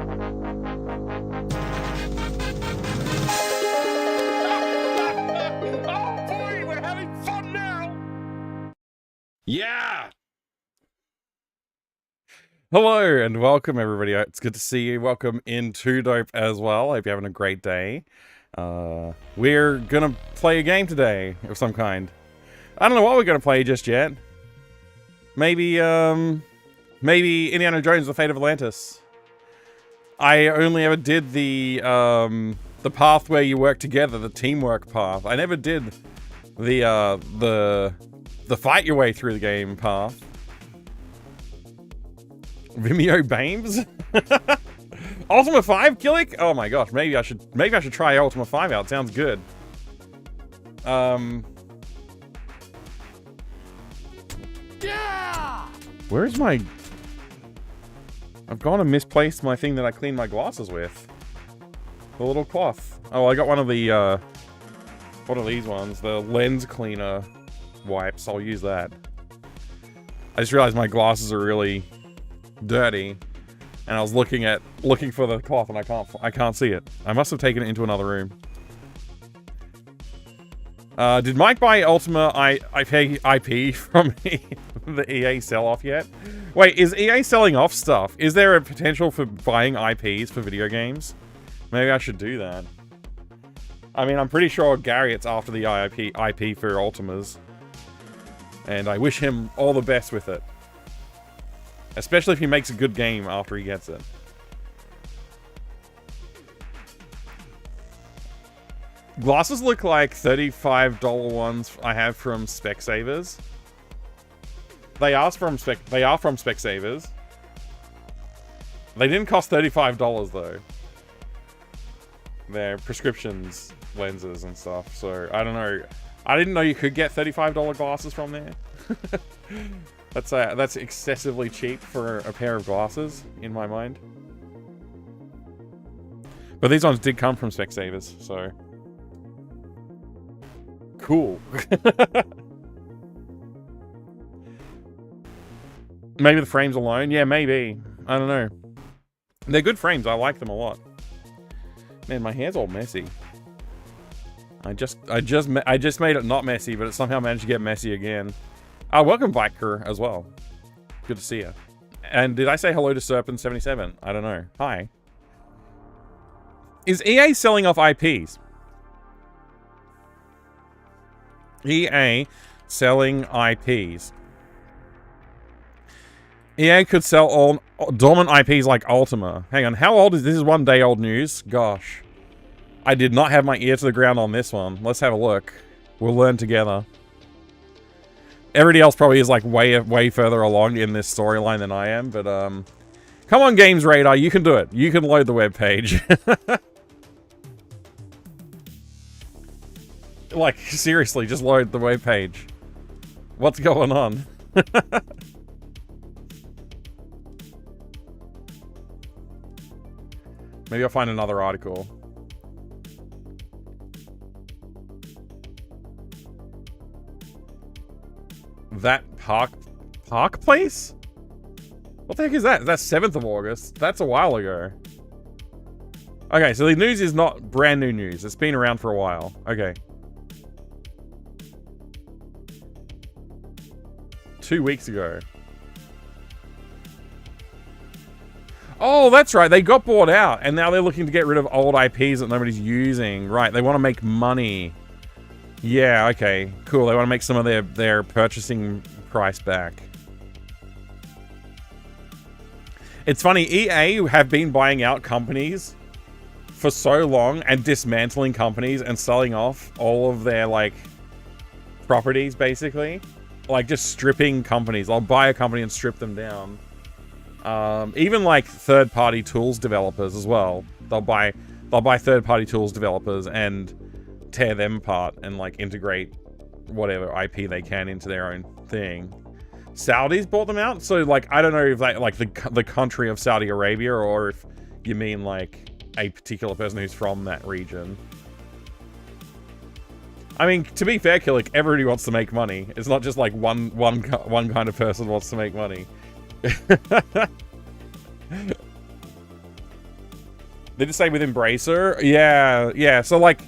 boy, we're having fun now! Yeah! Hello and welcome everybody. It's good to see you. Welcome in to Dope as well. I hope you're having a great day. We're gonna play a game today of some kind. I don't know what we're gonna play just yet. Maybe Indiana Jones: The Fate of Atlantis. I only ever did the path where you work together, the teamwork path. I never did the fight your way through the game path. Vimeo Bames? Ultima 5 Killick? Oh my gosh, maybe I should try Ultima 5 out. Sounds good. Yeah! Where's my... I've gone and misplaced my thing that I clean my glasses with. The little cloth. Oh, I got one of the, what are these ones? The lens cleaner wipes. I'll use that. I just realized my glasses are really dirty. And I was looking for the cloth and I can't see it. I must have taken it into another room. Did Mike buy Ultima IP from the EA sell-off yet? Wait, is EA selling off stuff? Is there a potential for buying IPs for video games? Maybe I should do that. I mean, I'm pretty sure Garrett's after the IP for Ultimas. And I wish him all the best with it. Especially if he makes a good game after he gets it. Glasses look like $35 ones I have from Specsavers. They are from Specsavers. They didn't cost $35 though. They're prescriptions lenses and stuff, so I don't know. I didn't know you could get $35 glasses from there. That's excessively cheap for a pair of glasses, in my mind. But these ones did come from Specsavers, so... Cool. Maybe the frames alone? Yeah, maybe. I don't know. They're good frames. I like them a lot. Man, my hair's all messy. I just made it not messy, but it somehow managed to get messy again. Welcome, Biker, as well. Good to see you. And did I say hello to Serpent77? I don't know. Hi. Is EA selling off IPs? EA selling IPs. EA could sell all dormant IPs like Ultima. Hang on, how old is this? Is 1 day old news? Gosh. I did not have my ear to the ground on this one. Let's have a look. We'll learn together. Everybody else probably is like way further along in this storyline than I am, but come on, Games Radar, you can do it. You can load the web page. Like, seriously, just load the web page. What's going on? Maybe I'll find another article. That Park Place? What the heck is that? That's 7th of August. That's a while ago. Okay, so the news is not brand new news. It's been around for a while. Okay. 2 weeks ago. Oh, that's right. They got bought out, and now they're looking to get rid of old IPs that nobody's using. Right, they want to make money. Yeah, okay. Cool. They want to make some of their purchasing price back. It's funny, EA have been buying out companies for so long and dismantling companies and selling off all of their, like, properties, basically. Like, just stripping companies. I'll buy a company and strip them down. Even, like, third-party tools developers as well. They'll buy third-party tools developers and tear them apart and, like, integrate whatever IP they can into their own thing. Saudis bought them out, so, like, I don't know if that, like, the country of Saudi Arabia, or if you mean, like, a particular person who's from that region. I mean, to be fair, Killick, everybody wants to make money. It's not just, like, one kind of person wants to make money. They just say with Embracer. Yeah. So like,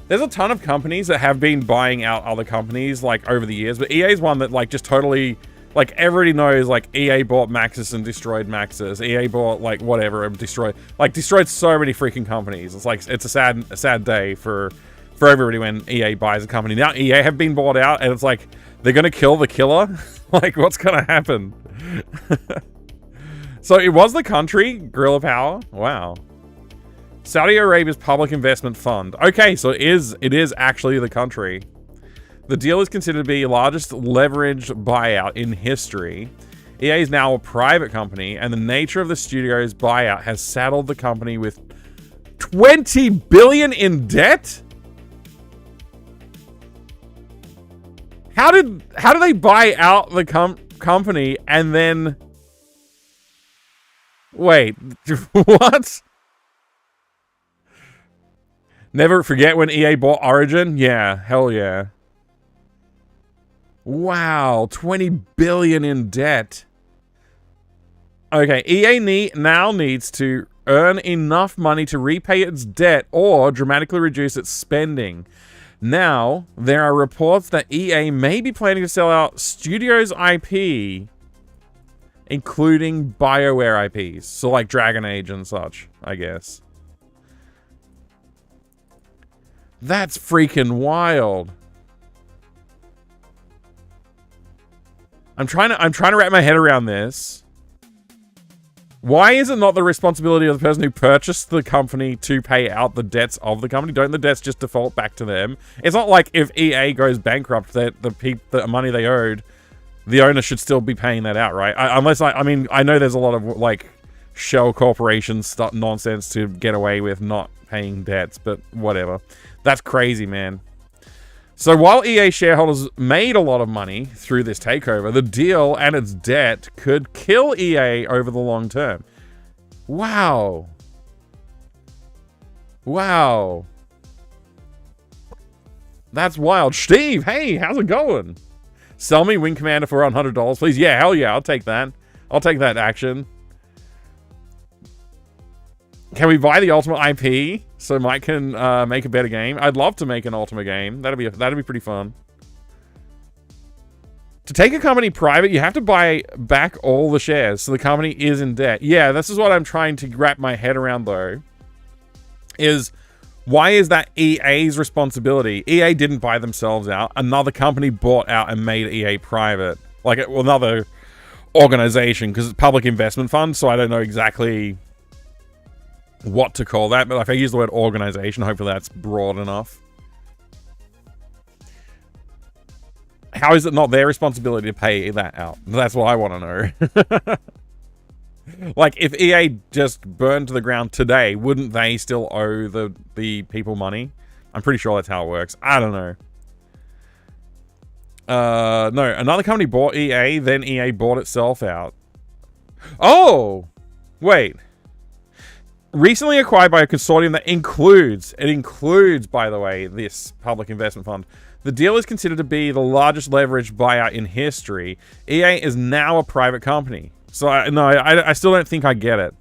there's a ton of companies that have been buying out other companies like over the years, but EA's one that like just totally, like everybody knows, like EA bought Maxis and destroyed Maxis. EA bought like whatever and destroyed so many freaking companies. It's like, it's a sad day for everybody when EA buys a company. Now EA have been bought out and it's like, they're gonna kill the killer. Like, what's gonna happen? So it was the country, Guerrilla Power. Wow. Saudi Arabia's Public Investment Fund. Okay, so it is actually the country. The deal is considered to be the largest leveraged buyout in history. EA is now a private company, and the nature of the studio's buyout has saddled the company with 20 billion in debt? How did they buy out the company and then... Wait, what? Never forget when EA bought Origin? Yeah, hell yeah. Wow, 20 billion in debt. Okay, EA now needs to earn enough money to repay its debt or dramatically reduce its spending. Now, there are reports that EA may be planning to sell out Studios IP, including BioWare IPs. So like Dragon Age and such, I guess. That's freaking wild. I'm trying to wrap my head around this. Why is it not the responsibility of the person who purchased the company to pay out the debts of the company? Don't the debts just default back to them? It's not like if EA goes bankrupt that the money they owed, the owner should still be paying that out, right? I mean, I know there's a lot of like shell corporations nonsense to get away with not paying debts, but whatever. That's crazy, man. So while EA shareholders made a lot of money through this takeover, the deal and its debt could kill EA over the long term. Wow. Wow. That's wild. Steve, hey, how's it going? Sell me Wing Commander for $100, please. Yeah, hell yeah, I'll take that. I'll take that action. Can we buy the Ultimate IP so Mike can make a better game? I'd love to make an Ultimate game. That'd be pretty fun. To take a company private, you have to buy back all the shares, so the company is in debt. Yeah, this is what I'm trying to wrap my head around, though. Is why is that EA's responsibility? EA didn't buy themselves out. Another company bought out and made EA private. Like, well, another organization, because it's public investment fund, so I don't know exactly what to call that, but if I use the word organization, hopefully that's broad enough. How is it not their responsibility to pay that out? That's what I want to know. Like, if EA just burned to the ground today, wouldn't they still owe the people money? I'm pretty sure that's how it works. I don't know. No, another company bought EA, then EA bought itself out. Oh! Wait. Recently acquired by a consortium that includes, by the way, this public investment fund. The deal is considered to be the largest leveraged buyout in history. EA is now a private company. So, I still don't think I get it.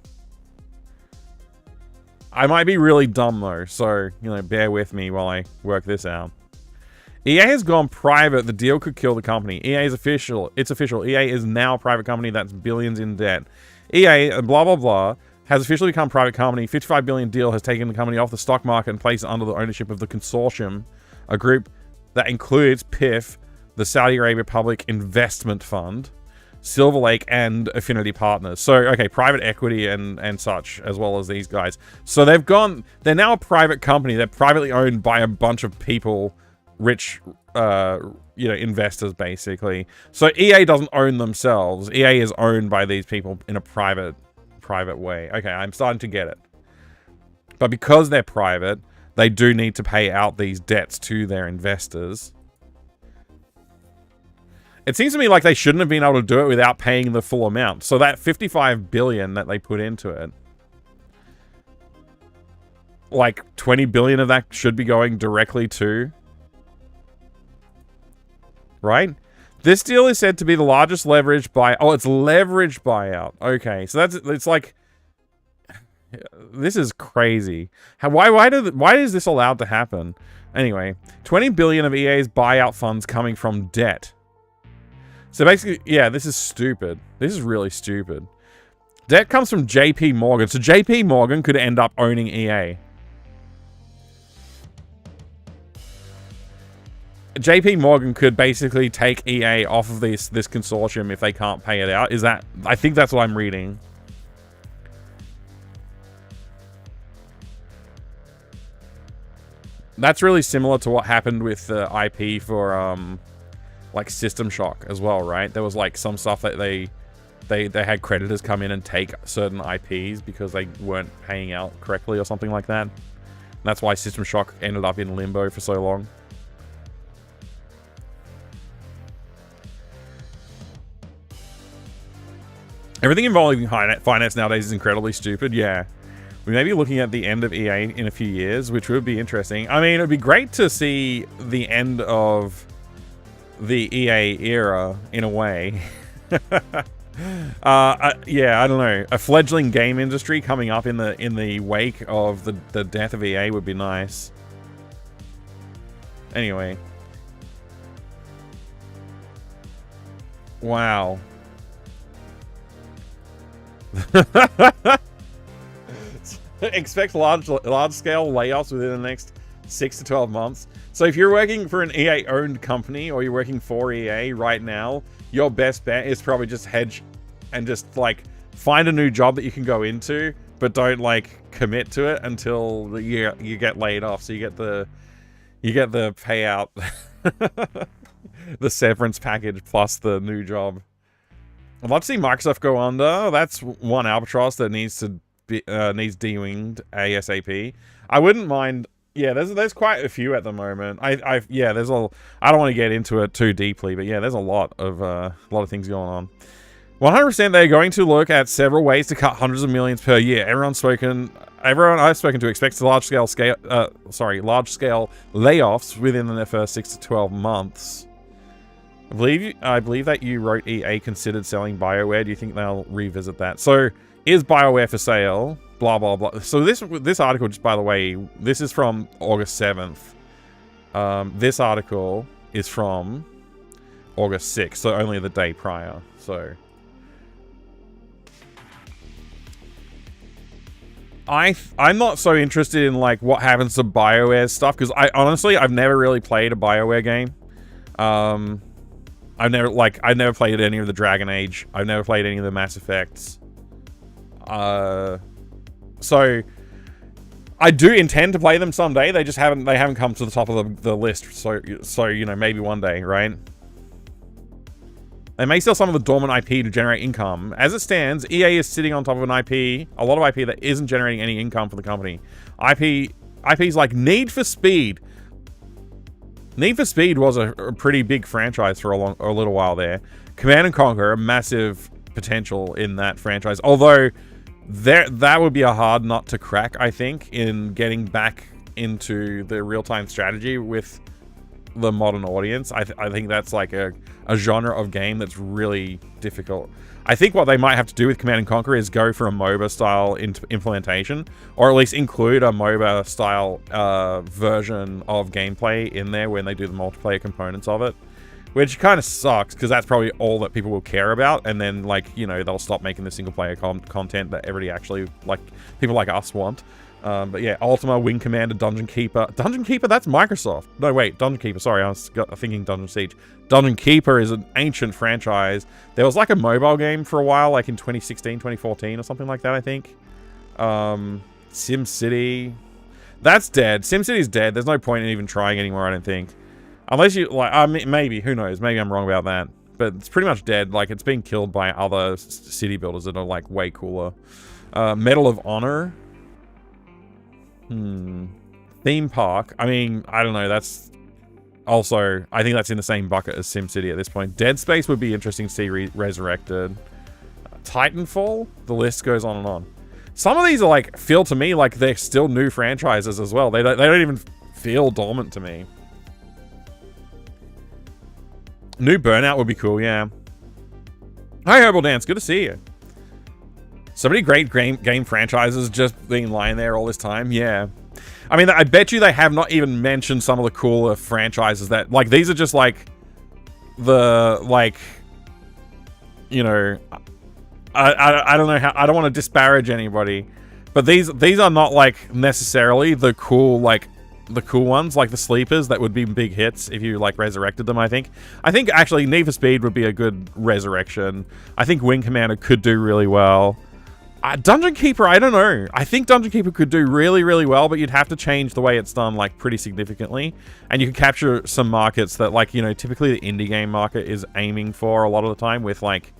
I might be really dumb, though. So, bear with me while I work this out. EA has gone private. The deal could kill the company. EA is official. It's official. EA is now a private company that's billions in debt. EA, blah, blah, blah, has officially become a private company. $55 billion deal has taken the company off the stock market and placed it under the ownership of the consortium, a group that includes PIF, the Saudi Arabia Public Investment Fund, Silver Lake, and Affinity Partners. So, okay, private equity and such, as well as these guys. So they're now a private company. They're privately owned by a bunch of people, rich, investors, basically. So EA doesn't own themselves. EA is owned by these people in a private way. Okay, I'm starting to get it. But because they're private, they do need to pay out these debts to their investors. It seems to me like they shouldn't have been able to do it without paying the full amount. So that 55 billion that they put into it, like 20 billion of that should be going directly to, right? This deal is said to be the largest leveraged buy. Oh, it's leveraged buyout. Okay, so it's like, This is crazy. Why is this allowed to happen? Anyway, 20 billion of EA's buyout funds coming from debt. So basically, yeah, this is stupid. This is really stupid. Debt comes from JP Morgan. So JP Morgan could end up owning EA. JP Morgan could basically take EA off of this consortium if they can't pay it out. I think that's what I'm reading. That's really similar to what happened with the IP for like System Shock as well, right? There was like some stuff that they had creditors come in and take certain IPs because they weren't paying out correctly or something like that. And that's why System Shock ended up in limbo for so long. Everything involving finance nowadays is incredibly stupid. Yeah. We may be looking at the end of EA in a few years, which would be interesting. I mean, it would be great to see the end of the EA era in a way. Yeah, I don't know. A fledgling game industry coming up in the wake of the death of EA would be nice. Anyway. Wow. Expect large scale layoffs within the next 6 to 12 months. So if you're working for an EA owned company or you're working for EA right now, your best bet is probably just hedge and just like find a new job that you can go into, but don't like commit to it until you get laid off. So you get the payout, the severance package plus the new job. I'd love to see Microsoft go under. That's one albatross that needs de-winged ASAP. I wouldn't mind. Yeah, there's quite a few at the moment. Yeah, there's a. I don't want to get into it too deeply, but yeah, there's a lot of things going on. 100% they're going to look at several ways to cut hundreds of millions per year. Everyone I've spoken to expects large scale layoffs within the first 6 to 12 months. I believe that you wrote EA considered selling BioWare. Do you think they'll revisit that? So, is BioWare for sale? Blah, blah, blah. So this article, just by the way, this is from August 7th. This article is from August 6th, so only the day prior. So, I'm not so interested in like what happens to BioWare stuff because I've never really played a BioWare game. I've never played any of the Dragon Age. I've never played any of the Mass Effects. So I do intend to play them someday. They just haven't come to the top of the list. So you know, maybe one day, right? They may sell some of the dormant IP to generate income. As it stands, EA is sitting on top of an IP, a lot of IP that isn't generating any income for the company. IPs like Need for Speed. Need for Speed was a pretty big franchise for a little while there. Command & Conquer, a massive potential in that franchise. Although, that would be a hard nut to crack, I think, in getting back into the real-time strategy with the modern audience. I think that's like a genre of game that's really difficult. I think what they might have to do with Command & Conquer is go for a MOBA-style implementation, or at least include a MOBA-style version of gameplay in there when they do the multiplayer components of it. Which kind of sucks, because that's probably all that people will care about, and then, like, you know, they'll stop making the single-player content that everybody actually, like, people like us want. But yeah, Ultima, Wing Commander, Dungeon Keeper. Dungeon Keeper, that's Microsoft. No, wait, Dungeon Keeper, sorry, I was thinking Dungeon Siege. Dungeon Keeper is an ancient franchise. There was like a mobile game for a while, like in 2016, 2014 or something like that, I think. SimCity. That's dead. SimCity's dead. There's no point in even trying anymore, I don't think. Unless you, like, I mean, maybe, who knows? Maybe I'm wrong about that. But it's pretty much dead. Like, it's been killed by other city builders that are, like, way cooler. Medal of Honor. Theme Park. I mean, I don't know. That's also, I think that's in the same bucket as SimCity at this point. Dead Space would be interesting to see resurrected. Titanfall? The list goes on and on. Some of these are, like, feel to me like they're still new franchises as well. They don't even feel dormant to me. New Burnout would be cool, yeah. Hi, Herbal Dance. Good to see you. So many great game franchises just been lying there all this time. Yeah. I mean, I bet you they have not even mentioned some of the cooler franchises that, like, these are just, like, the, like, you know, I don't know how, I don't want to disparage anybody, but these are not, like, necessarily the cool, like, the cool ones, like the sleepers that would be big hits if you, like, resurrected them, I think. I think, actually, Need for Speed would be a good resurrection. I think Wing Commander could do really well. Dungeon Keeper, I don't know. I think Dungeon Keeper could do really, really well, but you'd have to change the way it's done, like, pretty significantly. And you could capture some markets that, like, you know, typically the indie game market is aiming for a lot of the time with, like,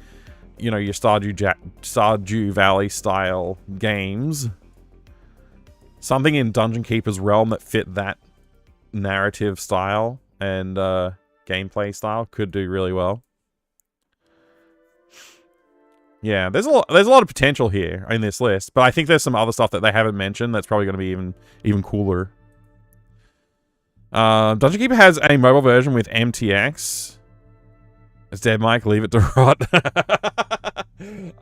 you know, your Stardew Valley style games. Something in Dungeon Keeper's realm that fit that narrative style and gameplay style could do really well. Yeah, there's a lot of potential here in this list, but I think there's some other stuff that they haven't mentioned that's probably going to be even cooler. Dungeon Keeper has a mobile version with MTX. It's dead, Mike. Leave it to rot.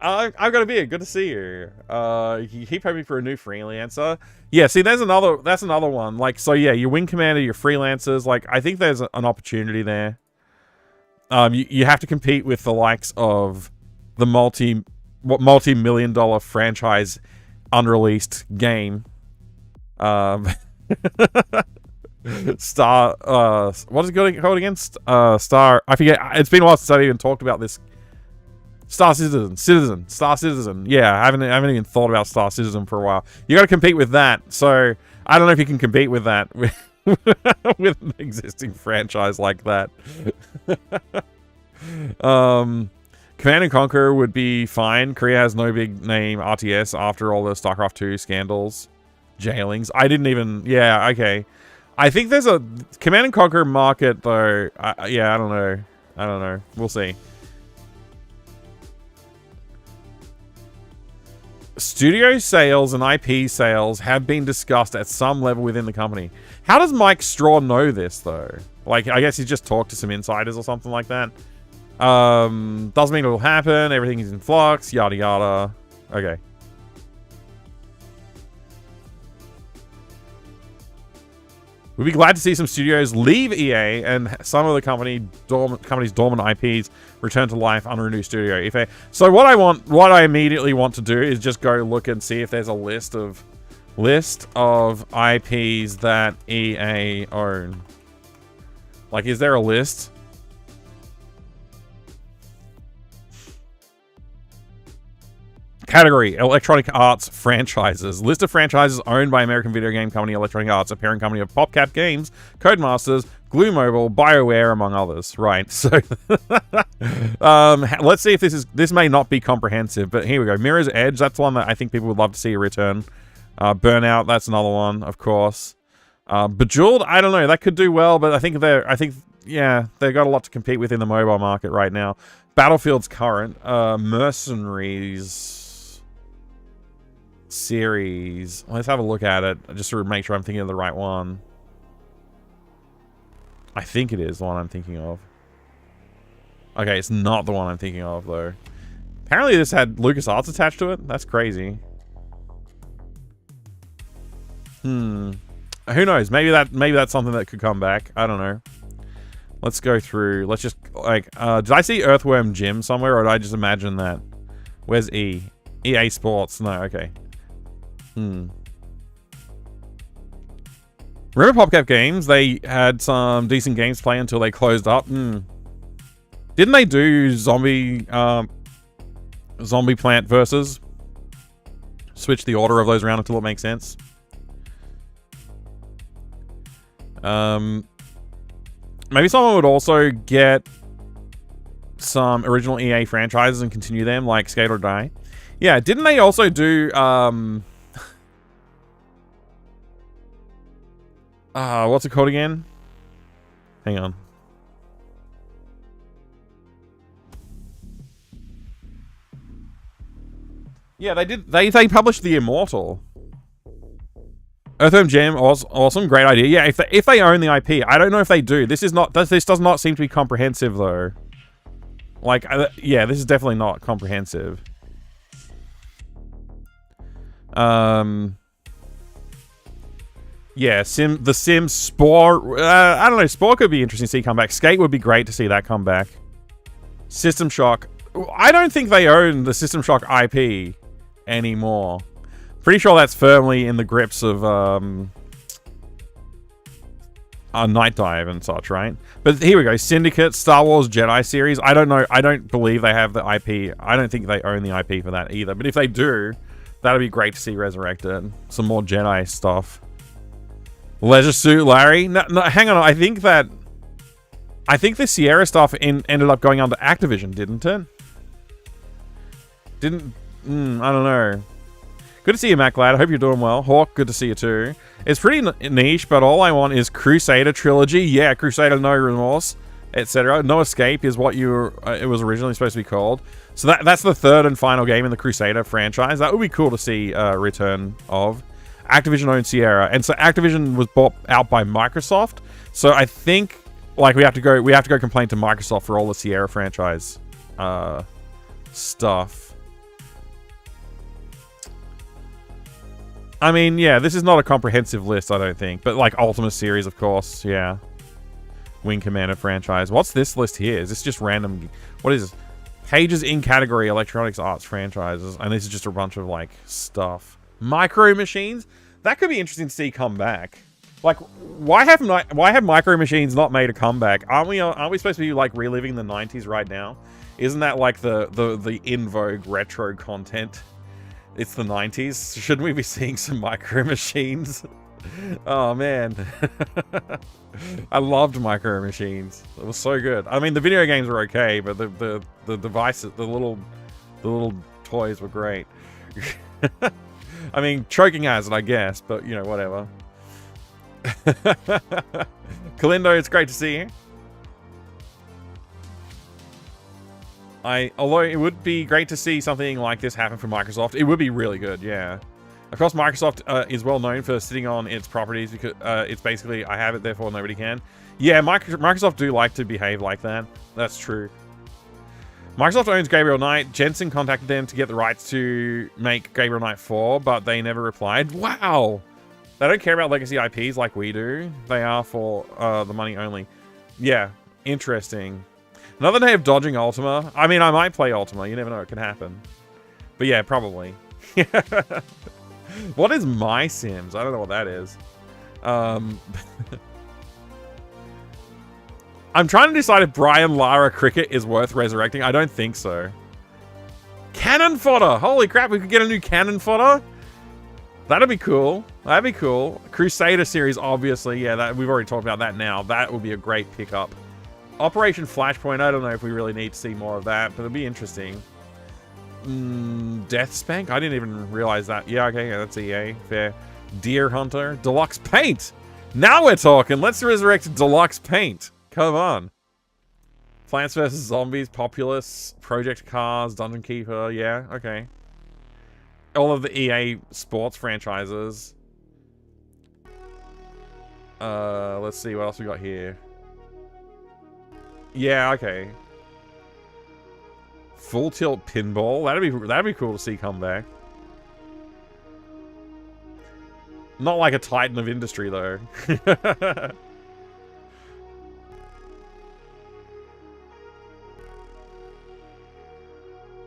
I've got a beer. Good to see you. You keep hoping for a new freelancer. Yeah, see, that's another one. Like, so yeah, your Wing Commander, your freelancers. Like, I think there's an opportunity there. You have to compete with the likes of the multi-million-dollar franchise unreleased game. Star, what is it called again? Star, I forget. It's been a while since I even talked about this. Star Citizen. Yeah, I haven't even thought about Star Citizen for a while. You got to compete with that. So I don't know if you can compete with that with an existing franchise like that. Command & Conquer would be fine. Korea has no big name RTS after all the StarCraft 2 scandals. Jailings. I didn't even... Yeah, okay. I think there's a Command & Conquer market, though. Yeah, I don't know. We'll see. Studio sales and IP sales have been discussed at some level within the company. How does Mike Straw know this, though? Like, I guess he's just talked to some insiders or something like that. Doesn't mean it'll happen. Everything is in flux. Yada yada. Okay. We'd be glad to see some studios leave EA and some of the company's dormant IPs return to life under a new studio. So what I immediately want to do is just go look and see if there's a list of IPs that EA own. Like, is there a list? Category, Electronic Arts franchises. List of franchises owned by American video game company Electronic Arts, a parent company of PopCap Games, Codemasters, Glue Mobile, BioWare, among others. Right, so... let's see if this may not be comprehensive, but here we go. Mirror's Edge, that's one that I think people would love to see a return. Burnout, that's another one, of course. Bejeweled, I don't know, that could do well, but I think yeah, they've got a lot to compete with in the mobile market right now. Battlefield's current. Mercenaries series. Let's have a look at it, just to make sure I'm thinking of the right one. I think it is the one I'm thinking of. Okay, it's not the one I'm thinking of, though. Apparently this had LucasArts attached to it. That's crazy. Who knows? Maybe that's something that could come back. I don't know. Let's go through. Let's just, like, did I see Earthworm Jim somewhere, or did I just imagine that? Where's E? EA Sports. No, okay. Remember PopCap Games? They had some decent games play until they closed up. Didn't they do Zombie Plant versus? Switch the order of those around until it makes sense. Maybe someone would also get some original EA franchises and continue them, like Skate or Die. Yeah, didn't they also do, what's it called again? Hang on. Yeah, they did. They published The Immortal. Earthworm Jim, awesome, great idea. Yeah, if they own the IP, I don't know if they do. This does not seem to be comprehensive, though. Like, yeah, this is definitely not comprehensive. Yeah, The Sims, Spore. I don't know. Spore could be interesting to see come back. Skate would be great to see that come back. System Shock. I don't think they own the System Shock IP anymore. Pretty sure that's firmly in the grips of Night Dive and such, right? But here we go. Syndicate, Star Wars Jedi series. I don't know. I don't believe they have the IP. I don't think they own the IP for that either. But if they do, that'd be great to see resurrected. Some more Jedi stuff. Leisure Suit Larry. No, hang on. I think the Sierra stuff ended up going under Activision, didn't it? I don't know. Good to see you, Matt Glad. I hope you're doing well. Hawk, good to see you too. It's pretty niche, but all I want is Crusader Trilogy. Yeah, Crusader No Remorse, etc. No Escape is what it was originally supposed to be called. So that's the third and final game in the Crusader franchise. That would be cool to see a return of. Activision owned Sierra, and so Activision was bought out by Microsoft. So I think like we have to go complain to Microsoft for all the Sierra franchise stuff. I mean, yeah, this is not a comprehensive list, I don't think. But, like, Ultima series, of course, yeah. Wing Commander franchise. What's this list here? Is this just random... What is this? Pages in category Electronics Arts franchises. And this is just a bunch of, like, stuff. Micro Machines? That could be interesting to see come back. Like, why have Micro Machines not made a comeback? Aren't we supposed to be, like, reliving the 90s right now? Isn't that, like, the in vogue retro content? It's the 90s. Shouldn't we be seeing some Micro Machines? Oh, man. I loved Micro Machines. It was so good. I mean, the video games were okay, but the devices, the little toys were great. I mean, choking hazard, I guess, but, you know, whatever. Kalindo, it's great to see you. Although it would be great to see something like this happen for Microsoft. It would be really good, yeah. Of course, Microsoft is well known for sitting on its properties because it's basically, I have it, therefore nobody can. Yeah, Microsoft do like to behave like that. That's true. Microsoft owns Gabriel Knight. Jensen contacted them to get the rights to make Gabriel Knight 4, but they never replied. Wow! They don't care about legacy IPs like we do. They are for the money only. Yeah, interesting. Another day of dodging Ultima. I mean, I might play Ultima. You never know. It could happen. But yeah, probably. What is My Sims? I don't know what that is. I'm trying to decide if Brian Lara Cricket is worth resurrecting. I don't think so. Cannon Fodder! Holy crap, we could get a new Cannon Fodder? That'd be cool. That'd be cool. Crusader series, obviously. Yeah, we've already talked about that now. That would be a great pickup. Operation Flashpoint, I don't know if we really need to see more of that, but it'll be interesting. Death Spank? I didn't even realize that. Yeah, okay, yeah, that's EA. Fair. Deer Hunter. Deluxe Paint! Now we're talking! Let's resurrect Deluxe Paint! Come on. Plants vs. Zombies, Populous, Project Cars, Dungeon Keeper, yeah, okay. All of the EA sports franchises. Let's see what else we got here. Yeah, okay. Full Tilt Pinball. That'd be cool to see come back. Not like a titan of industry though.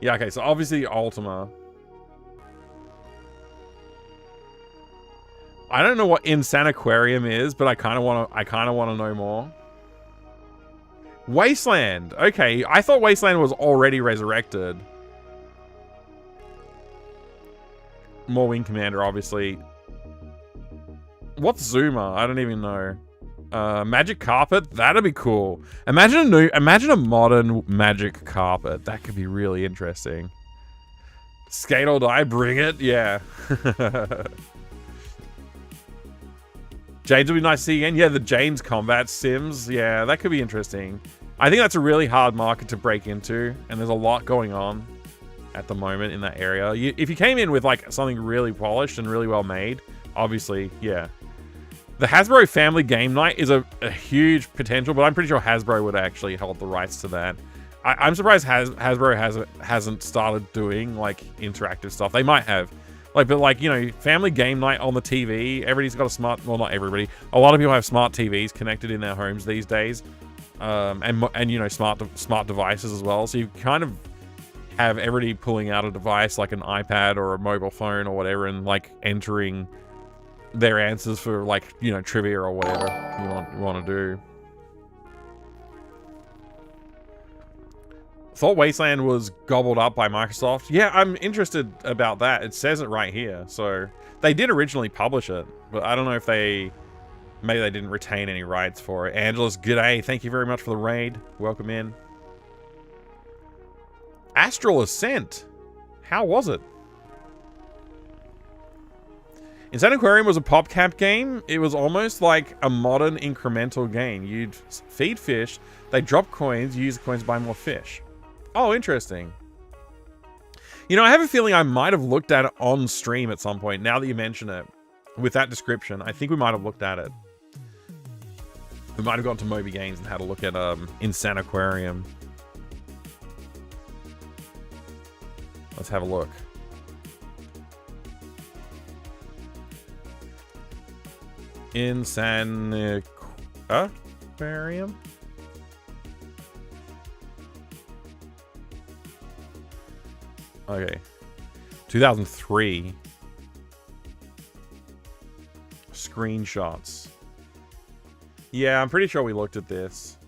Yeah, okay, so obviously Ultima. I don't know what Insaniquarium is, but I kind of want to know more. Wasteland. Okay, I thought Wasteland was already resurrected. More Wing Commander, obviously. What's Zuma? I don't even know. Magic Carpet? That'd be cool. Imagine a modern Magic Carpet. That could be really interesting. Skate or Die, bring it. Yeah. James would be nice to see again. Yeah, the James Combat Sims. Yeah, that could be interesting. I think that's a really hard market to break into, and there's a lot going on at the moment in that area. If you came in with like something really polished and really well made, obviously, yeah. The Hasbro Family Game Night is a huge potential, but I'm pretty sure Hasbro would actually hold the rights to that. I'm surprised Hasbro hasn't started doing like interactive stuff. They might have. Like, but like, you know, family game night on the TV. Everybody's got a smart, well, not everybody. A lot of people have smart TVs connected in their homes these days. And you know, smart devices as well. So you kind of have everybody pulling out a device like an iPad or a mobile phone or whatever and like entering their answers for like, you know, trivia or whatever you want to do. Thought Wasteland was gobbled up by Microsoft. Yeah, I'm interested about that. It says it right here. So they did originally publish it, but I don't know if maybe they didn't retain any rights for it. Angelus, g'day. Thank you very much for the raid. Welcome in. Astral Ascent. How was it? Insaniquarium was a PopCap game. It was almost like a modern incremental game. You'd feed fish, they drop coins, you use the coins to buy more fish. Oh, interesting. You know, I have a feeling I might have looked at it on stream at some point, now that you mention it. With that description, I think we might have looked at it. We might have gone to Moby Games and had a look at Insaniquarium. Let's have a look. Insaniquarium? Okay. 2003. Screenshots. Yeah, I'm pretty sure we looked at this.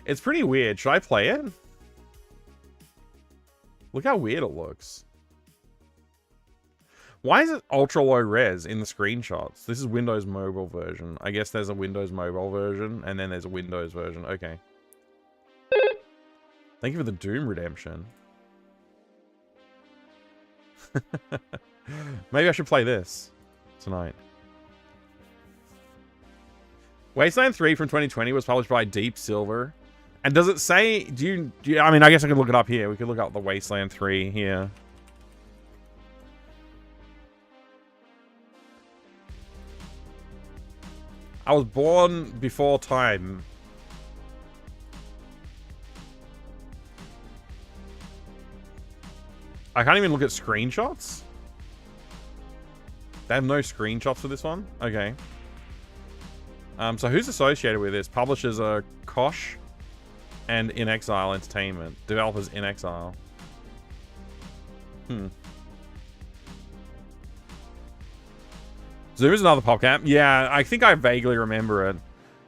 It's pretty weird. Should I play it? Look how weird it looks. Why is it ultra low res in the screenshots? This is Windows Mobile version. I guess there's a Windows Mobile version, and then there's a Windows version. Okay. Thank you for the Doom redemption. Maybe I should play this tonight. Wasteland 3 from 2020 was published by Deep Silver. And does it say, do you I mean, I guess I could look it up here. We could look up the Wasteland 3 here. I was born before time. I can't even look at screenshots. They have no screenshots for this one? Okay. So who's associated with this? Publishers are Koch and inXile Entertainment. Developers inXile. Zoom is another PopCap. Yeah, I think I vaguely remember it.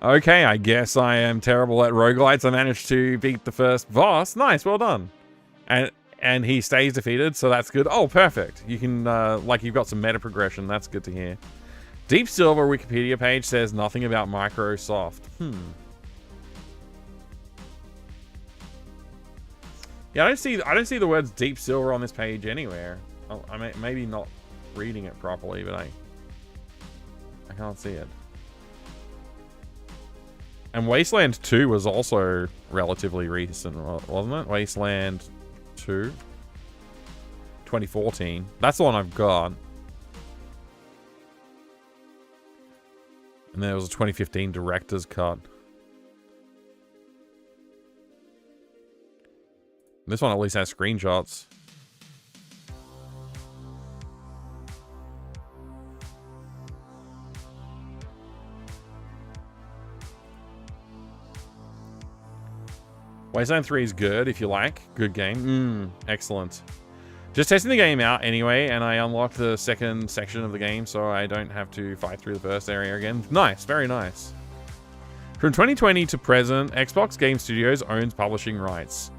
Okay, I guess I am terrible at roguelites. I managed to beat the first boss. Nice, well done. And he stays defeated, so that's good. Oh, perfect. You can, like, you've got some meta progression. That's good to hear. Deep Silver Wikipedia page says nothing about Microsoft. Yeah, I don't see the words Deep Silver on this page anywhere. I may, maybe not reading it properly, but I can't see it. And Wasteland 2 was also relatively recent, wasn't it? Wasteland 2, 2014. That's the one I've got. And then there was a 2015 director's cut. This one at least has screenshots. Wasteland 3 is good if you like. Good game. Excellent. Just testing the game out anyway, and I unlocked the second section of the game, so I don't have to fight through the first area again. Nice. Very nice. From 2020 to present, Xbox Game Studios owns publishing rights.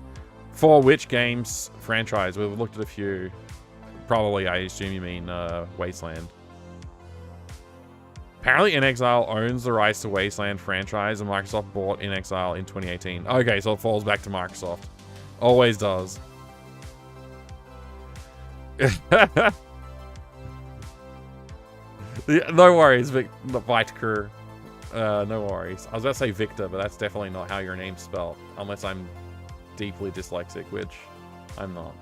For which games franchise? We've looked at a few. Probably, I assume you mean Wasteland. Apparently, inXile owns the rights to Wasteland franchise, and Microsoft bought inXile in 2018. Okay, so it falls back to Microsoft. Always does. Yeah, no worries, Victor. No worries. I was about to say Victor, but that's definitely not how your name's spelled. Unless I'm deeply dyslexic, which I'm not.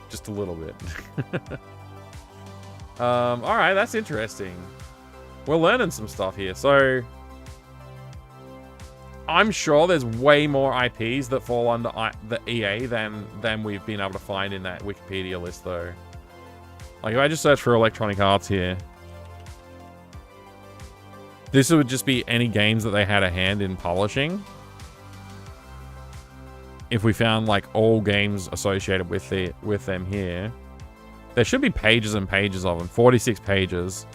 Just a little bit. Alright, that's interesting. We're learning some stuff here. So, I'm sure there's way more IPs that fall under the EA than we've been able to find in that Wikipedia list, though. Like, if I just search for Electronic Arts here, this would just be any games that they had a hand in publishing. If we found, like, all games associated with them here, there should be pages and pages of them. 46 pages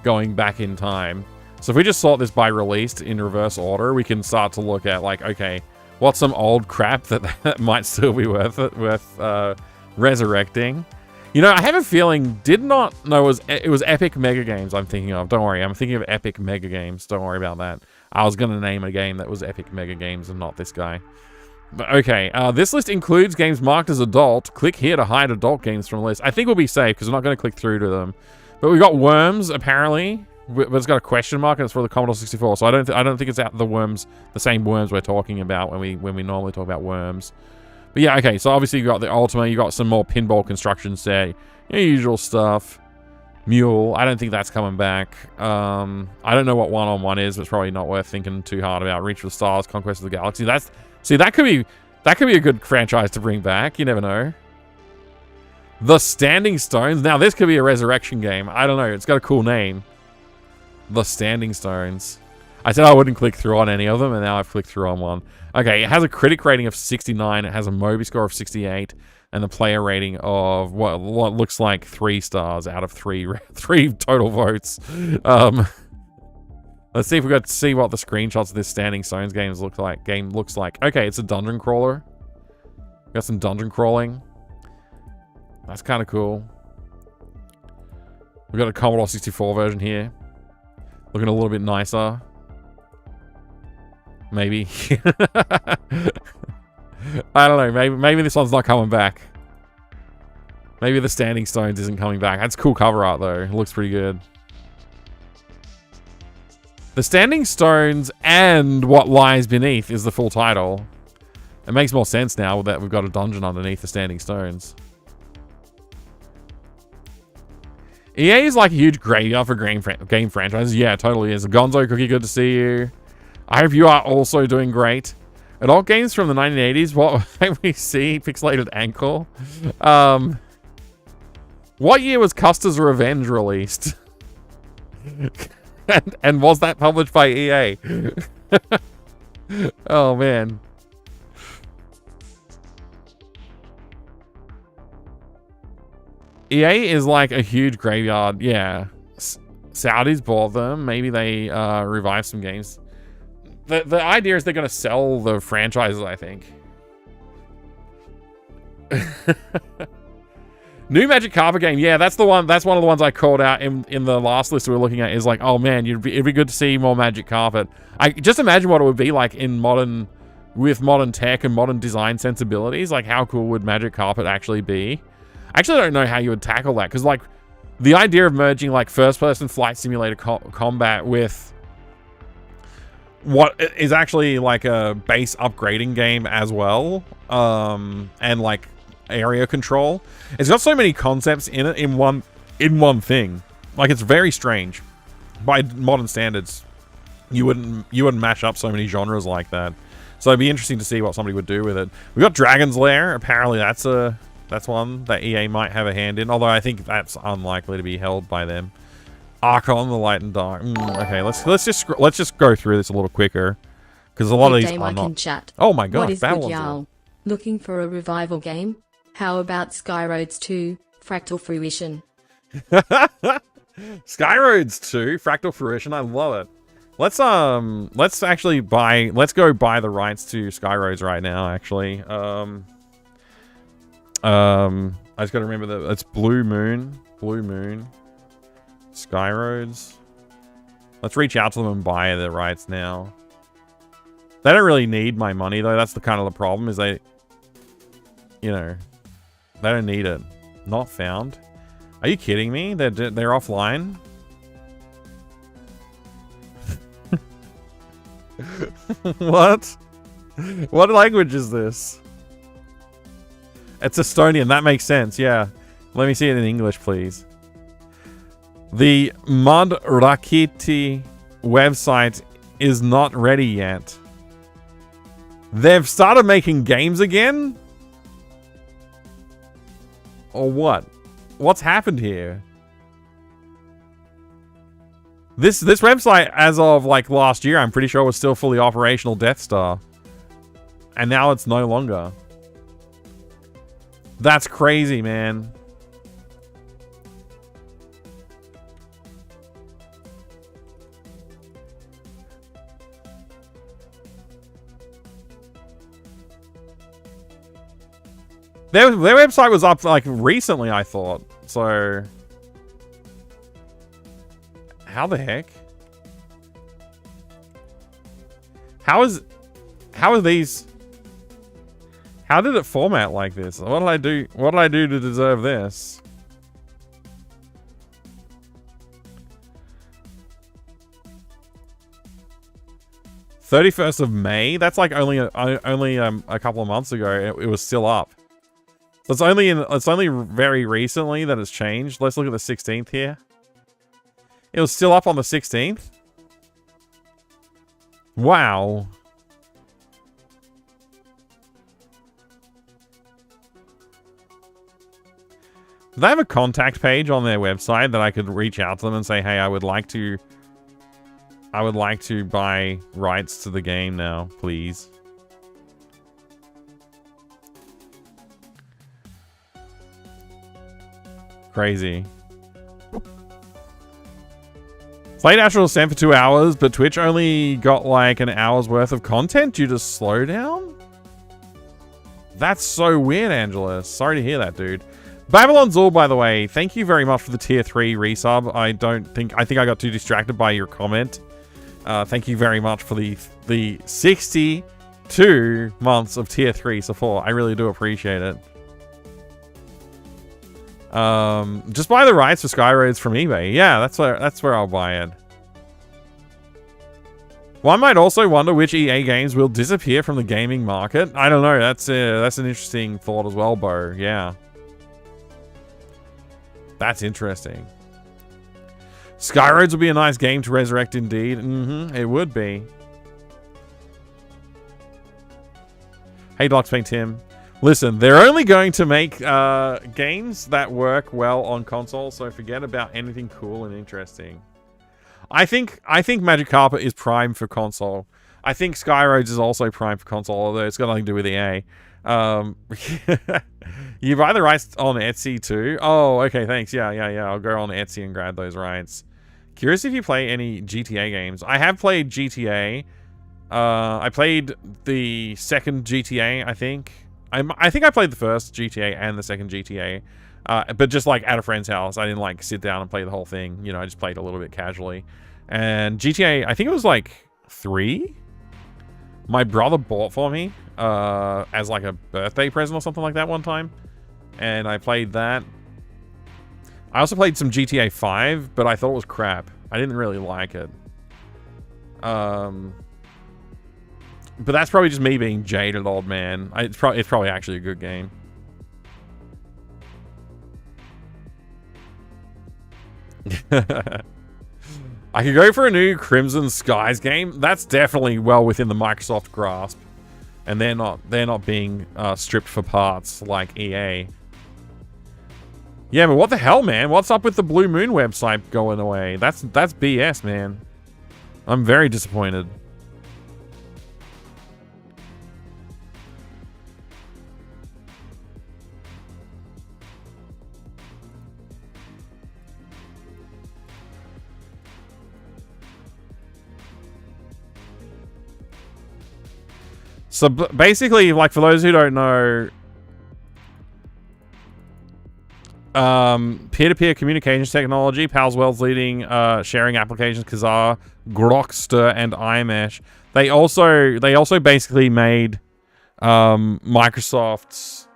going back in time. So if we just sort this by released in reverse order, we can start to look at, like, okay, what's some old crap that might still be worth resurrecting? You know, I have a feeling, it was Epic Mega Games I'm thinking of. Don't worry, I'm thinking of Epic Mega Games. Don't worry about that. I was going to name a game that was Epic Mega Games and not this guy. But okay, this list includes games marked as adult. Click here to hide adult games from the list. I think we'll be safe because we're not going to click through to them. But we got Worms, apparently. But it's got a question mark and it's for the Commodore 64. So I don't think it's out the same Worms we're talking about when we normally talk about Worms. But yeah, okay, so obviously you got the Ultima, you got some more pinball construction set, your usual stuff. Mule, I don't think that's coming back. I don't know what one-on-one is, but it's probably not worth thinking too hard about. Reach for the Stars, Conquest of the Galaxy. That could be a good franchise to bring back. You never know. The Standing Stones. Now this could be a resurrection game. I don't know. It's got a cool name. The Standing Stones. I said I wouldn't click through on any of them, and now I've clicked through on one. Okay, it has a critic rating of 69. It has a Moby score of 68, and the player rating of what looks like 3 stars out of 3 total votes. Let's see if we got to see what the screenshots of this Standing Stones game looks like. Okay, it's a dungeon crawler. Got some dungeon crawling. That's kind of cool. We've got a Commodore 64 version here. Looking a little bit nicer. Maybe. I don't know. Maybe this one's not coming back. Maybe the Standing Stones isn't coming back. That's cool cover art, though. It looks pretty good. The Standing Stones and What Lies Beneath is the full title. It makes more sense now that we've got a dungeon underneath the Standing Stones. EA is like a huge graveyard for game franchises. Yeah, it totally is. Gonzo Cookie, good to see you. I hope you are also doing great. Adult games from the 1980s, what might we see? Pixelated Ankle. What year was Custer's Revenge released? and was that published by EA? Oh, man. EA is like a huge graveyard. Yeah. Saudis bought them. Maybe they revive some games. The idea is they're going to sell the franchises, I think. New Magic Carpet game. Yeah, that's the one. That's one of the ones I called out in the last list we were looking at. Is like, oh man, it'd be good to see more Magic Carpet. I just imagine what it would be like with modern tech and modern design sensibilities. Like, how cool would Magic Carpet actually be? I actually don't know how you would tackle that, because like the idea of merging like first-person flight simulator combat with what is actually like a base upgrading game as well, and like area control. It's got so many concepts in it in one thing. Like, it's very strange. By modern standards, you wouldn't mash up so many genres like that. So it'd be interesting to see what somebody would do with it. We got Dragon's Lair. Apparently that's one that EA might have a hand in, although I think that's unlikely to be held by them. Archon, the Light and Dark. Okay, let's just go through this a little quicker, because a lot of these are not. Chat. Oh my god, what is good, y'all? Looking for a revival game? How about Skyroads 2, Fractal Fruition? Skyroads 2, Fractal Fruition. I love it. Let's go buy the rights to Skyroads right now. Actually, I just gotta remember that it's Blue Moon, Skyroads. Let's reach out to them and buy the rights now. They don't really need my money though. That's the kind of the problem, is they don't need it. Not found. Are you kidding me? They're offline. What? What language is this? It's Estonian. That makes sense. Yeah. Let me see it in English, please. The Mod Rakiti website is not ready yet. They've started making games again? Or what? What's happened here? This website, as of like last year, I'm pretty sure was still fully operational Death Star. And now it's no longer. That's crazy, man. Their website was up like recently, I thought. So how the heck? How are these? How did it format like this? What did I do? What did I do to deserve this? May. That's like only a couple of months ago. It was still up. So it's only very recently that it's changed. Let's look at the 16th here. It was still up on the 16th. Wow. Do they have a contact page on their website that I could reach out to them and say, hey, I would like to buy rights to the game now, please? Crazy. Played Astral Ascent for 2 hours, but Twitch only got like an hour's worth of content due to slowdown? That's so weird, Angelus. Sorry to hear that, dude. Babylon's All, by the way, thank you very much for the tier 3 resub. I think I got too distracted by your comment. Thank you very much for the 62 months of tier 3 support. I really do appreciate it. Just buy the rights for Skyroads from eBay. Yeah, that's where I'll buy it. One might also wonder which EA games will disappear from the gaming market. I don't know. That's an interesting thought as well, Bo. Yeah. That's interesting. Skyroads would be a nice game to resurrect indeed. It would be. Hey, Bloxpain Tim. Listen, they're only going to make games that work well on console, so forget about anything cool and interesting. I think Magic Carpet is prime for console. I think Skyroads is also prime for console, although it's got nothing to do with EA. You buy the rights on Etsy too? Oh, okay, thanks. Yeah. I'll go on Etsy and grab those rights. Curious if you play any GTA games. I have played GTA. I played the second GTA, I think. I think I played the first GTA and the second GTA. But just like at a friend's house. I didn't like sit down and play the whole thing. You know, I just played a little bit casually. And GTA, I think it was like 3? My brother bought for me as like a birthday present or something like that one time. And I played that. I also played some GTA 5, but I thought it was crap. I didn't really like it. But that's probably just me being jaded old man. It's probably actually a good game. I could go for a new Crimson Skies game. That's definitely well within the Microsoft grasp. And they're not being stripped for parts like EA. Yeah, but what the hell, man? What's up with the Blue Moon website going away? That's BS, man. I'm very disappointed. So basically, like for those who don't know, peer-to-peer communications technology powers world's leading sharing applications, Kazaa, Grokster, and iMesh. They also basically made Microsoft's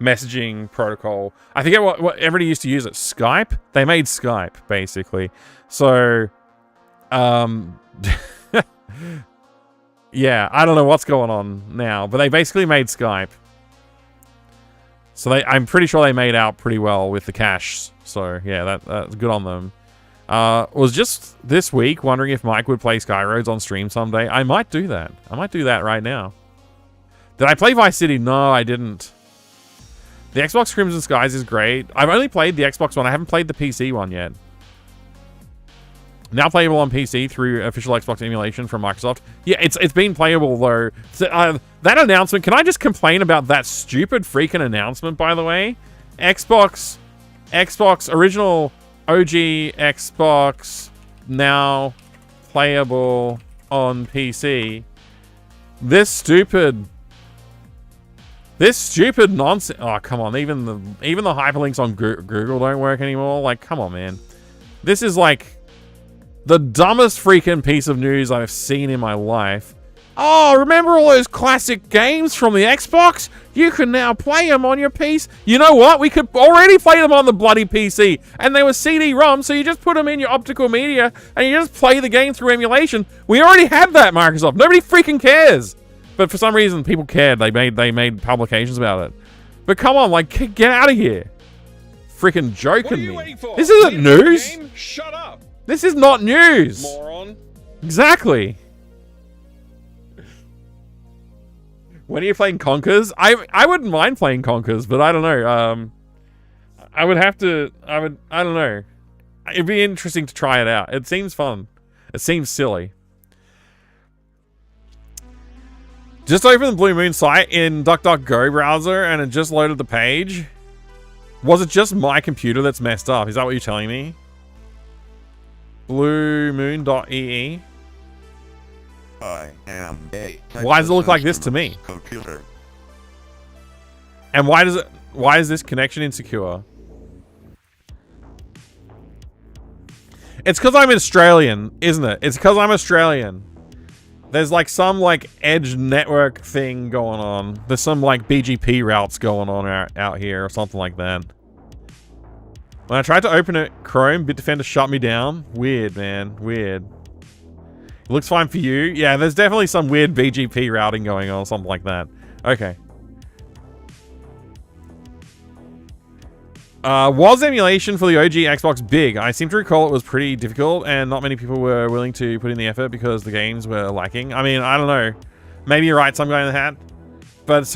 messaging protocol. I forget what everybody used to use it. Skype? They made Skype, basically. So, yeah, I don't know what's going on now, but they basically made Skype. So I'm pretty sure they made out pretty well with the cache. So yeah, that's good on them. Was just this week wondering if Mike would play Skyroads on stream someday. I might do that. I might do that right now. Did I play Vice City? No, I didn't. The Xbox Crimson Skies is great. I've only played the Xbox one. I haven't played the PC one yet. Now playable on PC through official Xbox emulation from Microsoft. Yeah, it's been playable though. So, that announcement, can I just complain about that stupid freaking announcement, by the way? Xbox original OG Xbox now playable on PC. This stupid nonsense. Oh, come on. Even the hyperlinks on Google don't work anymore. Like, come on, man. This is like the dumbest freaking piece of news I've seen in my life. Oh, remember all those classic games from the Xbox? You can now play them on your PC. You know what? We could already play them on the bloody PC. And they were CD-ROM, so you just put them in your optical media and you just play the game through emulation. We already had that, Microsoft. Nobody freaking cares. But for some reason, people cared. They made publications about it. But come on, like, get out of here. Freaking joking me. This isn't news. Shut up. This is not news. Moron. Exactly. When are you playing Conkers? I wouldn't mind playing Conkers, but I don't know. I don't know. It'd be interesting to try it out. It seems fun. It seems silly. Just opened the Blue Moon site in DuckDuckGo browser and it just loaded the page. Was it just my computer that's messed up? Is that what you're telling me? BlueMoon.ee. I am a Why does it look like this to me? Computer. And why is this connection insecure? It's because I'm Australian, isn't it? It's because I'm Australian. There's like some like edge network thing going on. There's some like BGP routes going on out here or something like that. When I tried to open it, Chrome, Bitdefender shut me down. Weird, man. Weird. It looks fine for you. Yeah, there's definitely some weird BGP routing going on, something like that. Okay. Was emulation for the OG Xbox big? I seem to recall it was pretty difficult and not many people were willing to put in the effort because the games were lacking. I mean, I don't know. Maybe you're right, some guy in the hat. But it's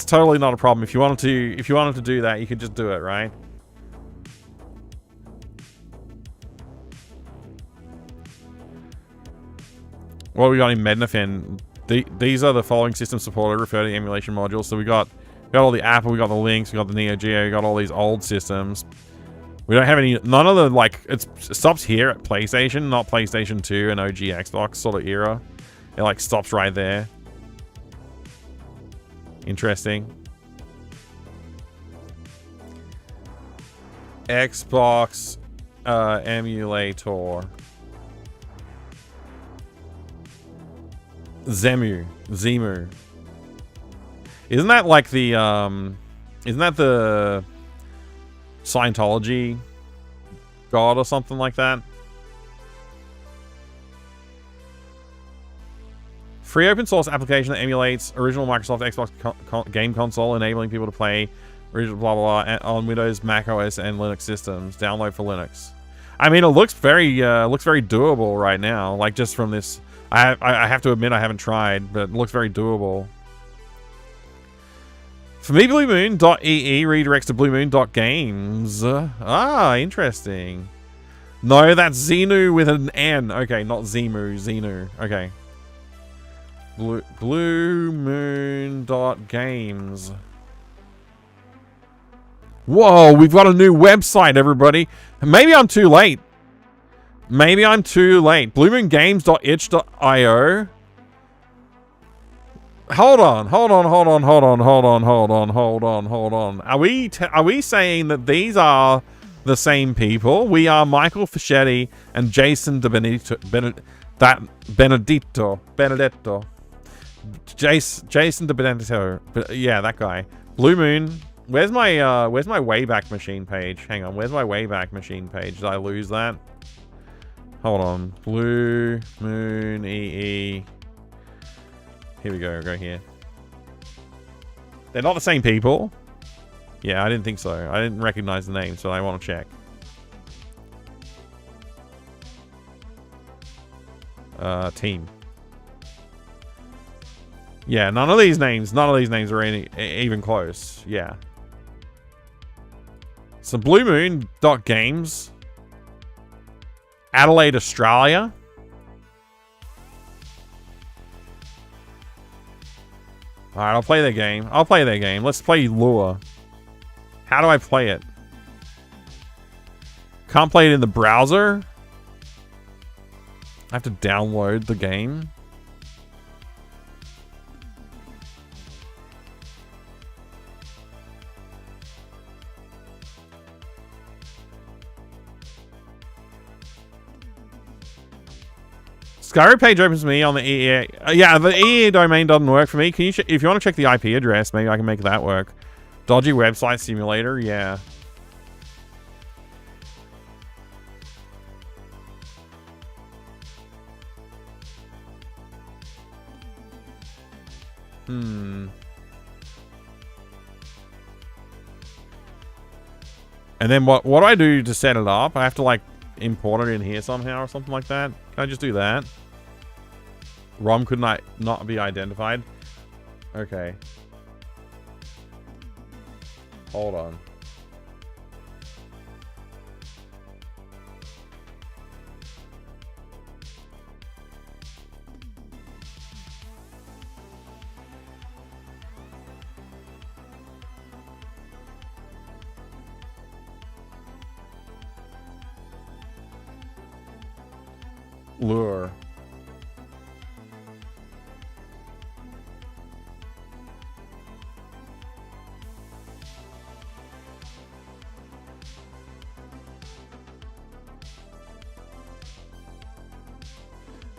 totally not a problem. If you wanted to do that, you could just do it, right? What we got in Mednafen? These are the following systems supported. Refer to the emulation modules. So we got all the Apple, we got the Lynx, we got the Neo Geo, we got all these old systems. We don't have any. None of the like. It stops here at PlayStation, not PlayStation 2 and OG Xbox sort of era. It like stops right there. Interesting. Xbox emulator. Zemu. Isn't that like the isn't that the Scientology god or something like that? Free open source application that emulates original Microsoft Xbox game console, enabling people to play original blah blah blah on Windows, Mac OS, and Linux systems. Download for Linux. I mean, it looks very doable right now. Like just from this. I have to admit I haven't tried, but it looks very doable. For me, BlueMoon.ee redirects to BlueMoon.games. Ah, interesting. No, that's Xenu with an N. Okay, not Zemu. Xenu. Okay. BlueMoon.games. Whoa, we've got a new website, everybody. Maybe I'm too late. BlueMoonGames.itch.io. Hold on. Are we saying that these are the same people? We are Michael Fischetti and Jason Benedetto. Jason Benedetto. Yeah, that guy. Blue Moon. Where's my Wayback Machine page? Hang on. Where's my Wayback Machine page? Did I lose that? Hold on. Blue Moon EE. Here we go. Go here. They're not the same people. Yeah, I didn't think so. I didn't recognize the name, so I want to check. Team. Yeah, none of these names are even close. Yeah. So bluemoon.games. Adelaide, Australia. Alright, I'll play their game. I'll play their game. Let's play Lure. How do I play it? Can't play it in the browser. I have to download the game. Skyrim page opens to me on the EA. Yeah, the EA domain doesn't work for me. Can you, if you want to check the IP address, maybe I can make that work. Dodgy website simulator, yeah. And then what do I do to set it up? I have to like import it in here somehow or something like that. Can I just do that? ROM could not be identified. Okay. Hold on. Lure.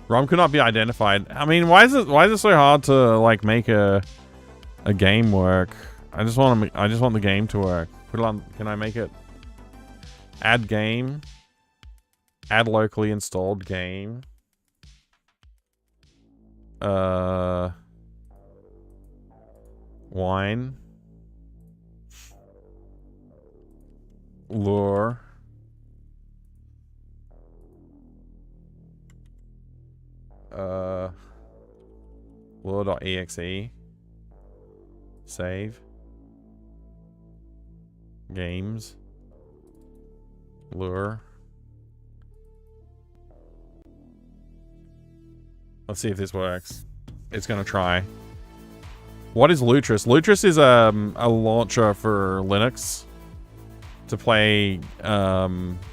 ROM could not be identified. I mean, why is it so hard to like make a game work? I just want the game to work. Put it on. Can I make it? Add game. Add locally installed game. Wine. Lure. Lure.exe. Save. Games. Lure. Let's see if this works. It's gonna try. What is Lutris? Lutris is a launcher for Linux to play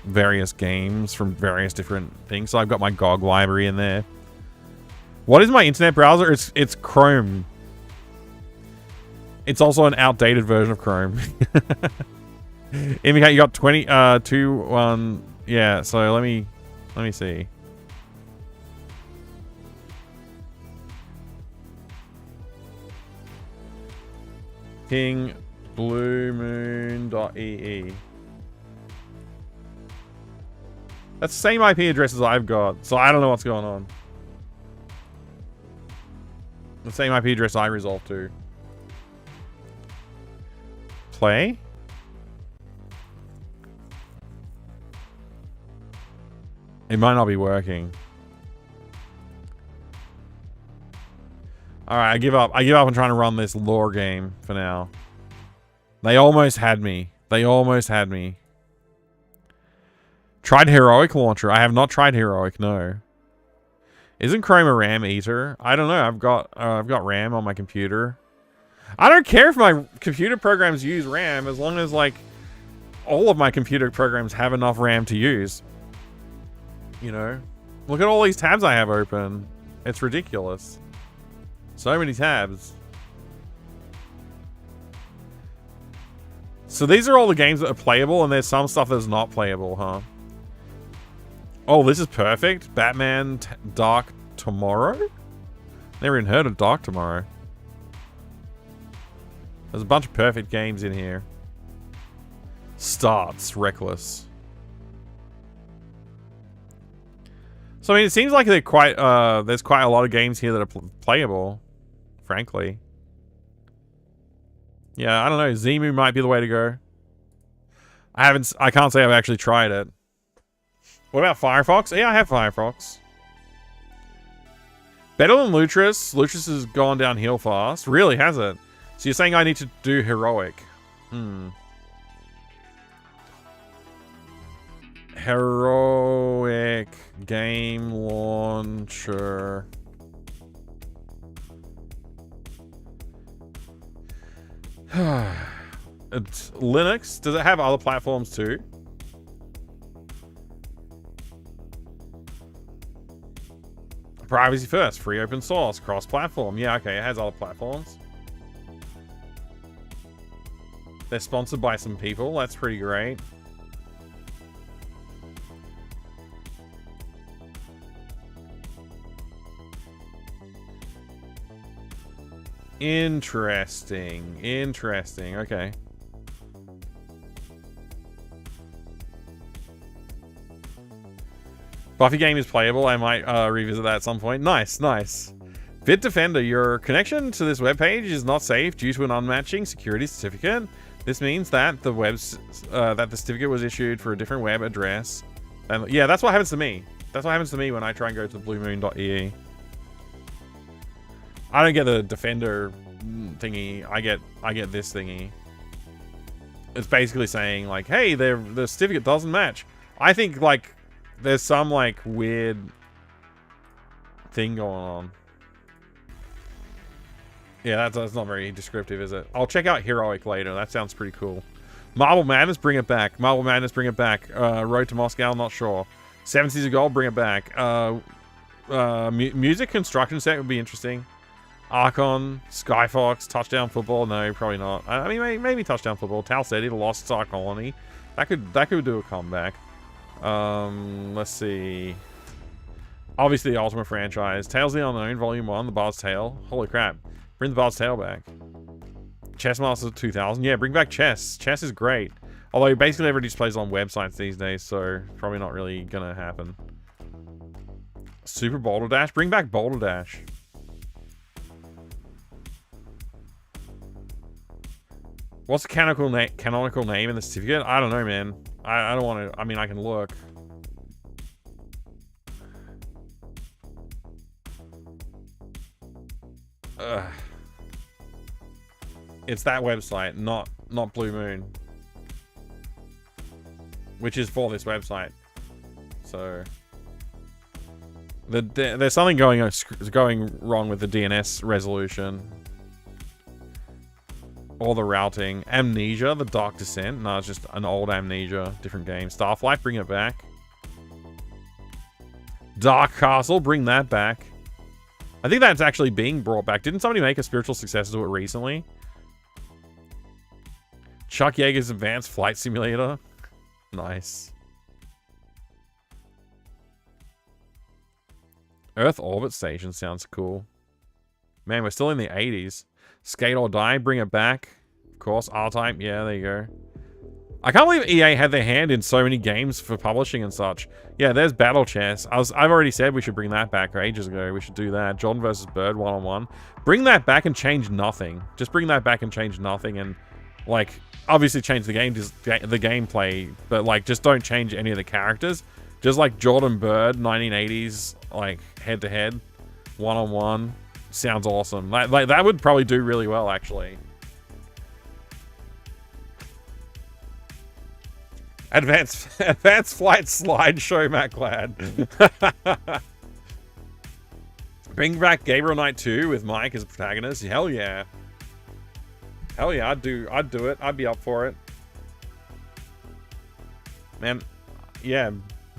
various games from various different things. So I've got my GOG library in there. What is my internet browser? It's Chrome. It's also an outdated version of Chrome. Indicate you got 1. Yeah, so let me see. King bluemoon.ee. That's the same IP address as I've got, so I don't know what's going on. The same IP address I resolved to. Play? It might not be working. Alright, I give up. I give up on trying to run this lore game for now. They almost had me. They almost had me. Tried Heroic Launcher. I have not tried Heroic, no. Isn't Chrome a RAM eater? I don't know. I've got RAM on my computer. I don't care if my computer programs use RAM as long as like all of my computer programs have enough RAM to use. You know? Look at all these tabs I have open. It's ridiculous. So many tabs. So these are all the games that are playable, and there's some stuff that's not playable, huh? Oh, this is perfect. Batman Dark Tomorrow? Never even heard of Dark Tomorrow. There's a bunch of perfect games in here. Starts Reckless. So I mean, it seems like there's quite a lot of games here that are playable, frankly. Yeah, I don't know. Zemu might be the way to go. I can't say I've actually tried it. What about Firefox? Yeah, I have Firefox. Better than Lutris. Lutris has gone downhill fast. Really, has it? So you're saying I need to do Heroic? Heroic game launcher. It's Linux. Does it have other platforms too? Privacy first, free open source, cross-platform. Yeah, okay, it has other platforms. They're sponsored by some people. That's pretty great. Interesting. Interesting. Okay. Buffy game is playable. I might revisit that at some point. Nice, nice. Bitdefender, your connection to this webpage is not safe due to an unmatching security certificate. This means that the certificate was issued for a different web address. And yeah, that's what happens to me. That's what happens to me when I try and go to bluemoon.ee. I don't get the Defender thingy. I get this thingy. It's basically saying like, hey, the certificate doesn't match. I think like there's some like weird thing going on. Yeah, that's not very descriptive, is it? I'll check out Heroic later. That sounds pretty cool. Marble Madness, bring it back. Marble Madness, bring it back. Road to Moscow, not sure. 7 Seas of Gold, bring it back. Music construction set would be interesting. Archon, Skyfox, Touchdown Football. No, probably not. I mean, maybe Touchdown Football. Tal City, The Lost Star Colony. That could do a comeback. Let's see. Obviously, the Ultimate franchise. Tales of the Unknown, Volume 1, The Bard's Tale. Holy crap. Bring the Bard's Tale back. Chess Masters 2000. Yeah, bring back chess. Chess is great. Although basically everybody just plays on websites these days, so probably not really gonna happen. Super Boulder Dash. Bring back Boulder Dash. What's the canonical name in the certificate? I don't know, man. I don't want to. I mean, I can look. Ugh. It's that website, not Blue Moon, which is for this website. So there's something going wrong with the DNS resolution. Or the routing. Amnesia, The Dark Descent. No, it's just an old Amnesia. Different game. Starflight, bring it back. Dark Castle, bring that back. I think that's actually being brought back. Didn't somebody make a spiritual successor to it recently? Chuck Yeager's Advanced Flight Simulator. Nice. Earth Orbit Station sounds cool. Man, we're still in the 80s. Skate or Die, bring it back. Of course, R-Type, yeah, there you go. I can't believe EA had their hand in so many games for publishing and such. Yeah, there's Battle Chess. I've already said we should bring that back ages ago. We should do that. Jordan versus Bird, one-on-one. Bring that back and change nothing. Just bring that back and change nothing and, like, obviously change the gameplay, but, like, just don't change any of the characters. Just, like, Jordan Bird, 1980s, like, head-to-head, one-on-one. Sounds awesome. Like that would probably do really well, actually. Advanced Flight Slideshow, Matt Glad. Bring back Gabriel Knight 2 with Mike as a protagonist. Hell yeah. Hell yeah, I'd do it. I'd be up for it. Man, yeah,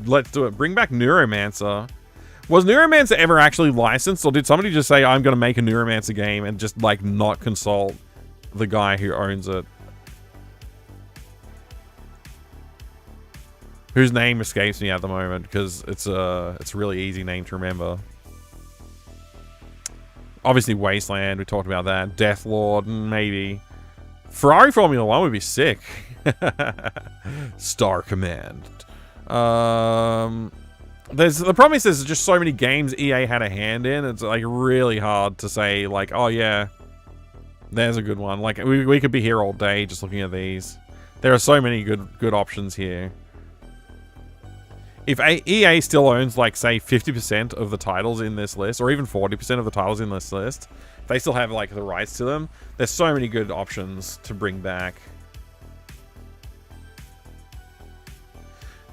let's do it. Bring back Neuromancer. Was Neuromancer ever actually licensed, or did somebody just say, I'm going to make a Neuromancer game and just, like, not consult the guy who owns it? Whose name escapes me at the moment, because it's a really easy name to remember. Obviously, Wasteland, we talked about that. Deathlord, maybe. Ferrari Formula 1 would be sick. Star Command. The problem is there's just so many games EA had a hand in. It's like really hard to say like, oh yeah, there's a good one. Like we could be here all day just looking at these. There are so many good options here. If EA still owns like say 50% of the titles in this list, or even 40% of the titles in this list, if they still have like the rights to them, there's so many good options to bring back.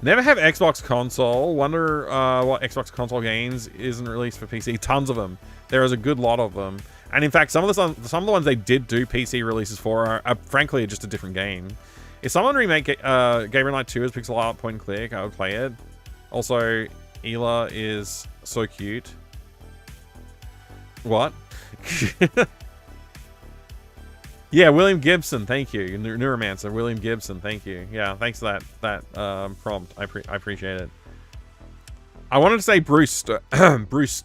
Never have Xbox console. Wonder what Xbox console games isn't released for PC. Tons of them. There is a good lot of them. And in fact, some of the ones they did do PC releases for are frankly just a different game. If someone remake Gamer Night 2 as pixel art point and click, I would play it. Also, Ela is so cute. What? Yeah, William Gibson, thank you. Neuromancer, William Gibson, thank you. Yeah, thanks for that prompt. I appreciate it. I wanted to say Bruce. Bruce.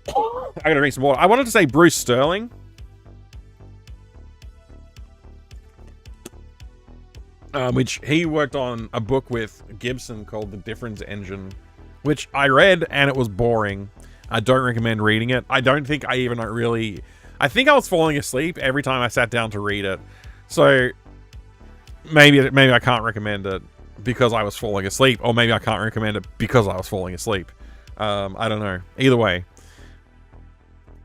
I gotta drink some water. I wanted to say Bruce Sterling. Which he worked on a book with Gibson called The Difference Engine, which I read and it was boring. I don't recommend reading it. I don't think I even really... I think I was falling asleep every time I sat down to read it. So maybe I can't recommend it because I was falling asleep, or maybe I can't recommend it because I was falling asleep. I don't know. Either way.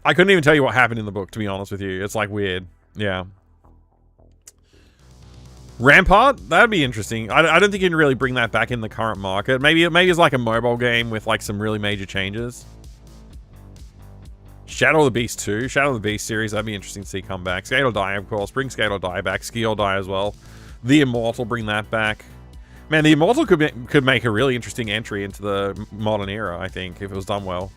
I couldn't even tell you what happened in the book, to be honest with you. It's like weird. Yeah. Rampart? That'd be interesting. I don't think you can really bring that back in the current market. Maybe it's like a mobile game with like some really major changes. Shadow of the Beast 2. Shadow of the Beast series, that'd be interesting to see come back. Skate or Die, of course. Bring Skate or Die back. Ski or Die as well. The Immortal, bring that back. Man, The Immortal could make a really interesting entry into the modern era, I think, if it was done well.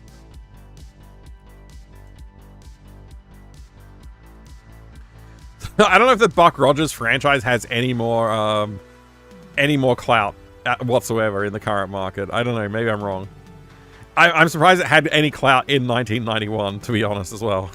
I don't know if the Buck Rogers franchise has any more clout whatsoever in the current market. I don't know. Maybe I'm wrong. I'm surprised it had any clout in 1991, to be honest, as well.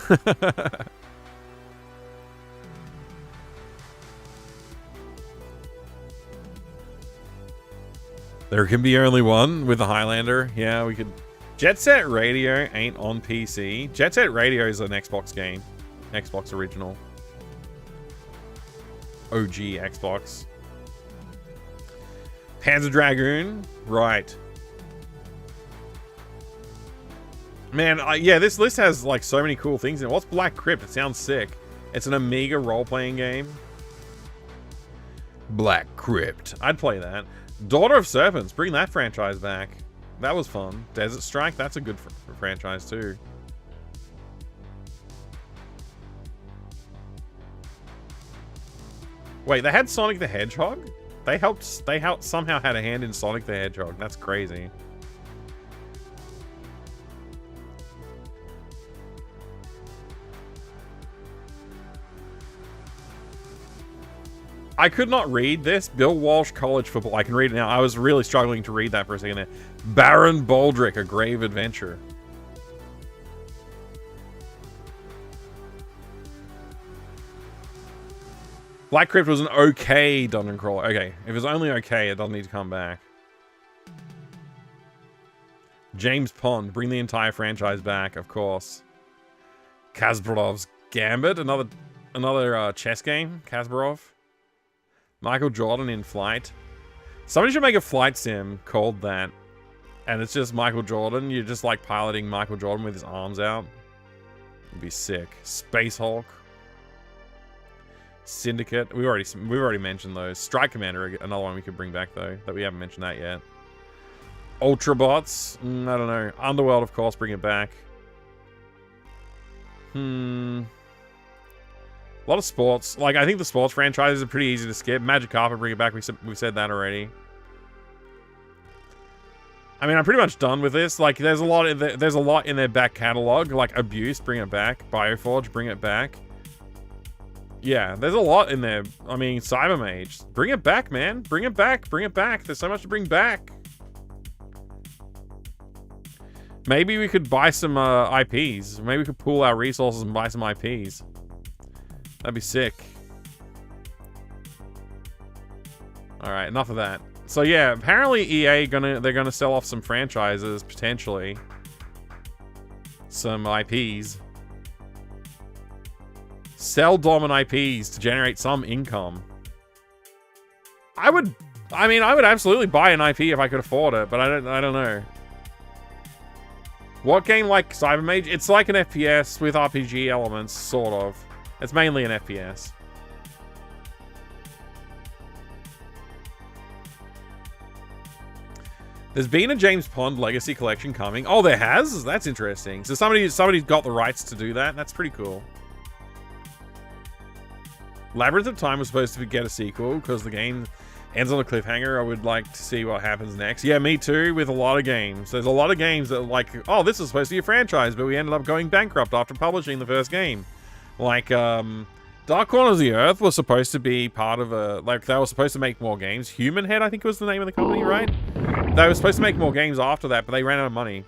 There can be only one with the Highlander. Yeah, we could... Jet Set Radio ain't on PC. Jet Set Radio is an Xbox game. Xbox original. OG Xbox. Panzer Dragoon. Right. Man, yeah, this list has like so many cool things in it. What's Black Crypt? It sounds sick. It's an Amiga role-playing game. Black Crypt. I'd play that. Daughter of Serpents. Bring that franchise back. That was fun. Desert Strike. That's a good franchise too. Wait, they had Sonic the Hedgehog? They somehow had a hand in Sonic the Hedgehog. That's crazy. I could not read this. Bill Walsh College Football. I can read it now. I was really struggling to read that for a second there. Baron Baldrick, A Grave Adventure. Black Crypt was an okay dungeon crawler. Okay, if it's only okay, it doesn't need to come back. James Pond, bring the entire franchise back, of course. Kasparov's Gambit, another chess game. Kasparov. Michael Jordan in Flight. Somebody should make a flight sim called that. And it's just Michael Jordan. You're just like piloting Michael Jordan with his arms out. It'd be sick. Space Hulk. Syndicate. We've already mentioned those. Strike Commander, another one we could bring back though, that we haven't mentioned that yet. Ultrabots. I don't know. Underworld, of course, bring it back. A lot of sports. Like, I think the sports franchises are pretty easy to skip. Magic Carpet, bring it back. We've said that already. I mean, I'm pretty much done with this. Like, there's a lot in their back catalog. Like, Abuse, bring it back. Bioforge, bring it back. Yeah, there's a lot in there. I mean, Cybermage. Bring it back, man. Bring it back. Bring it back. There's so much to bring back. Maybe we could buy some IPs. Maybe we could pool our resources and buy some IPs. That'd be sick. Alright, enough of that. So yeah, apparently EA they're gonna sell off some franchises, potentially. Some IPs. Sell dominant IPs to generate some income. I would absolutely buy an IP if I could afford it, but I don't know. What game like Cybermage? It's like an FPS with RPG elements, sort of. It's mainly an FPS. There's been a James Pond Legacy Collection coming. Oh, there has? That's interesting. So somebody's got the rights to do that. That's pretty cool. Labyrinth of Time was supposed to get a sequel because the game ends on a cliffhanger. I would like to see what happens next. Yeah, me too, with a lot of games. There's a lot of games that are like, oh, this is supposed to be a franchise, but we ended up going bankrupt after publishing the first game. Like, Dark Corners of the Earth was supposed to be part of a... Like, they were supposed to make more games. Human Head, I think was the name of the company, right? They were supposed to make more games after that, but they ran out of money.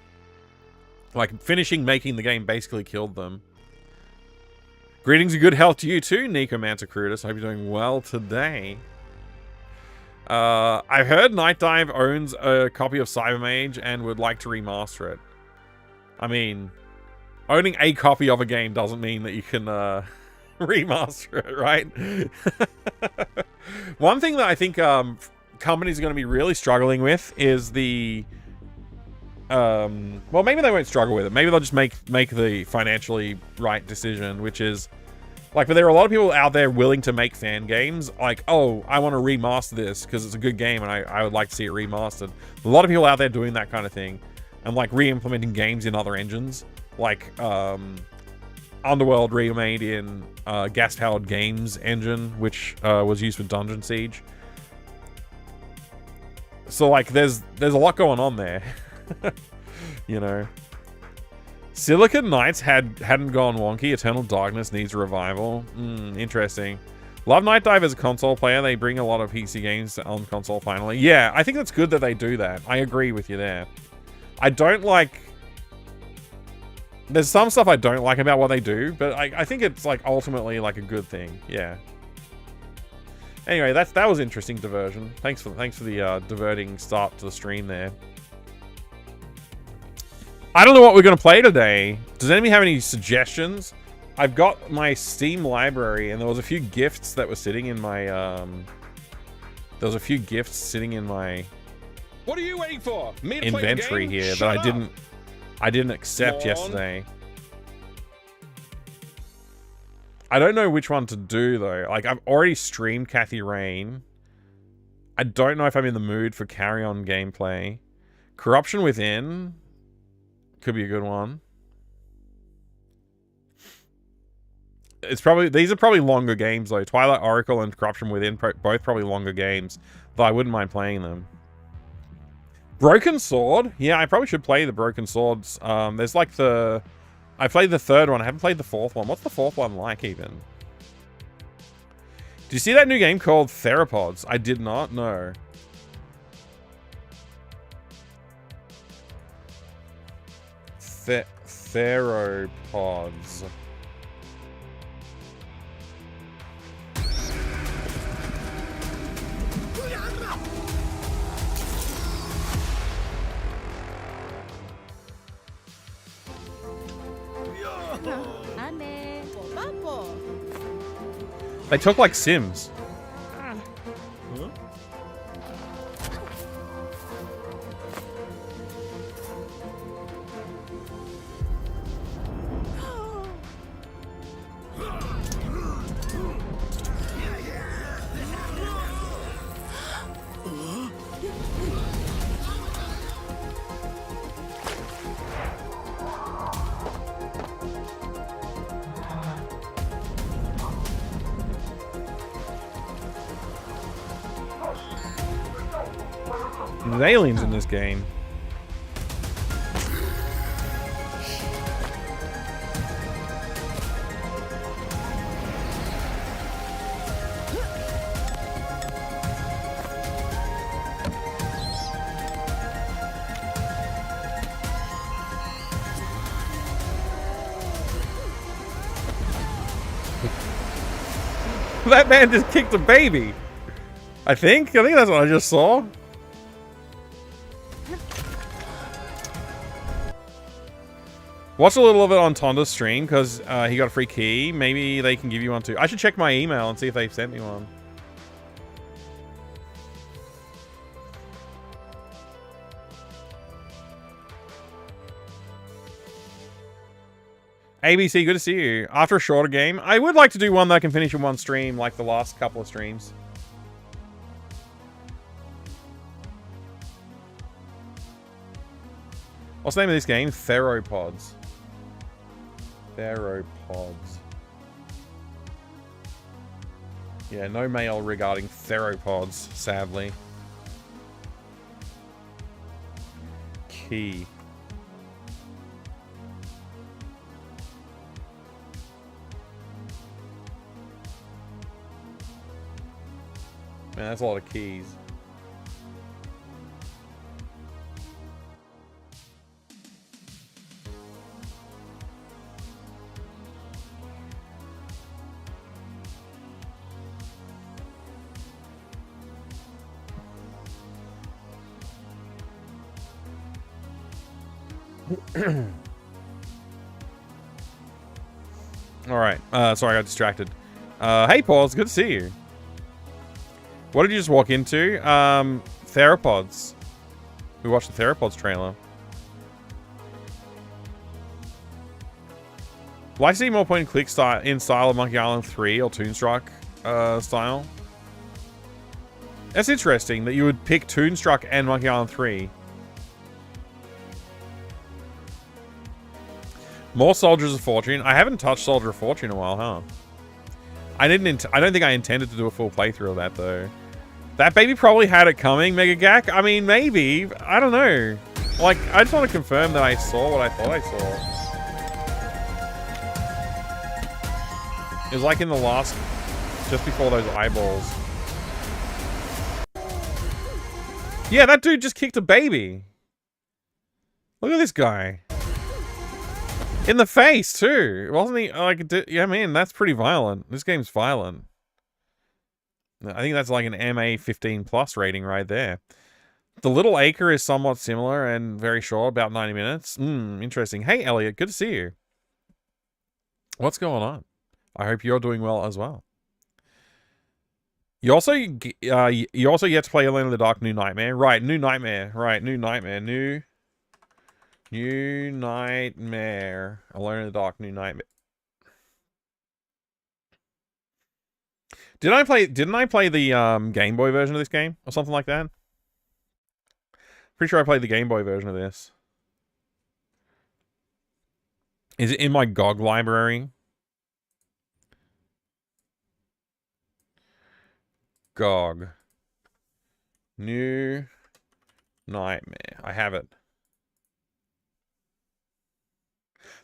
Like, finishing making the game basically killed them. Greetings and good health to you too, Necomancer Crutus. I hope you're doing well today. I've heard Night Dive owns a copy of Cybermage and would like to remaster it. I mean, owning a copy of a game doesn't mean that you can remaster it, right? One thing that I think companies are going to be really struggling with is the... well, maybe they won't struggle with it. Maybe they'll just make the financially right decision, which is... Like, but there are a lot of people out there willing to make fan games. Like, oh, I want to remaster this because it's a good game and I would like to see it remastered. A lot of people out there doing that kind of thing. And, like, re-implementing games in other engines. Like, Underworld remade in gas-powered games engine, which was used for Dungeon Siege. So, like, there's a lot going on there. You know. Silicon Knights hadn't gone wonky. Eternal Darkness needs a revival. Interesting. Love Night Dive as a console player. They bring a lot of PC games on console finally. Yeah, I think that's good that they do that. I agree with you there. I don't like... There's some stuff I don't like about what they do, but I think it's like ultimately like a good thing. Yeah. Anyway, that was interesting diversion. Thanks for the diverting start to the stream there. I don't know what we're going to play today. Does anybody have any suggestions? I've got my Steam library, and there was a few gifts that were sitting in my, There was a few gifts sitting in my... What are you waiting for? Me to inventory play the game? here Shut that up. I didn't accept Come on. yesterday. I don't know which one to do, though. Like, I've already streamed Kathy Rain. I don't know if I'm in the mood for carry-on gameplay. Corruption Within... could be a good one. It's probably... These are probably longer games, though. Twilight Oracle and Corruption Within, both probably longer games. Though I wouldn't mind playing them. Broken Sword? Yeah, I probably should play the Broken Swords. There's like the... I played the third one. I haven't played the fourth one. What's the fourth one like, even? Did you see that new game called Theropods? I did not know. Theropods. They talk like Sims. There's aliens in this game. That man just kicked a baby. I think that's what I just saw. Watch a little of it on Tonda's stream because he got a free key. Maybe they can give you one too. I should check my email and see if they've sent me one. ABC, good to see you. After a shorter game, I would like to do one that I can finish in one stream like the last couple of streams. What's the name of this game? Theropods. Theropods. Yeah, no mail regarding theropods, sadly. Key. Man, that's a lot of keys. All right. Sorry, I got distracted. Hey, Paul. It's good to see you. What did you just walk into? Theropods. We watched the Theropods trailer. Well, I see more point and click style in style of Monkey Island 3 or Toonstruck style. That's interesting that you would pick Toonstruck and Monkey Island 3. More Soldiers of Fortune. I haven't touched Soldier of Fortune in a while, huh? I don't think I intended to do a full playthrough of that though. That baby probably had it coming, Mega Gak. I mean, maybe. I don't know. Like, I just want to confirm that I saw what I thought I saw. It was like in the last, just before those eyeballs. Yeah, that dude just kicked a baby. Look at this guy. In the face, too. Wasn't he? Like, yeah, man, that's pretty violent. This game's violent. I think that's like an MA 15 plus rating right there. The Little Acre is somewhat similar and very short, about 90 minutes. Interesting. Hey, Elliot, good to see you. What's going on? I hope you're doing well as well. You also get to play Alone in the Dark New Nightmare. Right, New Nightmare. Right, New Nightmare. New Nightmare. Alone in the Dark, New Nightmare. Didn't I play the Game Boy version of this game? Or something like that? Pretty sure I played the Game Boy version of this. Is it in my GOG library? GOG. New Nightmare. I have it.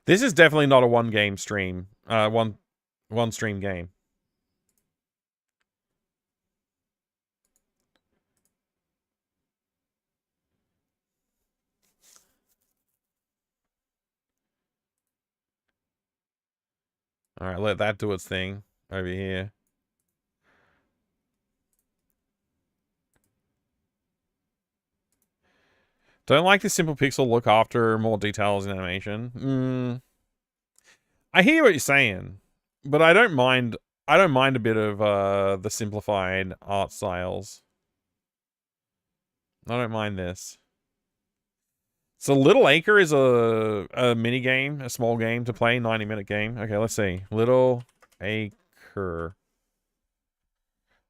This is definitely not a one game stream. One stream game. All right, let that do its thing over here. Don't like the simple pixel look after more details in animation. I hear what you're saying, but I don't mind a bit of the simplified art styles. I don't mind this. So Little Acre is a mini game, a small game to play, 90-minute game. Okay, let's see. Little Acre.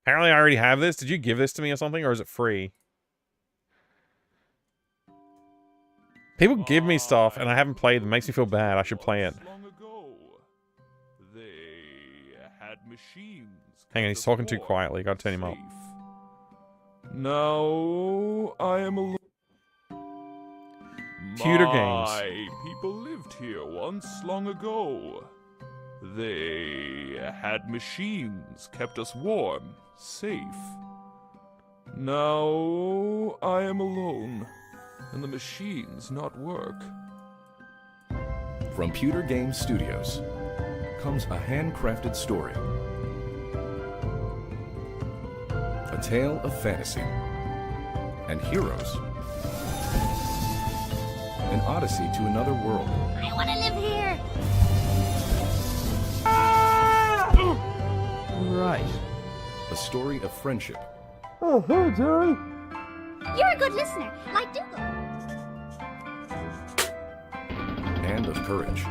Apparently I already have this. Did you give this to me or something, or is it free? People give me stuff and I haven't played them. Makes me feel bad. I should play it. Hang on, he's talking too quietly. Gotta turn him up. Now I am alone. Computer games. My people lived here once long ago. They had machines, kept us warm, safe. Now I am alone, and the machines not work. From Pewter Games Studios comes a handcrafted story. A tale of fantasy and heroes. An odyssey to another world. I want to live here! Right. A story of friendship. Oh, hey, Jerry! You're a good listener, like Dougal. And of courage.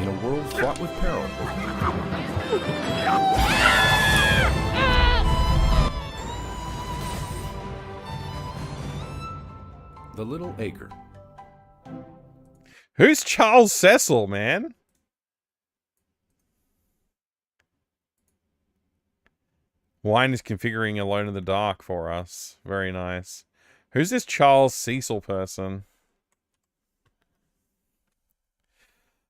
In a world fraught with peril, The Little Acre. Who's Charles Cecil, man? Wine is configuring Alone in the Dark for us. Very nice. Who's this Charles Cecil person?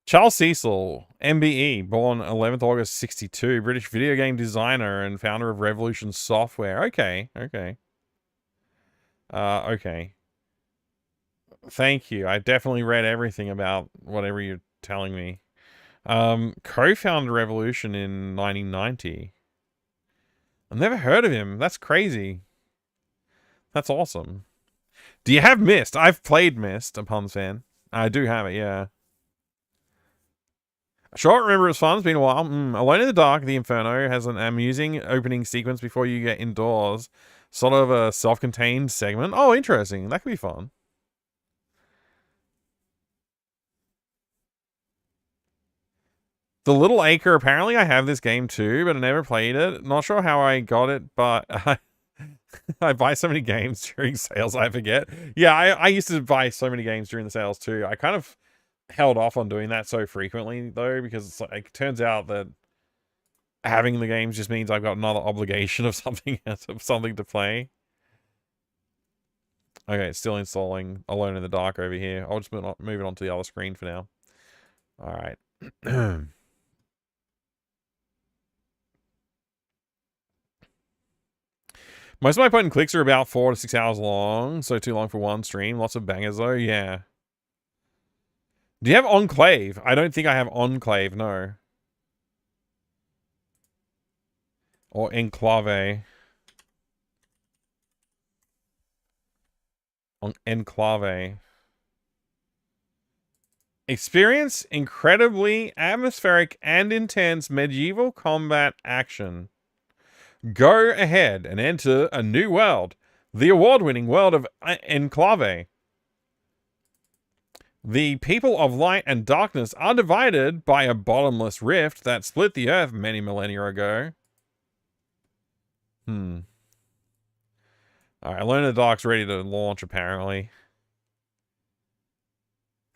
Charles Cecil, MBE, born 11th August 62, British video game designer and founder of Revolution Software. Okay, okay. Okay. Thank you. I definitely read everything about whatever you're telling me. Co-founded Revolution in 1990. I've never heard of him. That's crazy. That's awesome. Do you have Myst? I've played Myst, a Puns fan. I do have it, yeah. Sure, remember it was fun. It's been a while. Alone in the Dark, The Inferno has an amusing opening sequence before you get indoors. Sort of a self-contained segment. Oh, interesting. That could be fun. The Little Acre, apparently I have this game too, but I never played it. Not sure how I got it, but I buy so many games during sales, I forget. Yeah, I used to buy so many games during the sales too. I kind of held off on doing that so frequently though, because it's like, it turns out that having the games just means I've got another obligation of something else, of something to play. Okay, it's still installing Alone in the Dark over here. I'll just move it on to the other screen for now. All right. Most of my point and clicks are about 4 to 6 hours long, so too long for one stream. Lots of bangers though, yeah. Do you have Enclave? I don't think I have Enclave, no. Or Enclave. Enclave. Experience incredibly atmospheric and intense medieval combat action. Go ahead and enter a new world. The award-winning world of Enclave. The people of light and darkness are divided by a bottomless rift that split the earth many millennia ago. Alright, Alone in the Dark's ready to launch, apparently.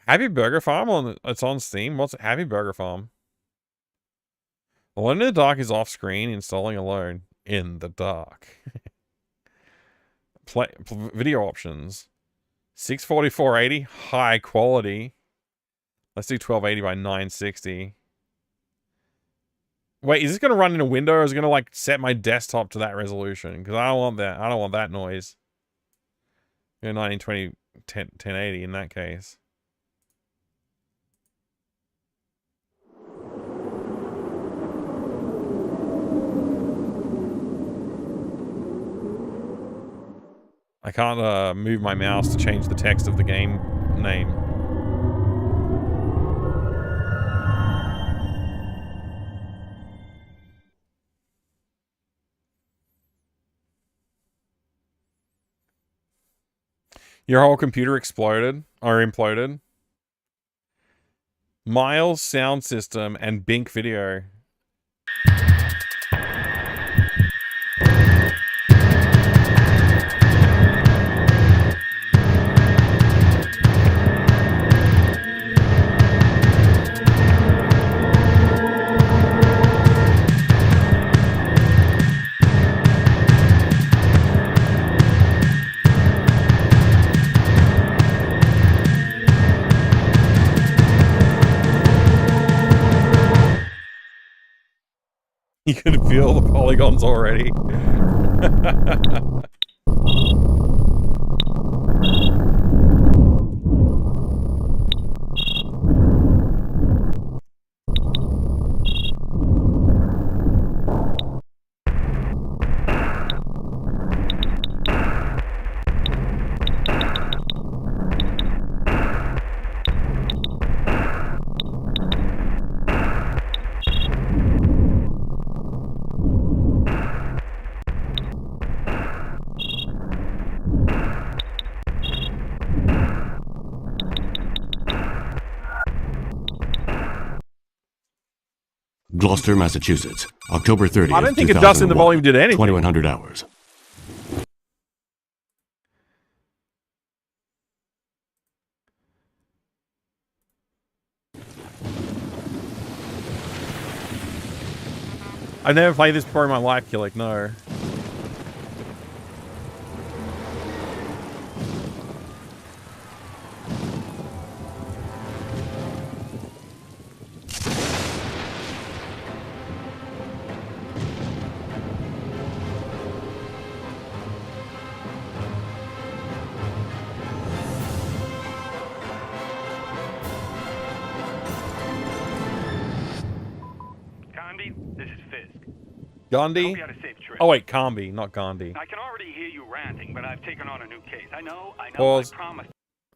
Happy Burger Farm, it's on Steam. What's it? Happy Burger Farm. Alone in the Dark is off-screen, installing Alone in the Dark. Video options. 640, 480, high quality. Let's do 1280 by 960. Wait, is this going to run in a window or is it going to like set my desktop to that resolution? Because I don't want that. I don't want that noise. 1920, 1080 in that case. I can't move my mouse to change the text of the game name. Your whole computer exploded or imploded. Miles sound system and Bink video. You can feel the polygons already. Gloucester, Massachusetts. October 30th, I don't think a dust in the 2001, volume did anything. 2100 hours. I've never played this before in my life, Killick, no. Gandhi, this is Fisk. Gandhi? Hope you had a safe trip. Oh wait, Combi, not Gandhi. I can already hear you ranting, but I've taken on a new case. I know, Pause. I promised.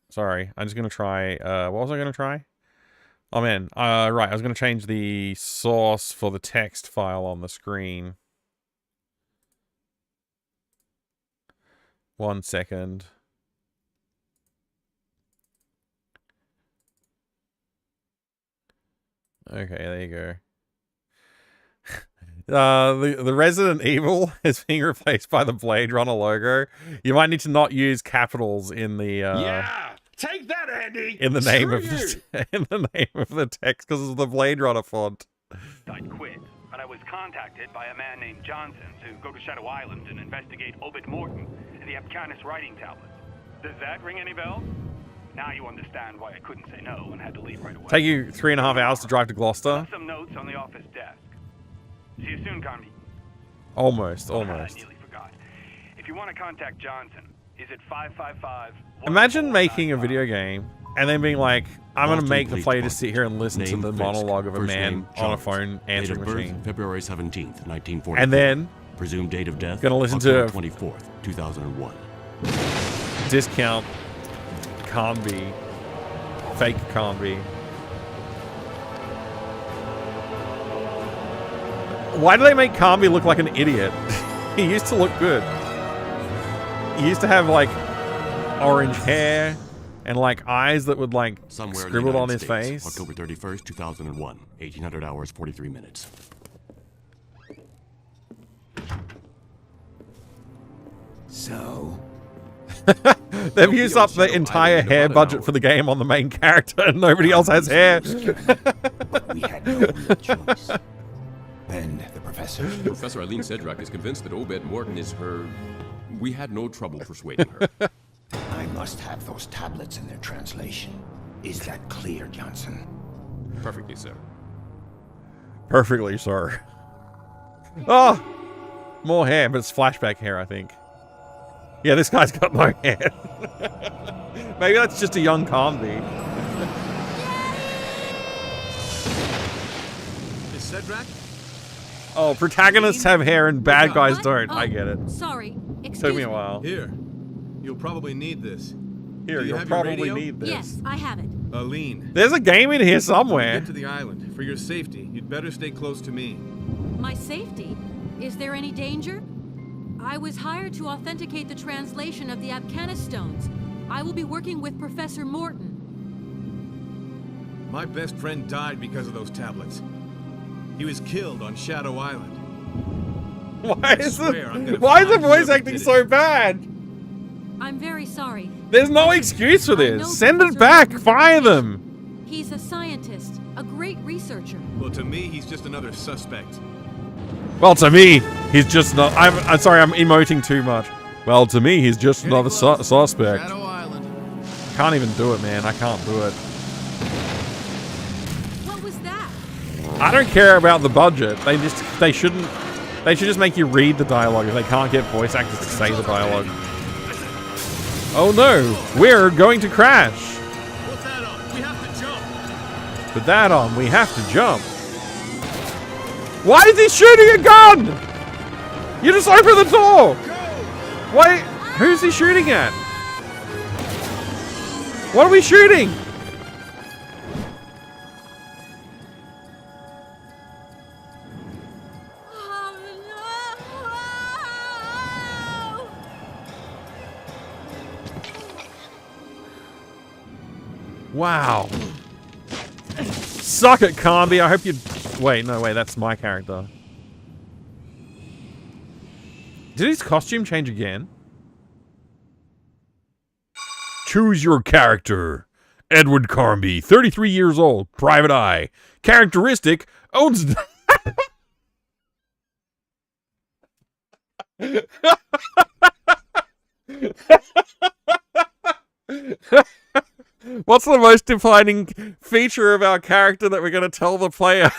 Sorry, I'm just gonna try, what was I gonna try? Oh man, right, I was gonna change the source for the text file on the screen. 1 second. Okay, there you go. The Resident Evil is being replaced by the Blade Runner logo. You might need to not use capitals in the Yeah! Take that, Andy! in the name Screw of you! in the name of the text because of the Blade Runner font. I'd quit, but I was contacted by a man named Johnson to go to Shadow Island and investigate Obed Morton and the Abcanis writing tablets. Does that ring any bells? Now you understand why I couldn't say no and had to leave right away. Take you 3.5 hours to drive to Gloucester. Left some notes on the office desk. See you soon, Carmi. Almost. I nearly forgot. If you want to contact Johnson, is it 555? Imagine making a video game and then being like, I'm going to Boston make the Police player to Department. sit here and listen to Name the Fisk. monologue of a First man name, on a Jones. phone Date answering of birth, machine. February 17th, 1944. And then Presumed date of death, gonna listen to October 24th, 2001. discount Combi. Fake Combi. Why do they make Combi look like an idiot? He used to look good. He used to have like orange hair and like eyes that would like Somewhere in the scribbled on United his States, face. October 31st, 2001. 1800 hours, 43 minutes. So, They've used up the entire hair budget for the game on the main character and nobody else has hair. we had no real choice. And the professor? Professor Eileen Sedrak is convinced that Obed Morton is her... We had no trouble persuading her. I must have those tablets in their translation. Is that clear, Johnson? Perfectly, sir. Perfectly, sir. Oh! More hair, but it's flashback hair, I think. Yeah, this guy's got no hair. Maybe that's just a young Combi. Is Sedrak? Oh, protagonists have hair and bad guys don't. I get it. Sorry. Took me a while. Here. You'll probably need this. Here, Do you you'll have your probably radio? need this. Yes, I have it. Aline. There's a game in here somewhere. Get to the island. For your safety, you'd better stay close to me. My safety? Is there any danger? I was hired to authenticate the translation of the Abcanis stones. I will be working with Professor Morton. My best friend died because of those tablets. He was killed on Shadow Island. Why is swear I'm the gonna why is the find voice whoever acting did it. so bad? I'm very sorry. There's no excuse for I know this. Send it Professor back. Morton's Fire reputation. them. He's a scientist, a great researcher. Well, to me, he's just another suspect. Well, to me, he's just not. I'm sorry, I'm emoting too much. Well, to me, he's just another suspect. Shadow Island. Can't even do it, man. I can't do it. What was that? I don't care about the budget. They should just make you read the dialogue if they can't get voice actors to say the dialogue. Oh no, we're going to crash. Put that on. We have to jump. Put that on. We have to jump. Why is he shooting a gun? You just open the door. Wait, who's he shooting at? What are we shooting? Wow. Suck it, Combi. I hope you Wait, no, wait, that's my character. Did his costume change again? Choose your character. Edward Carnby, 33 years old, private eye. Characteristic, owns... What's the most defining feature of our character that we're going to tell the player?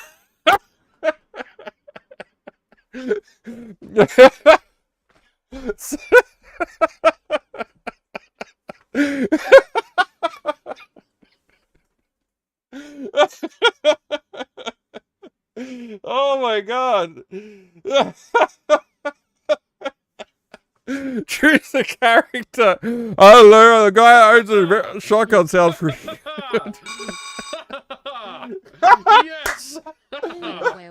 Oh my god. Choose a character. Oh, no, the guy who owns a shotgun sounds pretty good. Yes! Well,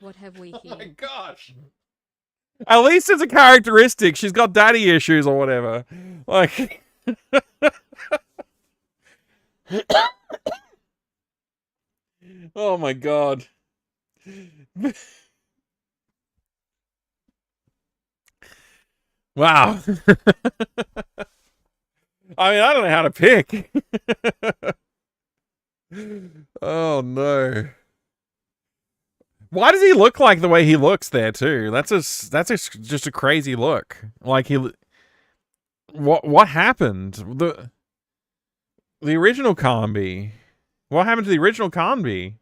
what have we here? Oh my gosh! At least it's a characteristic. She's got daddy issues or whatever. Like... Oh my god. Wow. I mean, I don't know how to pick. Oh no. Why does he look like the way he looks there too? Just a crazy look. Like what happened? The original Carnby. What happened to the original Carnby?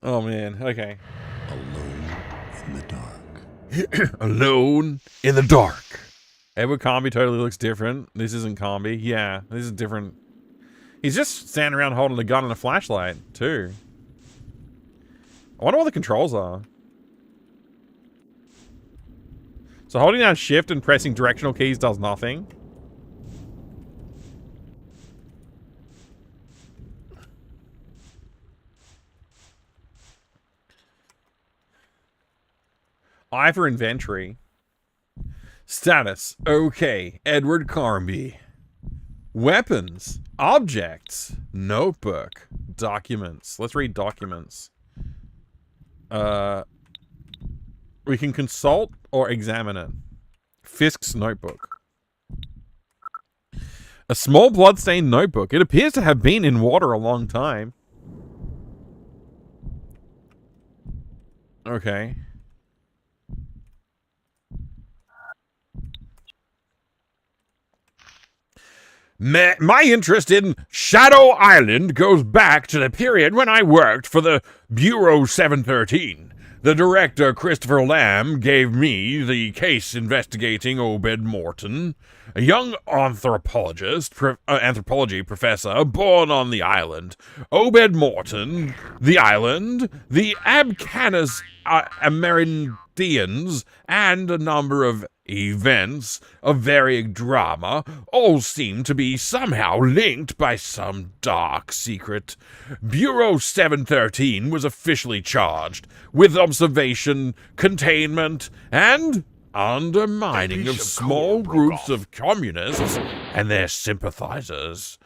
Oh man, okay. Alone in the dark. Alone in the dark. Edward Carnby totally looks different. This isn't Carnby. Yeah, this is different. He's just standing around holding a gun and a flashlight, too. I wonder what the controls are. So holding down shift and pressing directional keys does nothing. I for inventory. Status. Okay. Edward Carnby. Weapons. Objects. Notebook. Documents. Let's read documents. We can consult or examine it. Fisk's notebook. A small bloodstained notebook. It appears to have been in water a long time. Okay. My interest in Shadow Island goes back to the period when I worked for the Bureau 713. The director, Christopher Lamb, gave me the case investigating Obed Morton, a young anthropology professor born on the island. Obed Morton, the island, the Abcanas Amerindians, and a number of events of varying drama all seem to be somehow linked by some dark secret. Bureau 713 was officially charged with observation, containment, and undermining of small groups of communists and their sympathizers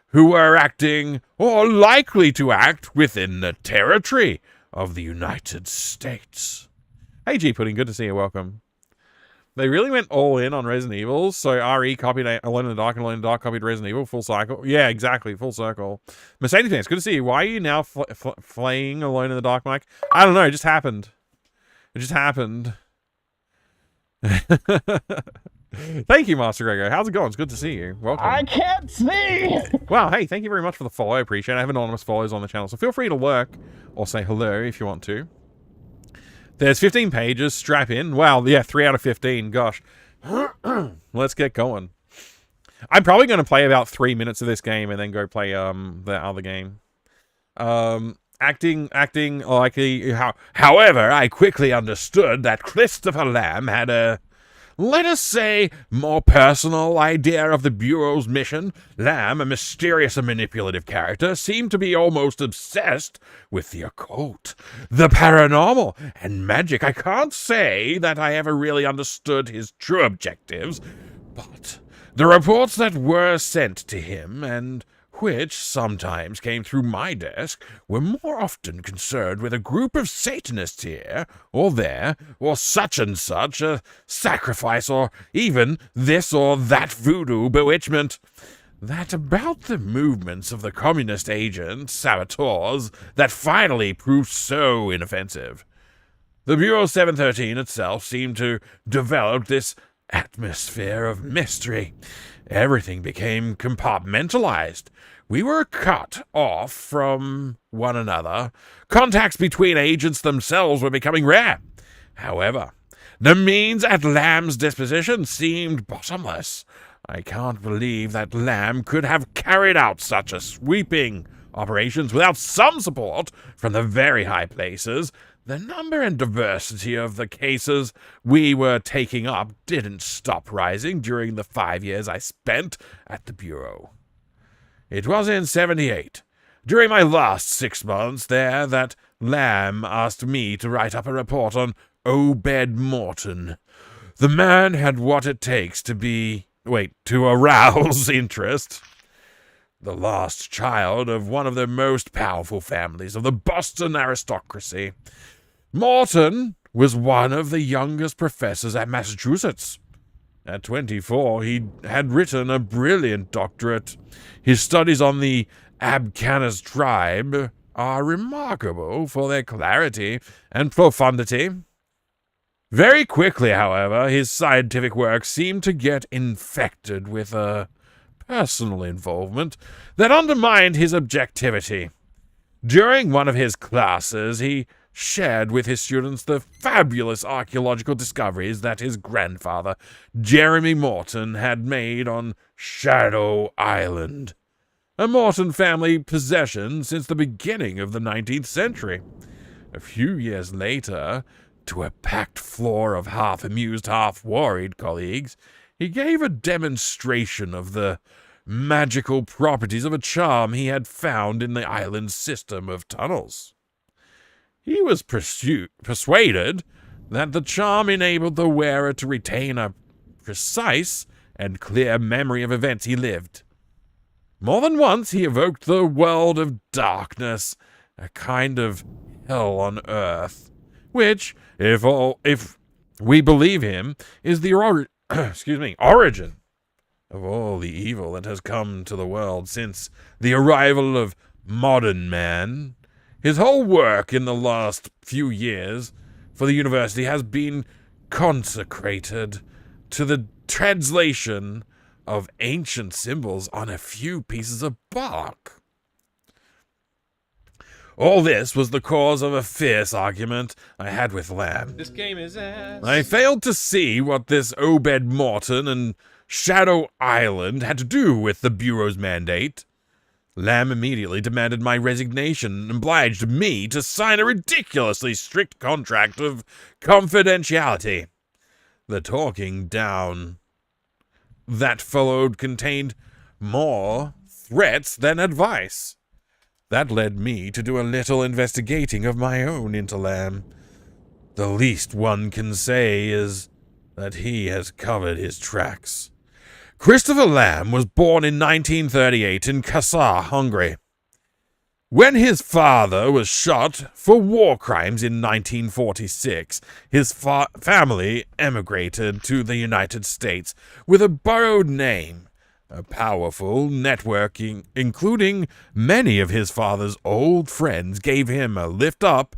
who were acting or likely to act within the territory of the United States. Hey G Pudding, good to see you, welcome. They really went all in on Resident Evil, so RE copied Alone in the Dark and Alone in the Dark copied Resident Evil, full cycle. Yeah, exactly, full circle. Mercedes fans, good to see you. Why are you now flaying Alone in the Dark, Mike? I don't know, it just happened. It just happened. Thank you, Master Gregor. How's it going? It's good to see you. Welcome. I can't see! Wow, hey, thank you very much for the follow. I appreciate it. I have anonymous follows on the channel, so feel free to lurk or say hello if you want to. There's 15 pages. Strap in. Wow, yeah, 3 out of 15. Gosh. Let's get going. I'm probably going to play about 3 minutes of this game and then go play the other game. Acting likely. However, I quickly understood that Christopher Lamb had a, let us say, more personal idea of the Bureau's mission. Lamb, a mysterious and manipulative character, seemed to be almost obsessed with the occult, the paranormal, and magic. I can't say that I ever really understood his true objectives, but The reports that were sent to him, and which sometimes came through my desk, were more often concerned with a group of Satanists here or there, or such and such a sacrifice, or even this or that voodoo bewitchment. That about the movements of the communist agents, saboteurs, that finally proved so inoffensive. The Bureau 713 itself seemed to develop this atmosphere of mystery. Everything became compartmentalized. We were cut off from one another. Contacts between agents themselves were becoming rare. However, the means at Lamb's disposition seemed bottomless. I can't believe that Lamb could have carried out such a sweeping operations without some support from the very high places. The number and diversity of the cases we were taking up didn't stop rising during the 5 years I spent at the Bureau. It was in 78, during my last 6 months there, that Lamb asked me to write up a report on Obed Morton. The man had what it takes to arouse interest. The last child of one of the most powerful families of the Boston aristocracy. Morton was one of the youngest professors at Massachusetts. At 24, he had written a brilliant doctorate. His studies on the Abcanas tribe are remarkable for their clarity and profundity. Very quickly, however, his scientific work seemed to get infected with a personal involvement that undermined his objectivity. During one of his classes, he shared with his students the fabulous archaeological discoveries that his grandfather, Jeremy Morton, had made on Shadow Island, a Morton family possession since the beginning of the 19th century. A few years later, to a packed floor of half-amused, half-worried colleagues, he gave a demonstration of the magical properties of a charm he had found in the island's system of tunnels. He was persuaded that the charm enabled the wearer to retain a precise and clear memory of events he lived. More than once he evoked the world of darkness, a kind of hell on earth, which, if we believe him, is the origin of all the evil that has come to the world since the arrival of modern man. His whole work in the last few years for the university has been consecrated to the translation of ancient symbols on a few pieces of bark. All this was the cause of a fierce argument I had with Lamb. This game is ass. I failed to see what this Obed Morton and Shadow Island had to do with the Bureau's mandate. Lamb immediately demanded my resignation and obliged me to sign a ridiculously strict contract of confidentiality. The talking down that followed contained more threats than advice. That led me to do a little investigating of my own into Lamb. The least one can say is that he has covered his tracks. Christopher Lamb was born in 1938 in Kassa, Hungary. When his father was shot for war crimes in 1946, his family emigrated to the United States with a borrowed name. A powerful networking, including many of his father's old friends, gave him a lift up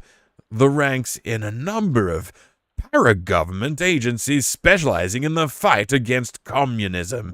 the ranks in a number of para-government agencies specializing in the fight against communism.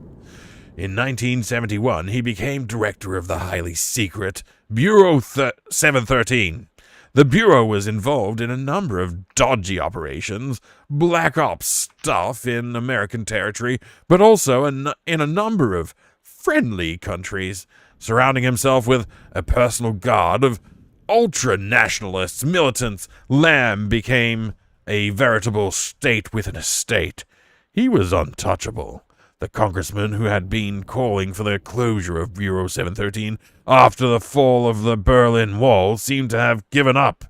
In 1971, he became director of the highly secret Bureau 713. The Bureau was involved in a number of dodgy operations, black ops stuff in American territory, but also in a number of friendly countries, surrounding himself with a personal guard of ultra-nationalists, militants. Lamb became a veritable state within a state. He was untouchable. The congressman who had been calling for the closure of Bureau 713 after the fall of the Berlin Wall seemed to have given up.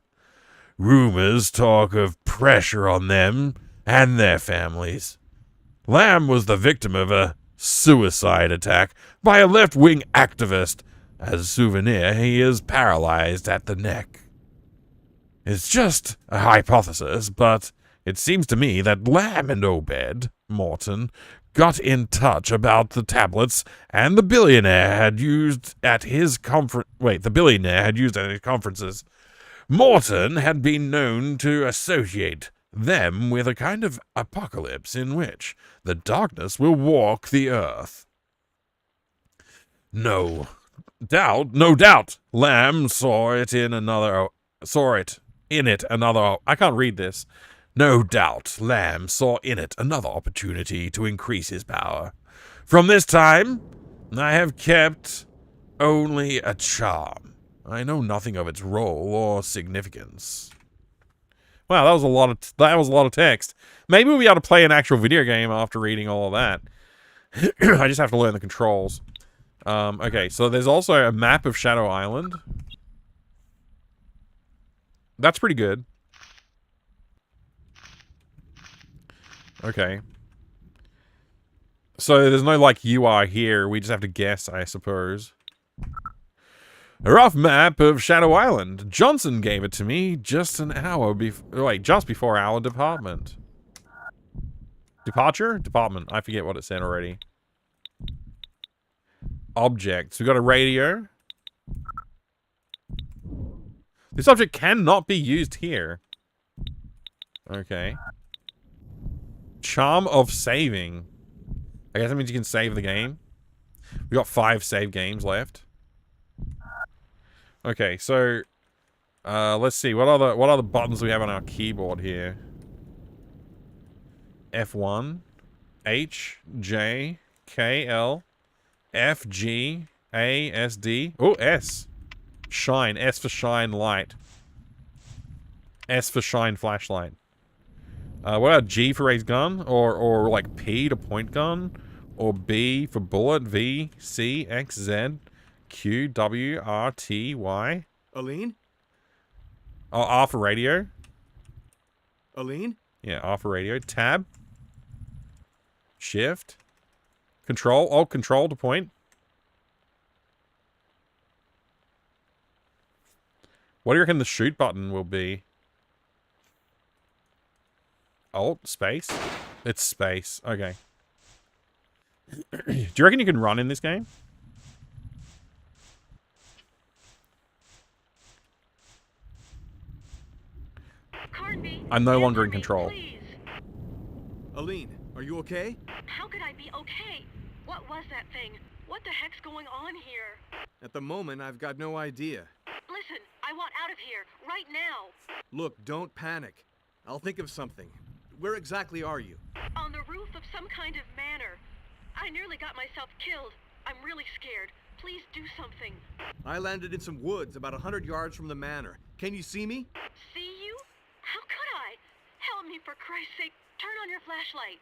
Rumors talk of pressure on them and their families. Lamb was the victim of a suicide attack by a left-wing activist. As a souvenir, he is paralyzed at the neck. It's just a hypothesis, but it seems to me that Lamb and Obed Morton got in touch about the tablets, and the billionaire had used at his conferences. Morton had been known to associate them with a kind of apocalypse in which the darkness will walk the earth. No doubt, Lamb saw it in another. I can't read this. No doubt, Lamb saw in it another opportunity to increase his power. From this time, I have kept only a charm. I know nothing of its role or significance. Wow, that was a lot of text. Maybe we'll be able to play an actual video game after reading all of that. I just have to learn the controls. Okay, so there's also a map of Shadow Island. That's pretty good. Okay. So there's no, like, you are here. We just have to guess, I suppose. A rough map of Shadow Island. Johnson gave it to me just an hour before... Wait, just before our department. Departure? Department. I forget what it said already. Objects. We've got a radio. This object cannot be used here. Okay. Charm of saving. I guess that means you can save the game. We got 5 save games left. Okay, so let's see. What other buttons do we have on our keyboard here? F1, H, J, K, L, F, G, A, S, D. Oh, S. Shine. S for shine light. S for shine flashlight. What about G for raise gun? Or like P to point gun? Or B for bullet? V, C, X, Z, Q, W, R, T, Y? Aline? Oh, R for radio. Aline? Yeah, R for radio. Tab. Shift. Control. Oh, control to point. What do you reckon the shoot button will be? Alt, space? It's space. Okay. Do you reckon you can run in this game? I'm no longer in control. Aline, are you okay? How could I be okay? What was that thing? What the heck's going on here? At the moment, I've got no idea. Listen, I want out of here, right now. Look, don't panic. I'll think of something. Where exactly are you? On the roof of some kind of manor. I nearly got myself killed. I'm really scared. Please do something. I landed in some woods about 100 yards from the manor. Can you see me? See you? How could I? Help me, for Christ's sake. Turn on your flashlight.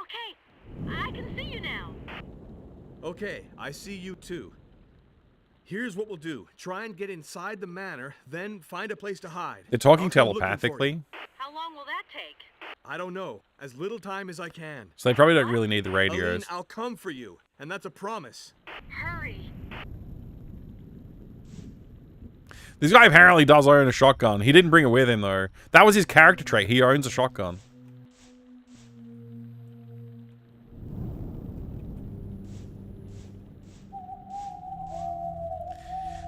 Okay, I can see you now. Okay, I see you too. Here's what we'll do. Try and get inside the manor, then find a place to hide. They're talking telepathically. How long will that take? I don't know. As little time as I can. So they probably don't really need the radios. Aline, I'll come for you, and that's a promise. Hurry. This guy apparently does own a shotgun. He didn't bring it with him, though. That was his character trait. He owns a shotgun.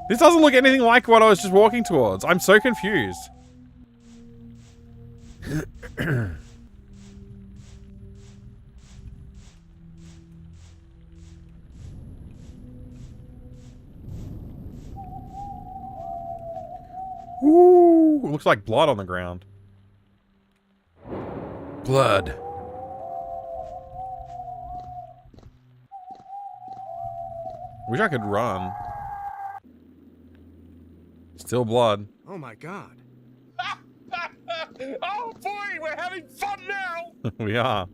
This doesn't look anything like what I was just walking towards. I'm so confused. Ooh, looks like blood on the ground. Blood. Wish I could run. Still blood. Oh my god. Oh boy, we're having fun now! We are.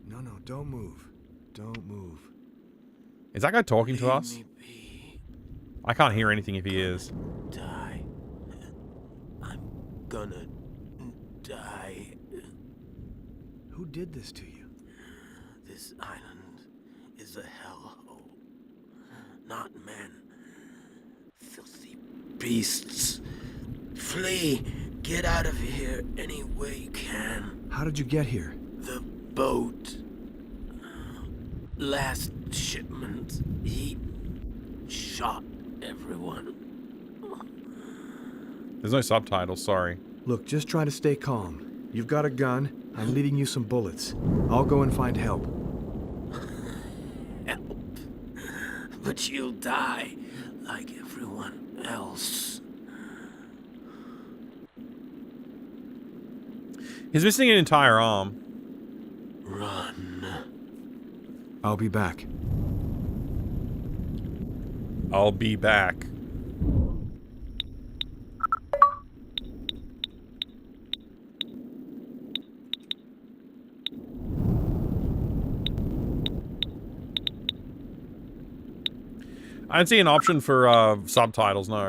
No, don't move. Don't move. Is that guy talking to us? I can't hear anything if he is. Die. I'm gonna die. Who did this to you? This island is a hellhole. Not men. Filthy beasts. Flee! Get out of here any way you can. How did you get here? The boat. Last shipment. He shot everyone. There's no subtitles, sorry. Look, just try to stay calm. You've got a gun. I'm leading you some bullets. I'll go and find help. Help. But you'll die like everyone else. He's missing an entire arm. Run. I'll be back. I'll be back. I don't see an option for subtitles, no.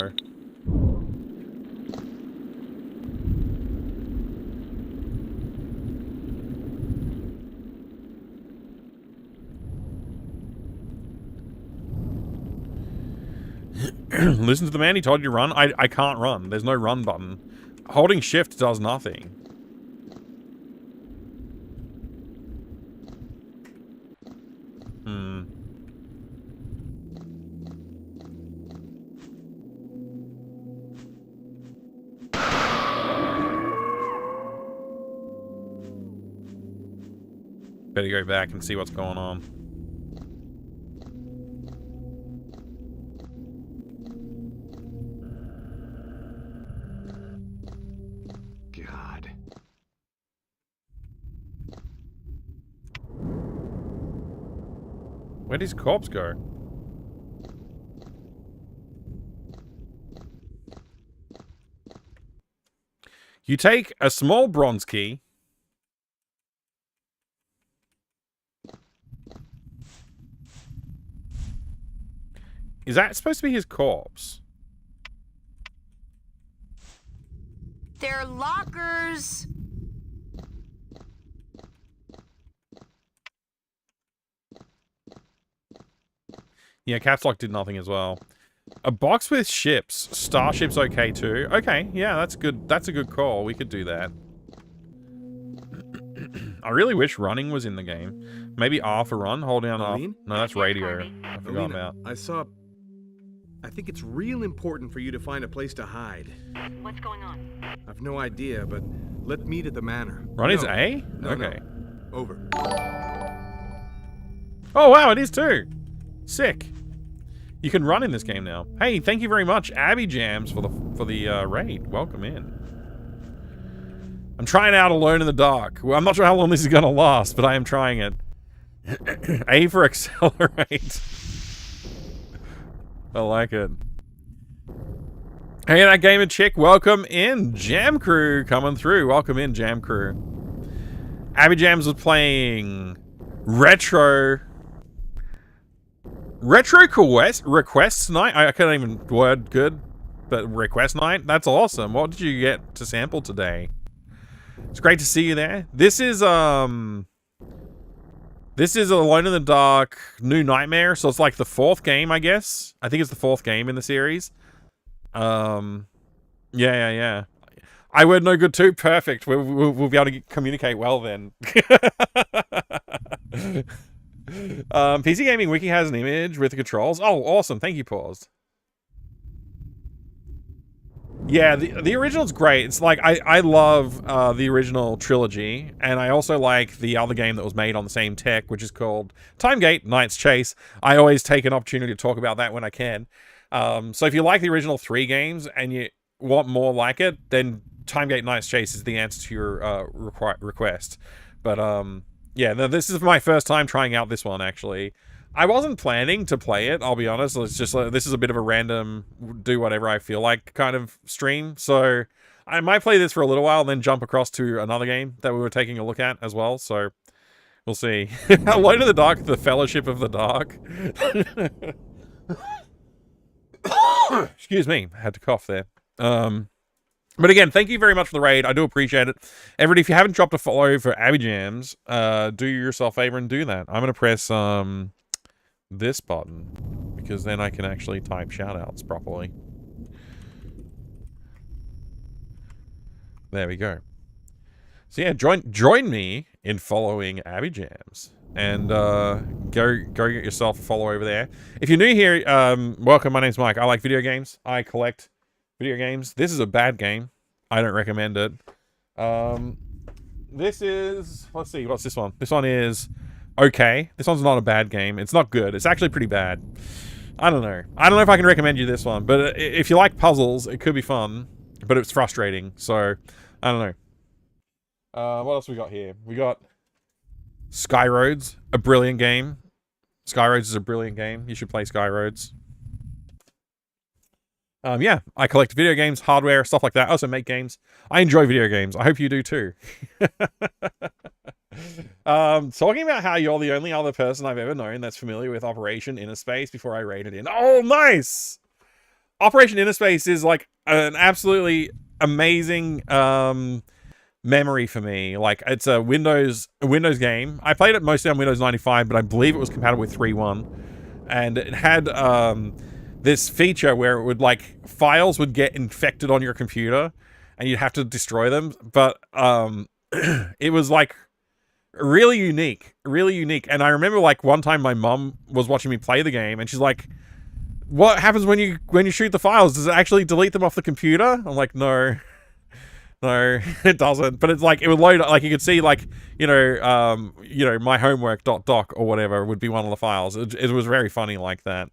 Listen to the man, he told you run. I can't run. There's no run button. Holding shift does nothing. Better go back and see what's going on. God. Where did his corpse go? You take a small bronze key. Is that supposed to be his corpse? They're lockers. Yeah, Caps Lock did nothing as well. A box with ships. Starship's okay too. Okay, yeah, that's good. That's a good call. We could do that. I really wish running was in the game. Maybe R for run. Hold down R. No, that's radio. I forgot about. I think it's real important for you to find a place to hide. What's going on? I've no idea, but let's meet at the manor. Run is A? No, okay. No. Over. Oh, wow, it is too. Sick. You can run in this game now. Hey, thank you very much, Abby Jams, for the raid. Welcome in. I'm trying out Alone in the Dark. Well, I'm not sure how long this is going to last, but I am trying it. A for accelerate. I like it. Hey, that gamer chick, welcome in. Jam Crew coming through. Welcome in, Jam Crew. Abby Jams was playing Retro Request Night. I can't even word good, but Request Night. That's awesome. What did you get to sample today? It's great to see you there. This is Alone in the Dark New Nightmare, so it's like the 4th game, I guess. I think it's the 4th game in the series. Yeah. I word no good too. Perfect. We'll be able to communicate well then. PC Gaming Wiki has an image with the controls. Oh, awesome. Thank you, Paused. Yeah, the original's great. It's like, I love the original trilogy, and I also like the other game that was made on the same tech, which is called Timegate Knight's Chase. I always take an opportunity to talk about that when I can. So if you like the original 3 games and you want more like it, then Timegate Knight's Chase is the answer to your request. But yeah, no, this is my first time trying out this one, actually. I wasn't planning to play it, I'll be honest. It's just this is a bit of a random do whatever I feel like kind of stream. So I might play this for a little while and then jump across to another game that we were taking a look at as well. So we'll see. Alone in the Dark, the Fellowship of the Dark. Excuse me, I had to cough there. But again, thank you very much for the raid. I do appreciate it. Everybody, if you haven't dropped a follow for Abby Jams, do yourself a favor and do that. I'm going to press this button because then I can actually type shoutouts properly. There we go. So yeah, join me in following Abby Jams. And go get yourself a follow over there. If you're new here, welcome. My name's Mike. I like video games. I collect video games. This is a bad game. I don't recommend it. This is... Let's see. What's this one? This one is okay. This one's not a bad game. It's not good. It's actually pretty bad. I don't know. I don't know if I can recommend you this one. But if you like puzzles, it could be fun. But it's frustrating. So, I don't know. What else we got here? We got... Skyroads, a brilliant game. Skyroads is a brilliant game. You should play Skyroads. Yeah, I collect video games, hardware, stuff like that. I also make games. I enjoy video games. I hope you do too. Talking about how you're the only other person I've ever known that's familiar with Operation Inner Space before I raided in. Oh, nice! Operation Inner Space is like an absolutely amazing memory for me. Like, it's a Windows game. I played it mostly on Windows 95, but I believe it was compatible with 3.1. And it had this feature where it would, like, files would get infected on your computer and you'd have to destroy them. But it was, like, really unique. And I remember, like, one time my mum was watching me play the game and she's like, what happens when you shoot the files? Does it actually delete them off the computer? I'm like, no, it doesn't. But it's like, it would load, like, you could see, like, my homework.doc or whatever would be one of the files. It was very funny like that.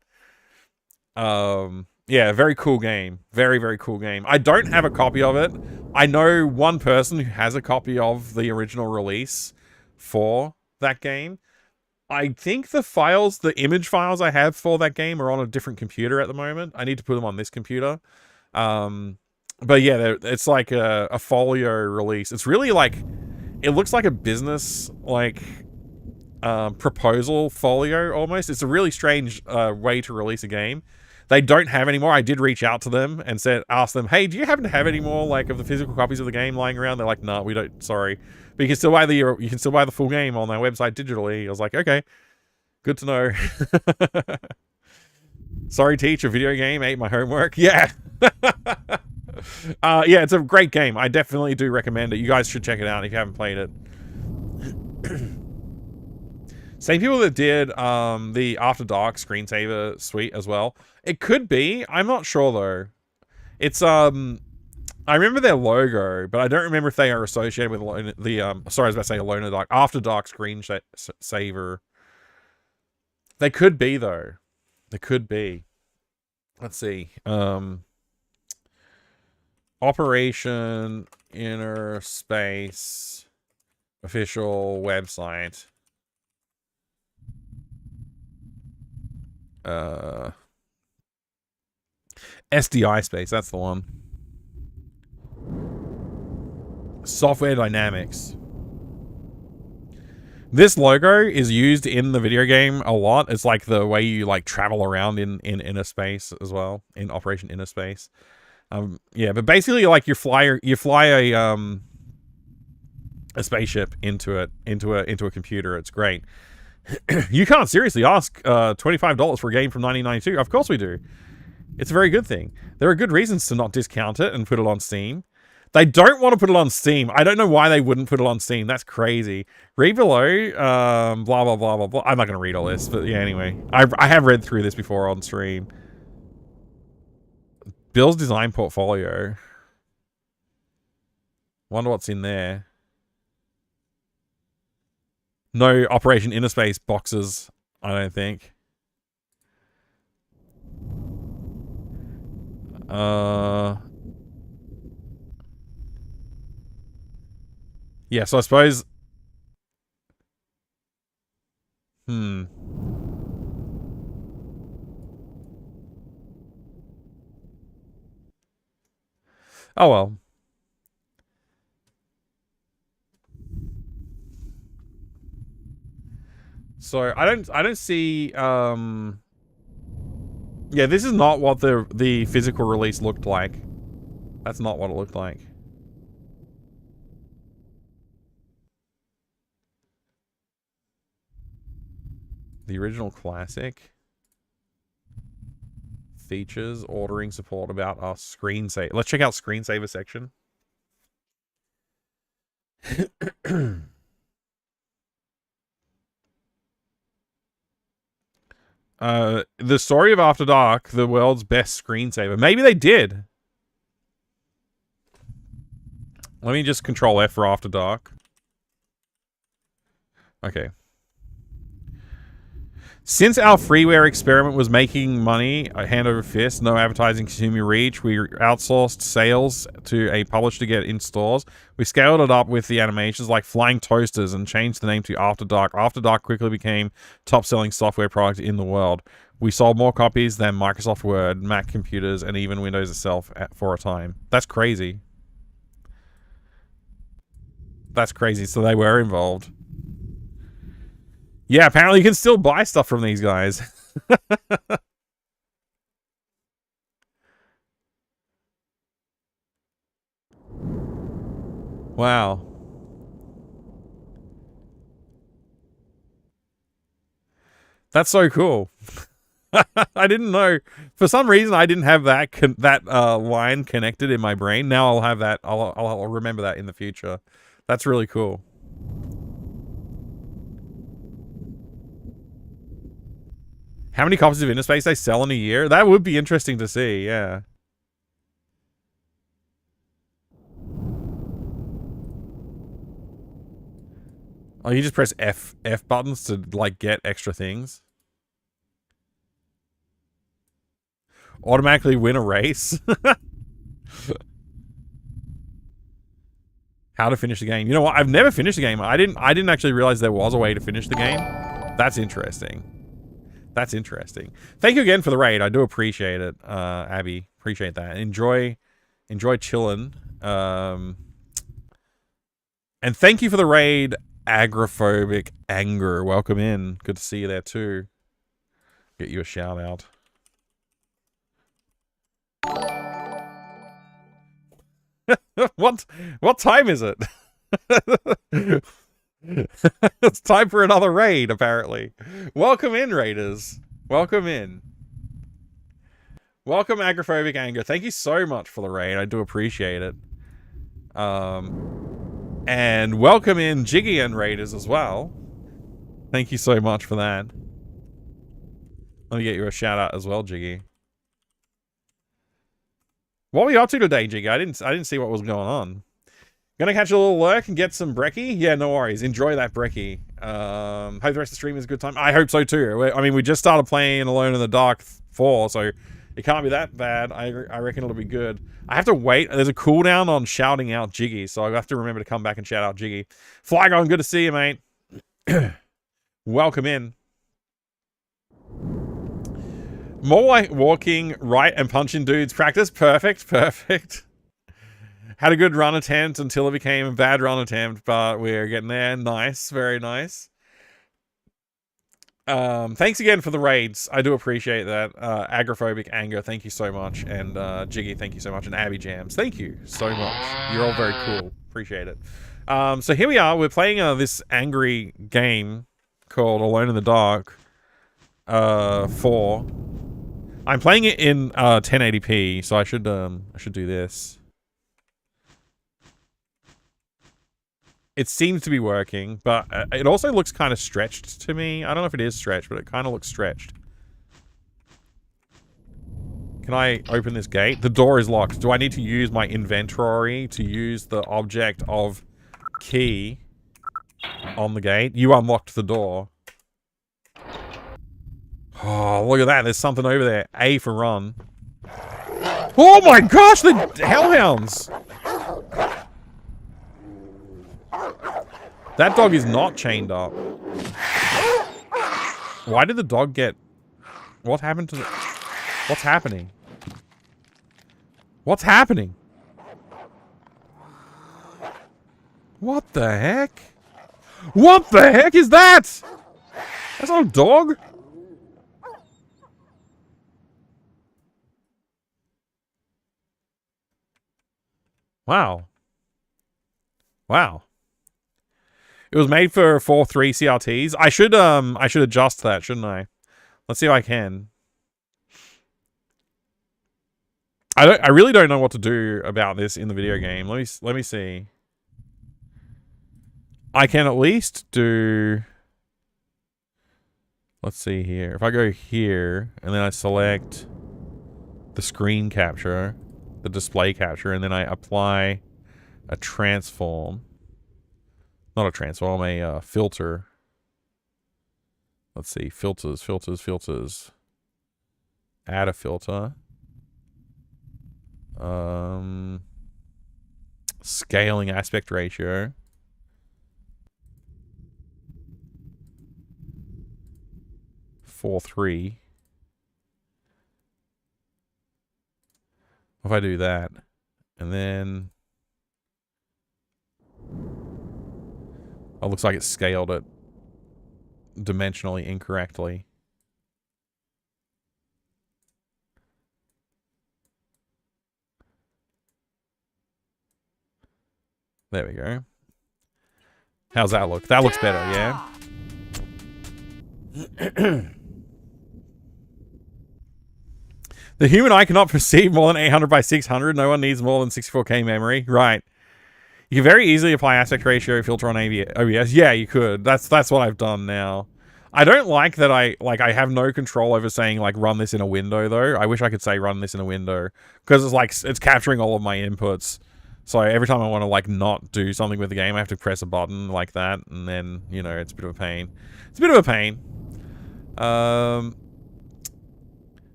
Yeah, very cool game. Very, very cool game. I don't have a copy of it. I know one person who has a copy of the original release for that game. I think the image files I have for that game are on a different computer at the moment. I need to put them on this computer. But yeah, it's like a folio release. It's really like, it looks like a business, like, proposal folio almost. It's a really strange way to release a game. They don't have any more. I did reach out to them and ask them, hey, do you happen to have any more, like, of the physical copies of the game lying around? They're like, no, we don't, sorry. But you can still buy the full game on their website digitally. I was like, okay, good to know. Sorry, teacher, video game ate my homework. Yeah. Yeah, it's a great game. I definitely do recommend it. You guys should check it out if you haven't played it. Same people that did the After Dark screensaver suite as well. It could be. I'm not sure though. It's I remember their logo, but I don't remember if they are associated with sorry, I was about to say Alone in the Dark. After Dark screensaver. They could be though. They could be. Let's see. Operation Inner Space official website. SDI Space, that's the one. Software Dynamics. This logo is used in the video game a lot. It's like the way you like travel around in Inner Space as well, in Operation Inner Space. Yeah, but basically, like, you fly a spaceship into a computer. It's great. You can't seriously ask $25 for a game from 1992. Of course we do. It's a very good thing. There are good reasons to not discount it and put it on Steam. They don't want to put it on Steam. I don't know why they wouldn't put it on Steam. That's crazy. Read below. Blah, blah, blah, blah, blah. I'm not going to read all this, but yeah, anyway. I have read through this before on stream. Bill's design portfolio. Wonder what's in there. No Operation Inner Space boxes, I don't think. Yeah, so I suppose... Oh well. So I don't see yeah, this is not what the physical release looked like. That's not what it looked like. The original classic. Features, ordering support, about our screensaver. Let's check out screensaver section. The story of After Dark, the world's best screensaver. Maybe they did. Let me just control F for After Dark. Okay. Since our freeware experiment was making money hand over fist, no advertising, consumer reach, we outsourced sales to a publisher to get in stores. We scaled it up with the animations like flying toasters and changed the name to After Dark. After Dark quickly became top-selling software product in the world. We sold more copies than Microsoft Word, Mac computers, and even Windows itself for a time. That's crazy. That's crazy. So they were involved. Yeah, apparently you can still buy stuff from these guys. Wow. That's so cool. I didn't know. For some reason, I didn't have that line connected in my brain. Now I'll have that. I'll remember that in the future. That's really cool. How many copies of Inner Space they sell in a year? That would be interesting to see, yeah. Oh, you just press F buttons to, like, get extra things? Automatically win a race? How to finish the game. You know what? I've never finished the game. I didn't actually realize there was a way to finish the game. That's interesting. That's interesting. Thank you again for the raid. I do appreciate it, Abby. Appreciate that. Enjoy chilling. And thank you for the raid, Agoraphobic Anger. Welcome in. Good to see you there too. Get you a shout out. What time is it? It's time for another raid, apparently. Welcome in, raiders. Welcome in. Welcome, Agoraphobic Anger. Thank you so much for the raid. I do appreciate it. And welcome in, Jiggy and raiders as well. Thank you so much for that. Let me get you a shout out as well, Jiggy. What were you up to today, Jiggy? I didn't see what was going on. Gonna catch a little lurk and get some brekkie? Yeah, no worries. Enjoy that brekkie. Hope the rest of the stream is a good time. I hope so too. I mean, we just started playing Alone in the Dark 4, so it can't be that bad. I reckon it'll be good. I have to wait. There's a cooldown on shouting out Jiggy, so I have to remember to come back and shout out Jiggy. Flygon, good to see you, mate. Welcome in. More like walking right and punching dudes practice. Perfect, perfect. Had a good run attempt until it became a bad run attempt, but we're getting there. Nice, very nice. Thanks again for the raids. I do appreciate that. Agoraphobic Anger, thank you so much. And Jiggy, thank you so much. And Abby Jams, thank you so much. You're all very cool. Appreciate it. So here we are. We're playing this angry game called Alone in the Dark 4. I'm playing it in 1080p, so I should do this. It seems to be working, but it also looks kind of stretched to me. I don't know if it is stretched, but it kind of looks stretched. Can I open this gate? The door is locked. Do I need to use my inventory to use the object of key on the gate? You unlocked the door. Oh, look at that. There's something over there. A for run. Oh my gosh, the hellhounds! That dog is not chained up. Why did the dog get... What happened to the... What's happening? What's happening? What the heck? What the heck is that? That's not a dog. Wow. Wow. It was made for 4.3 CRTs. I should adjust that, shouldn't I? Let's see if I can. I really don't know what to do about this in the video game. Let me see. I can at least do, let's see here. If I go here and then I select the screen capture, the display capture, and then I apply a transform. Not a transform, a filter. Let's see, filters. Add a filter. Scaling aspect ratio. If I do that, and then it looks like it scaled it dimensionally incorrectly. There we go. How's that look? That looks better, yeah? The human eye cannot perceive more than 800 by 600. No one needs more than 64K memory. Right. You can very easily apply aspect ratio filter on OBS. Yeah, you could. That's what I've done now. I don't like that I have no control over saying like run this in a window though. I wish I could say run this in a window because it's like it's capturing all of my inputs. So every time I want to like not do something with the game, I have to press a button like that, and then, you know, it's a bit of a pain. It's a bit of a pain.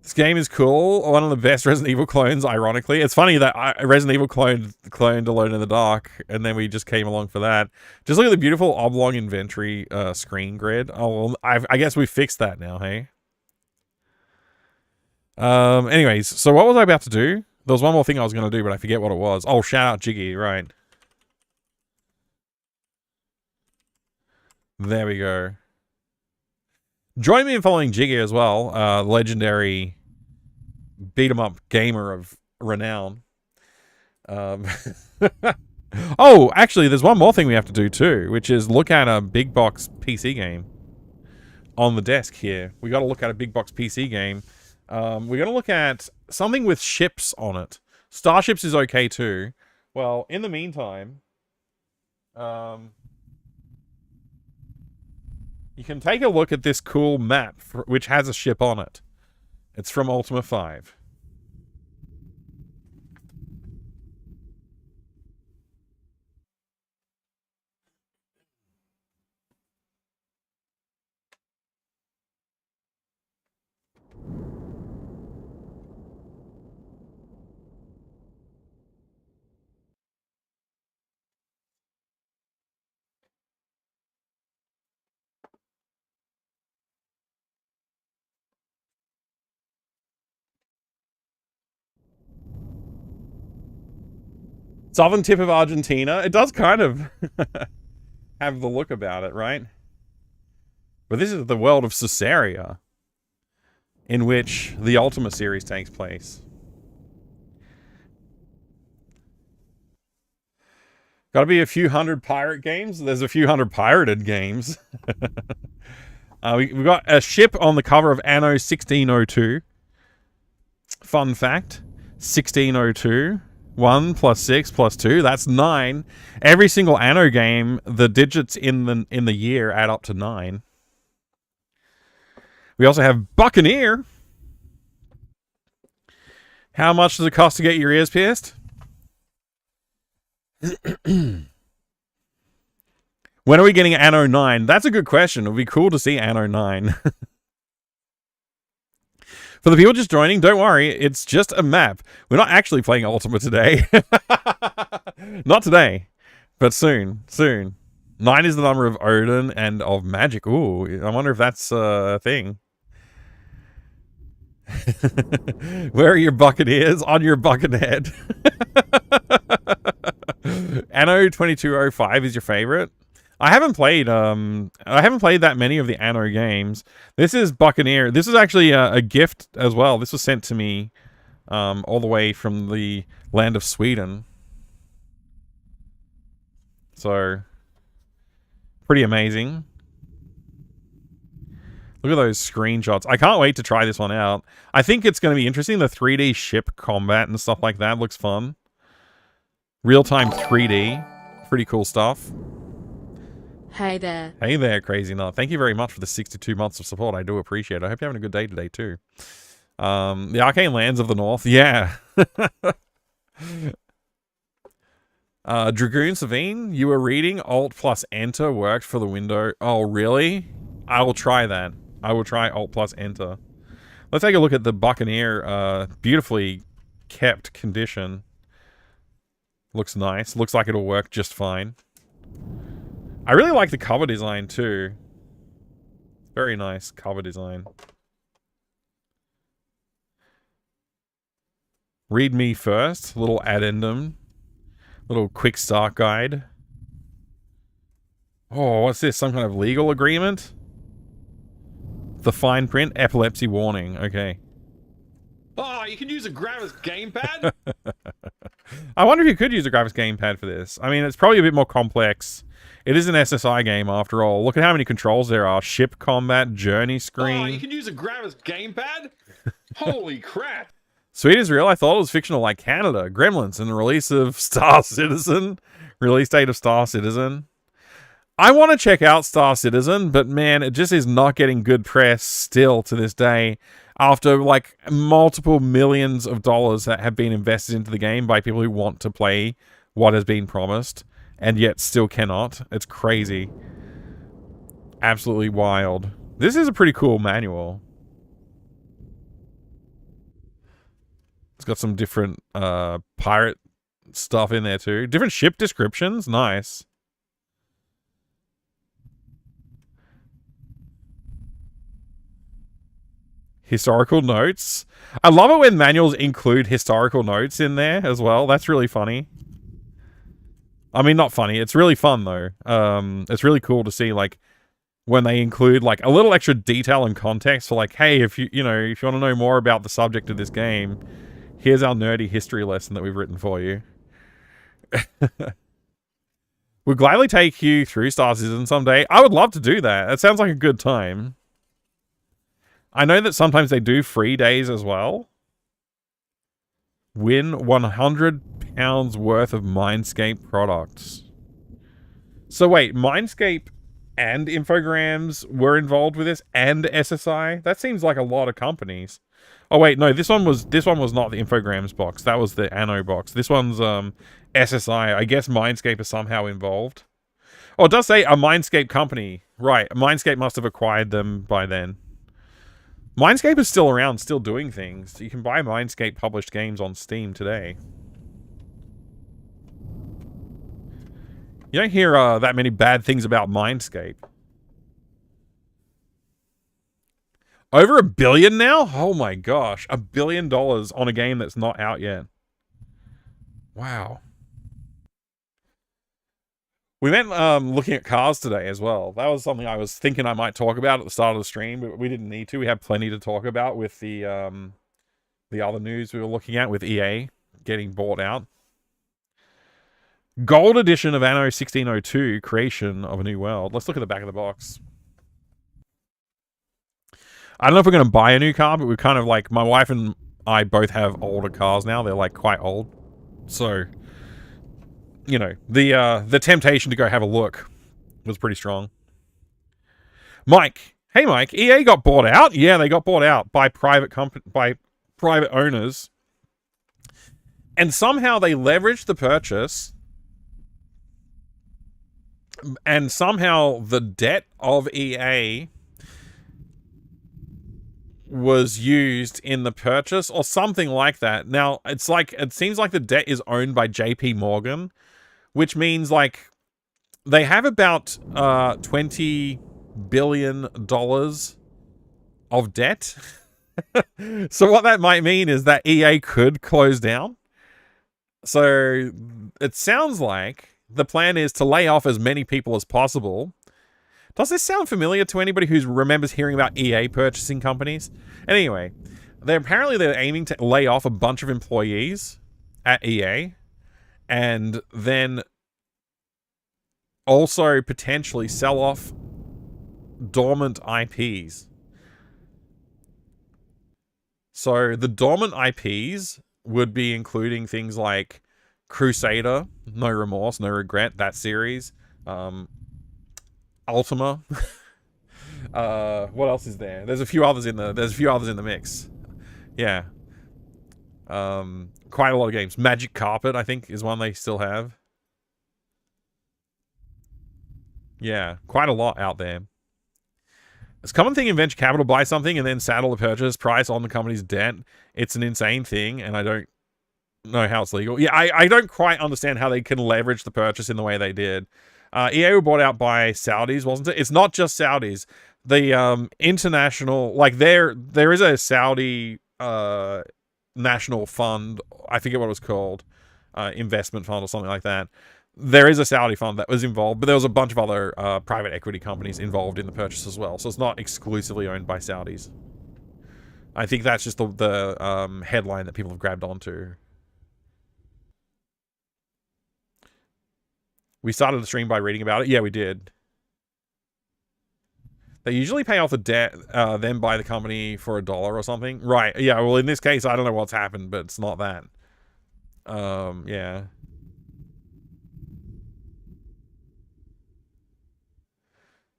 This game is cool. One of the best Resident Evil clones, ironically. It's funny that Resident Evil cloned Alone in the Dark, and then we just came along for that. Just look at the beautiful oblong inventory screen grid. Oh, well, I guess we fixed that now, hey? Anyways, so what was I about to do? There was one more thing I was going to do, but I forget what it was. Oh, shout out Jiggy, right. There we go. Join me in following Jiggy as well, legendary beat-em-up gamer of renown. Oh, actually, there's one more thing we have to do too, which is look at a big box PC game on the desk here. We got to look at a big box PC game. We're going to look at something with ships on it. Starships is okay too. Well, in the meantime, you can take a look at this cool map, which has a ship on it. It's from Ultima 5. Southern tip of Argentina. It does kind of have the look about it, right? But this is the world of Caesarea, in which the Ultima series takes place. Gotta be a few hundred pirate games. There's a few hundred pirated games. We got a ship on the cover of Anno 1602. Fun fact, 1602. 1 plus 6 plus 2, that's 9. Every single Anno game, the digits in the year add up to 9. We also have Buccaneer. How much does it cost to get your ears pierced? When are we getting Anno 9? That's a good question. It would be cool to see Anno 9. For the people just joining, don't worry, it's just a map. We're not actually playing Ultima today. Not today, but soon, soon. 9 is the number of Odin and of magic. Ooh, I wonder if that's a thing. Where are your buccaneers? On your bucket head. Anno 2205 is your favorite? I haven't played that many of the Anno games. This is Buccaneer. This is actually a gift as well. This was sent to me all the way from the land of Sweden. So, pretty amazing. Look at those screenshots. I can't wait to try this one out. I think it's going to be interesting. The 3D ship combat and stuff like that looks fun. Real-time 3D. Pretty cool stuff. Hey there. Hey there, Crazy Nut. Thank you very much for the 62 months of support. I do appreciate it. I hope you're having a good day today, too. The Arcane Lands of the North. Yeah. Dragoon Savine, you were reading Alt plus Enter worked for the window. Oh, really? I will try that. I will try Alt plus Enter. Let's take a look at the Buccaneer. Beautifully kept condition. Looks nice. Looks like it'll work just fine. I really like the cover design too. Very nice cover design. Read me first. Little addendum. Little quick start guide. Oh, what's this? Some kind of legal agreement? The fine print, epilepsy warning. Okay. Oh, you can use a Gravis gamepad? I wonder if you could use a Gravis gamepad for this. I mean, it's probably a bit more complex. It is an SSI game after all. Look at how many controls there are. Ship combat, journey screen. Oh, you can use a Gravis gamepad? Holy crap. Sweet as real. I thought it was fictional like Canada. Gremlins and the release of Star Citizen. Release date of Star Citizen. I want to check out Star Citizen, but man, it just is not getting good press still to this day. After like multiple millions of dollars that have been invested into the game by people who want to play what has been promised and yet still cannot. It's crazy. Absolutely wild. This is a pretty cool manual. It's got some different pirate stuff in there too. Different ship descriptions. Nice. Historical notes. I love it when manuals include historical notes in there as well. That's really funny. I mean, not funny. It's really fun though. It's really cool to see like when they include like a little extra detail and context for like, hey, if you want to know more about the subject of this game, here's our nerdy history lesson that we've written for you. We'll gladly take you through Star Citizen someday. I would love to do that. It sounds like a good time. I know that sometimes they do free days as well. Win £100 worth of Mindscape products. So wait, Mindscape and Infogrames were involved with this, and SSI? That seems like a lot of companies. Oh wait, no, this one was not the Infogrames box. That was the Anno box. This one's SSI. I guess Mindscape is somehow involved. Oh, it does say a Mindscape company. Right, Mindscape must have acquired them by then. Mindscape is still around, still doing things. You can buy Mindscape published games on Steam today. You don't hear that many bad things about Mindscape. Over $1 billion now? Oh my gosh. $1 billion on a game that's not out yet. Wow. We went looking at cars today as well. That was something I was thinking I might talk about at the start of the stream, but we didn't need to. We had plenty to talk about with the other news we were looking at with EA getting bought out. Gold edition of Anno 1602, Creation of a New World. Let's look at the back of the box. I don't know if we're going to buy a new car, but we're kind of like, my wife and I both have older cars now. They're like quite old. So, you know, the temptation to go have a look was pretty strong. Mike. Hey, Mike. EA got bought out? Yeah, they got bought out by private owners. And somehow they leveraged the purchase. And somehow the debt of EA was used in the purchase or something like that. Now, it's like, it seems like the debt is owned by JP Morgan, which means like they have about $20 billion of debt. So what that might mean is that EA could close down. So it sounds like the plan is to lay off as many people as possible. Does this sound familiar to anybody who remembers hearing about EA purchasing companies? Anyway, they're aiming to lay off a bunch of employees at EA, and then also potentially sell off dormant IPs. So the dormant IPs would be including things like Crusader, No Remorse, No Regret, that series, Ultima. What else is there? There's a few others in the mix. Yeah. Quite a lot of games. Magic Carpet, I think, is one they still have. Yeah, quite a lot out there. It's a common thing in venture capital, buy something and then saddle the purchase price on the company's debt. It's an insane thing, and I don't know how it's legal. Yeah, I don't quite understand how they can leverage the purchase in the way they did. EA were bought out by Saudis, wasn't it? It's not just Saudis. The international, like there is a Saudi national fund, I forget what it was called, investment fund or something like that. There is a Saudi fund that was involved, but there was a bunch of other private equity companies involved in the purchase as well. So it's not exclusively owned by Saudis. I think that's just the headline that people have grabbed onto. We started the stream by reading about it. Yeah, we did. They usually pay off the debt, then buy the company for $1 or something. Right. Yeah, well, in this case, I don't know what's happened, but it's not that. Yeah.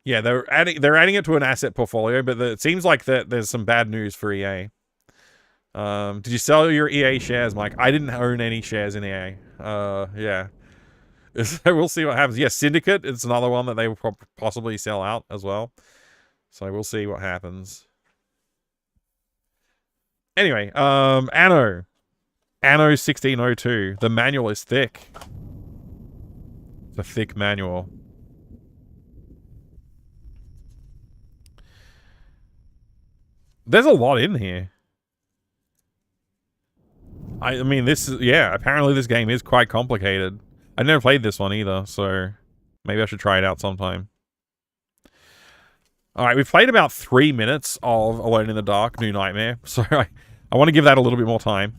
Yeah, they're adding it to an asset portfolio, but it seems like there's some bad news for EA. Did you sell your EA shares, Mike? I didn't own any shares in EA. Yeah. So we'll see what happens. Yeah, Syndicate, it's another one that they will possibly sell out as well. So we'll see what happens. Anyway, Anno 1602. The manual is thick. It's a thick manual. There's a lot in here. I mean, this is, yeah, apparently this game is quite complicated. I never played this one either, so maybe I should try it out sometime. Alright, we've played about 3 minutes of Alone in the Dark, New Nightmare, so I want to give that a little bit more time.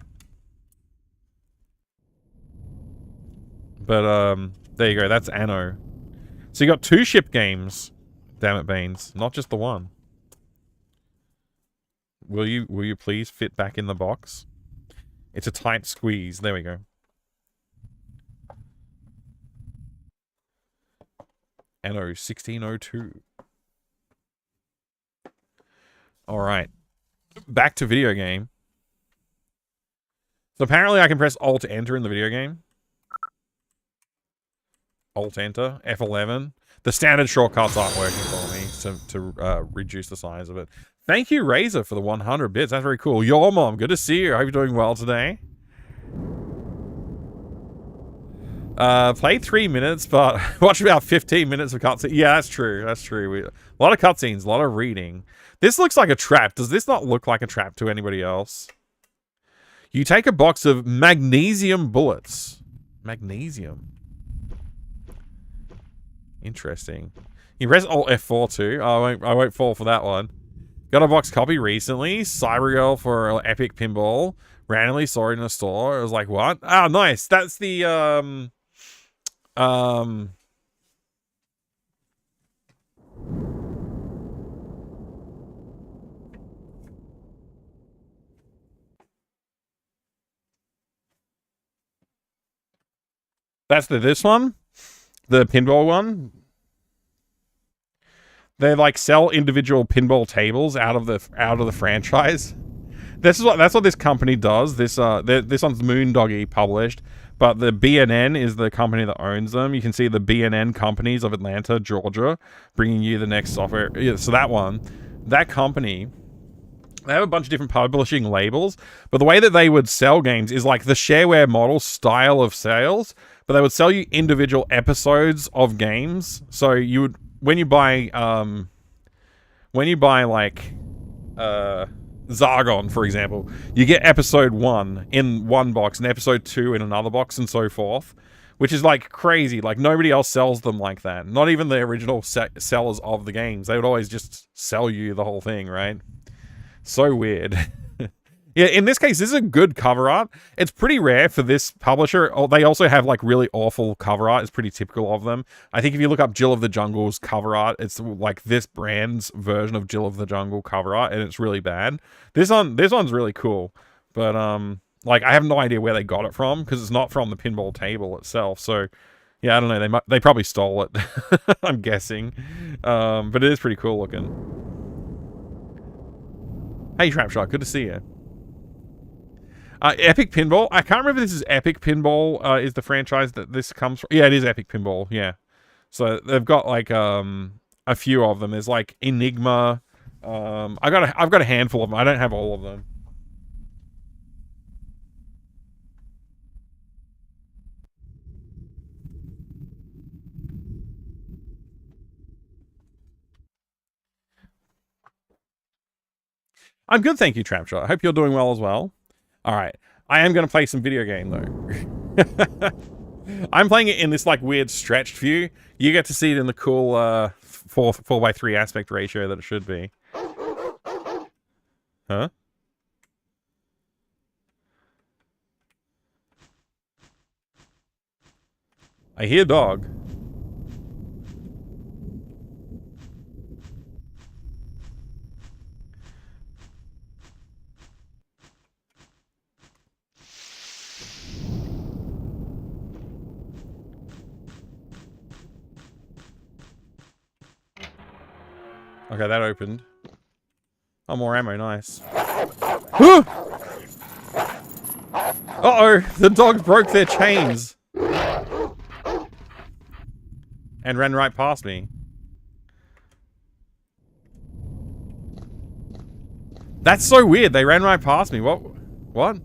But, there you go, that's Anno. So you got 2 ship games. Damn it, Baines. Not just the one. Will you please fit back in the box? It's a tight squeeze. There we go. Anno 1602. Alright. Back to video game. So apparently I can press Alt-Enter in the video game. Alt-Enter. F11. The standard shortcuts aren't working for me to reduce the size of it. Thank you, Razor, for the 100 bits. That's very cool. Your mom, good to see you. I hope you're doing well today. Played 3 minutes, but watched about 15 minutes of cutscenes. Yeah, that's true. That's true. A lot of cutscenes, a lot of reading. This looks like a trap. Does this not look like a trap to anybody else? You take a box of magnesium bullets. Magnesium. Interesting. You press Alt F4 too. Oh, I won't fall for that one. Got a box copy recently. Cybergirl for Epic Pinball. Randomly saw it in a store. I was like, what? Oh, nice. That's the, that's this one? The pinball one? They like sell individual pinball tables out of the franchise. That's what this company does. This one's Moondoggy published, but the BNN is the company that owns them. You can see the BNN companies of Atlanta, Georgia, bringing you the next software. Yeah, so that company, they have a bunch of different publishing labels, but the way that they would sell games is like the shareware model style of sales, but they would sell you individual episodes of games. So you would, when you buy like Zargon, for example, you get episode 1 in one box and episode 2 in another box and so forth, which is like crazy. Like nobody else sells them like that. Not even the original sellers of the games. They would always just sell you the whole thing, right? So weird. Yeah, in this case, this is a good cover art. It's pretty rare for this publisher. They also have like really awful cover art. It's pretty typical of them. I think if you look up Jill of the Jungle's cover art, it's like this brand's version of Jill of the Jungle cover art, and it's really bad. This one's really cool, but like I have no idea where they got it from because it's not from the pinball table itself. So yeah, I don't know. They probably stole it. I'm guessing, but it is pretty cool looking. Hey, Trapshot, good to see you. Epic Pinball. I can't remember if this is Epic Pinball is the franchise that this comes from. Yeah, it is Epic Pinball. Yeah. So they've got like a few of them. There's like Enigma. I've got a handful of them. I don't have all of them. I'm good, thank you, Trapshot. I hope you're doing well as well. Alright, I am going to play some video game, though. I'm playing it in this, like, weird stretched view. You get to see it in the cool 4:3 aspect ratio that it should be. Huh? I hear dog. Okay, that opened. Oh, more ammo, nice. Uh-oh, the dogs broke their chains. And ran right past me. That's so weird, they ran right past me. What?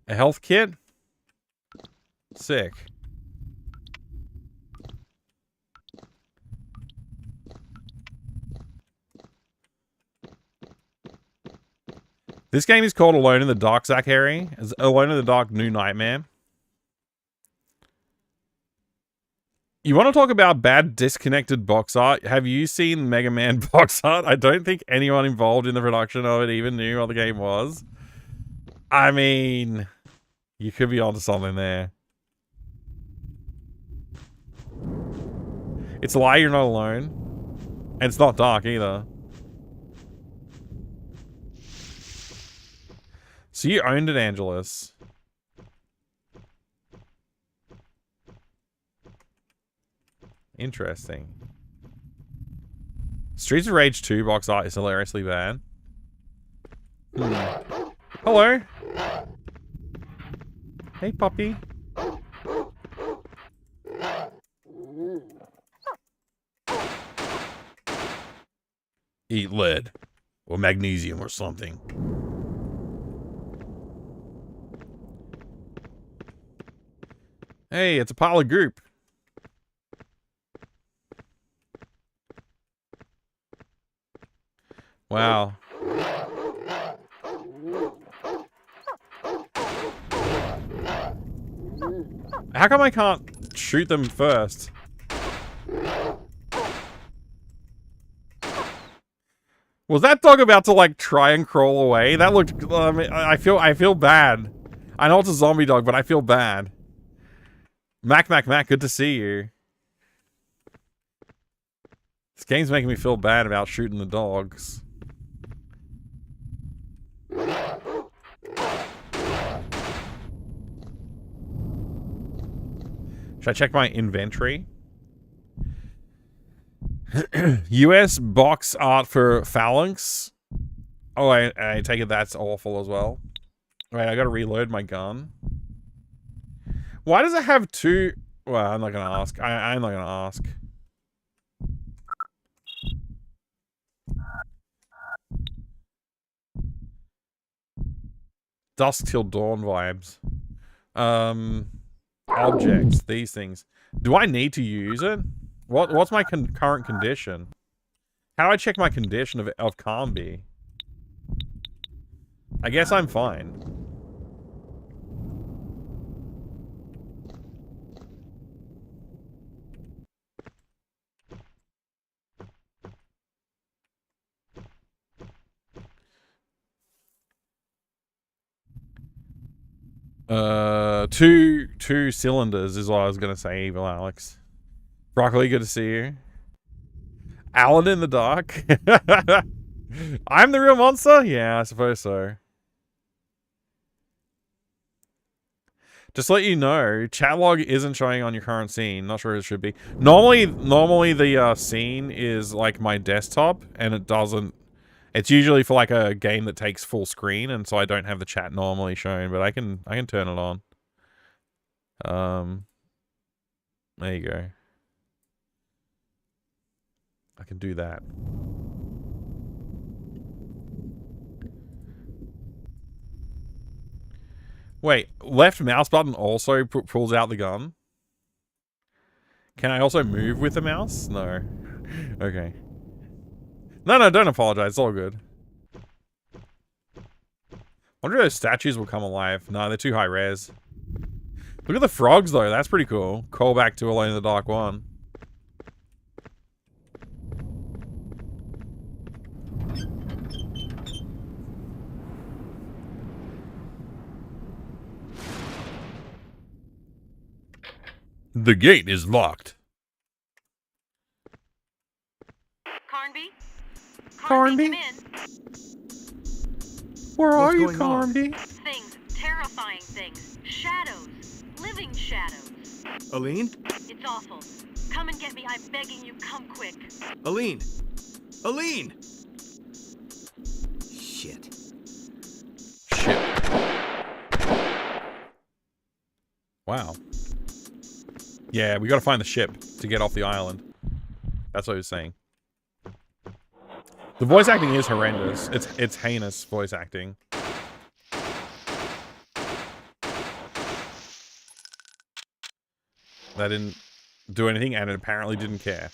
A health kit? Sick. This game is called Alone in the Dark, Zach Harry. It's Alone in the Dark New Nightmare. You want to talk about bad disconnected box art? Have you seen Mega Man box art? I don't think anyone involved in the production of it even knew what the game was. I mean, you could be onto something there. It's a lie, you're not alone. And it's not dark either. So you owned it, Angelus. Interesting. Streets of Rage 2 box art is hilariously bad. Hello. Hey, puppy. Eat lead. Or magnesium or something. Hey, it's a pile of goop. Wow. How come I can't shoot them first? Was that dog about to like try and crawl away? That looked. I feel bad. I know it's a zombie dog, but I feel bad. Mac, good to see you. This game's making me feel bad about shooting the dogs. Should I check my inventory? US box art for Phalanx. Oh, I take it that's awful as well. Wait, I gotta reload my gun. Why does it have two? Well, I'm not gonna ask. I'm not gonna ask. Dusk till dawn vibes. Objects, these things. Do I need to use it? What's my current condition? How do I check my condition of Calmby? I guess I'm fine. Two cylinders is what I was gonna say, Evil Alex. Broccoli, good to see you. Alan in the dark. I'm the real monster? Yeah, I suppose so. Just to let you know, chat log isn't showing on your current scene. Not sure it should be. Normally the scene is like my desktop, and it doesn't. It's usually for like a game that takes full screen, and so I don't have the chat normally shown. But I can turn it on. There you go. I can do that. Wait, left mouse button also pulls out the gun? Can I also move with the mouse? No. Okay. No, don't apologize. It's all good. I wonder if those statues will come alive. No, they're too high res. Look at the frogs, though. That's pretty cool. Call back to Alone in the Dark 1. The gate is locked. Carnby? Carnby? Come in. Where What's are you, going on? Carnby? Things. Terrifying things. Shadows. Living shadows. Aline? It's awful. Come and get me. I'm begging you. Come quick. Aline! Aline! Shit. Wow. Yeah, we gotta find the ship to get off the island. That's what he was saying. The voice acting is horrendous. It's heinous voice acting. That didn't do anything, and it apparently didn't care.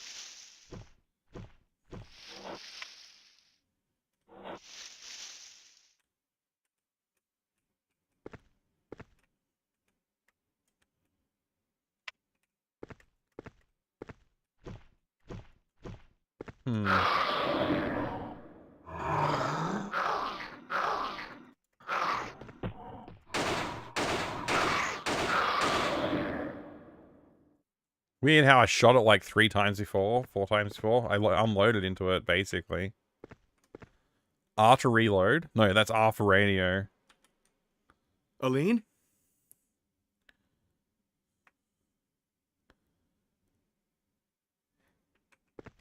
Weird how I shot it like 3 times before, 4 times before. I unloaded into it, basically. R to reload? No, that's R for radio. Aline?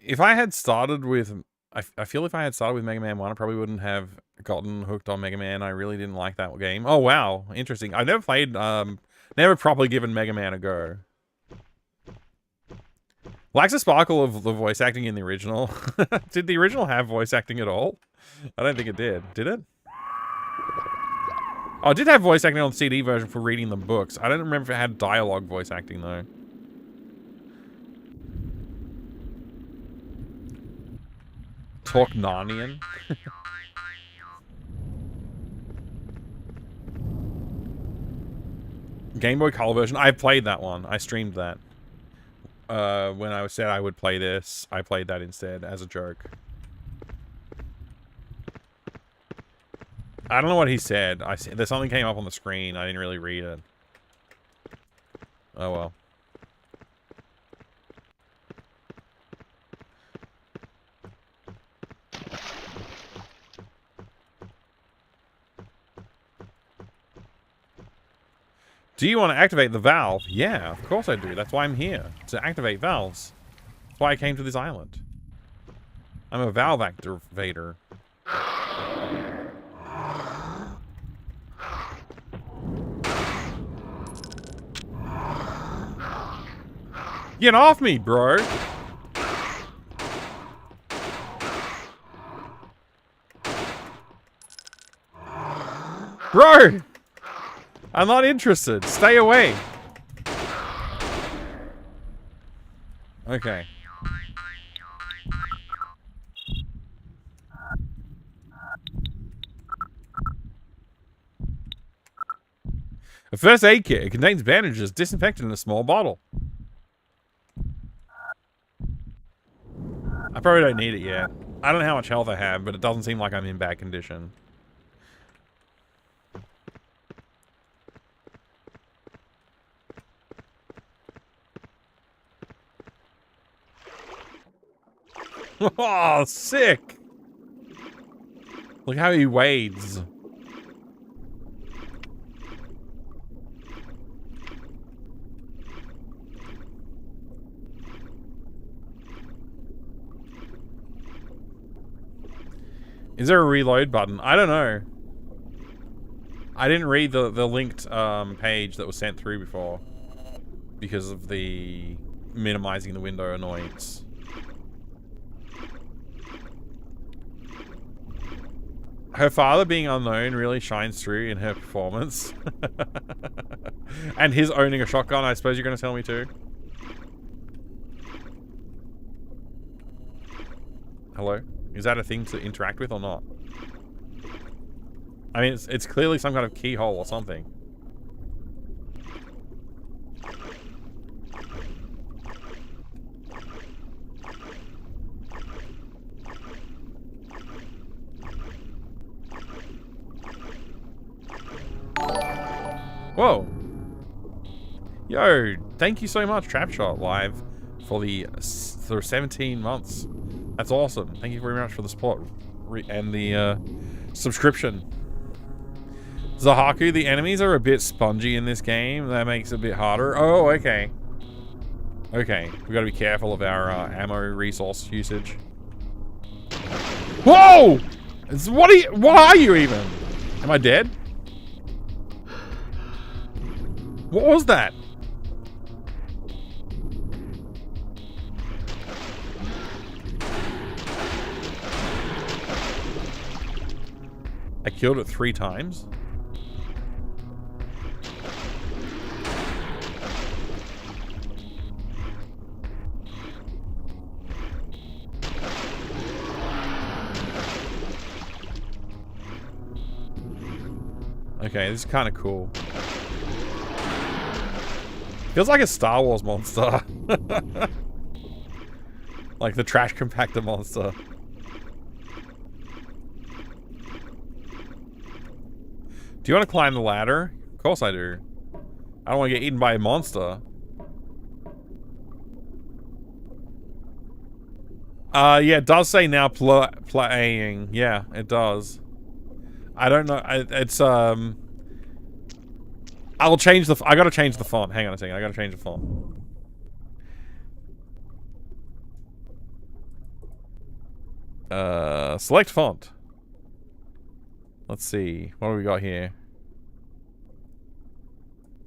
If I had started with... I feel if I had started with Mega Man 1, I probably wouldn't have gotten hooked on Mega Man. I really didn't like that game. Oh, wow. Interesting. I've never played... never properly given Mega Man a go. Likes the sparkle of the voice acting in the original. Did the original have voice acting at all? I don't think it did. Did it? Oh, it did have voice acting on the CD version for reading the books. I don't remember if it had dialogue voice acting, though. Talk Narnian. Game Boy Color version. I played that one. I streamed that. When I said I would play this, I played that instead as a joke. I don't know what he said. There's something came up on the screen. I didn't really read it. Oh well. Do you want to activate the valve? Yeah, of course I do. That's why I'm here. To activate valves. That's why I came to this island. I'm a valve activator. Get off me, bro! Bro! I'm not interested. Stay away. Okay. A first aid kit. It contains bandages disinfected in a small bottle. I probably don't need it yet. I don't know how much health I have, but it doesn't seem like I'm in bad condition. Oh, sick. Look how he wades. Is there a reload button? I don't know. I didn't read the linked page that was sent through before because of the minimizing the window annoyance. Her father being unknown really shines through in her performance. And his owning a shotgun, I suppose you're going to tell me too. Hello? Is that a thing to interact with or not? I mean, it's clearly some kind of keyhole or something. Whoa. Yo, thank you so much, Trapshot Live, for 17 months. That's awesome. Thank you very much for the support and the subscription. Zahaku, the enemies are a bit spongy in this game. That makes it a bit harder. Oh, okay. Okay, we gotta be careful of our ammo resource usage. Whoa! What are you even? Am I dead? What was that? I killed it 3 times. Okay, this is kind of cool. Feels like a Star Wars monster. Like the trash compactor monster. Do you want to climb the ladder? Of course I do. I don't want to get eaten by a monster. Yeah, it does say now playing. Yeah, it does. I don't know. It's I'll change the. I gotta change the font. Hang on a second. I gotta change the font. Select font. Let's see. What do we got here?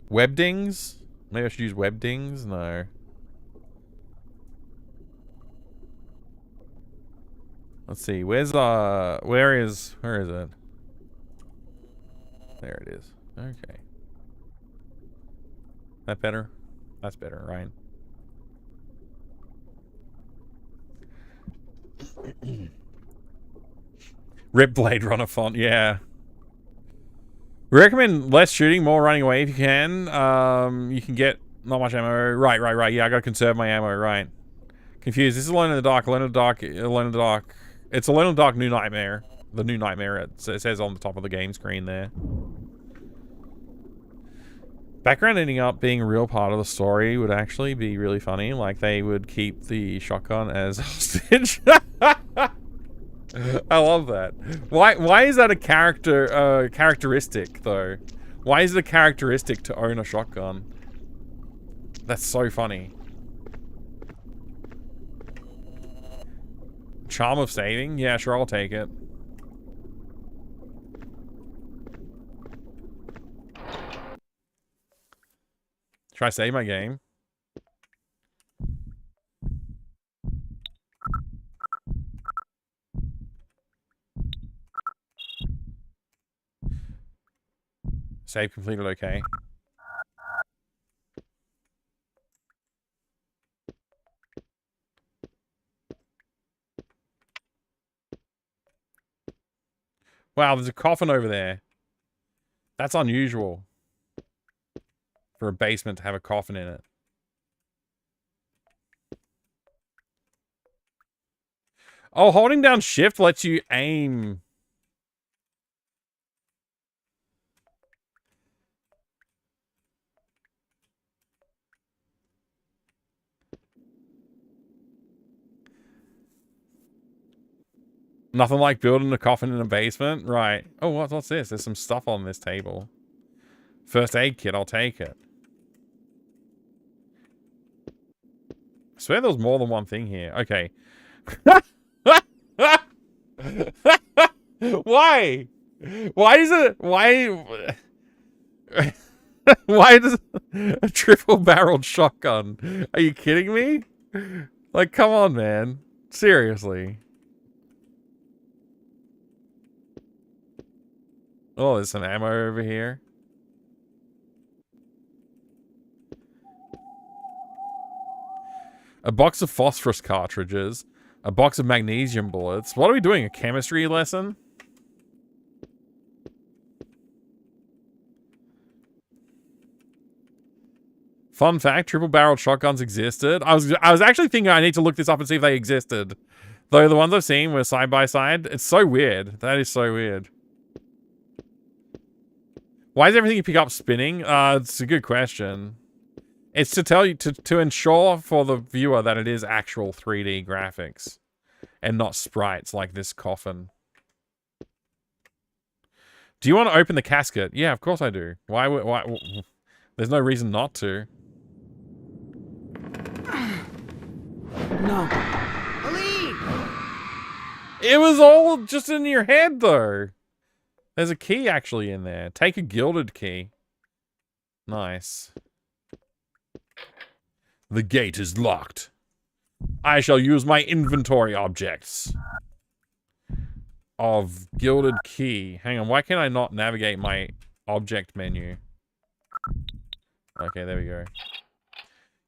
Webdings? Maybe I should use Webdings? No. Let's see. Where is it? There it is. Okay. That better? That's better, right? Rip Blade Runner font, yeah. We recommend less shooting, more running away if you can. You can get not much ammo. Right. Yeah, I gotta conserve my ammo, right. Confused. This is Alone in the Dark. Alone in the Dark. Alone in the Dark. It's Alone in the Dark New Nightmare. The New Nightmare, it says on the top of the game screen there. Background ending up being a real part of the story would actually be really funny. Like, they would keep the shotgun as hostage. I love that. Why is that a characteristic, though? Why is it a characteristic to own a shotgun? That's so funny. Charm of saving? Yeah, sure, I'll take it. Should I save my game? Save completed, okay. Wow, there's a coffin over there. That's unusual. For a basement to have a coffin in it. Oh, holding down shift lets you aim. Nothing like building a coffin in a basement. Right. Oh, what's this? There's some stuff on this table. First aid kit, I'll take it. I swear there was more than one thing here. Okay. Why? Why is it... Why... Why does a triple-barreled shotgun? Are you kidding me? Like, come on, man. Seriously. Oh, there's some ammo over here. A box of phosphorus cartridges. A box of magnesium bullets. What are we doing? A chemistry lesson? Fun fact, triple-barreled shotguns existed. I was actually thinking I need to look this up and see if they existed. Though the ones I've seen were side by side. It's so weird. That is so weird. Why is everything you pick up spinning? It's a good question. It's to tell you, to ensure for the viewer that it is actual 3D graphics. And not sprites like this coffin. Do you want to open the casket? Yeah, of course I do. Why? There's no reason not to. No. It was all just in your head, though. There's a key actually in there. Take a gilded key. Nice. The gate is locked. I shall use my inventory objects. Of gilded key. Hang on, why can't I not navigate my object menu? Okay, there we go.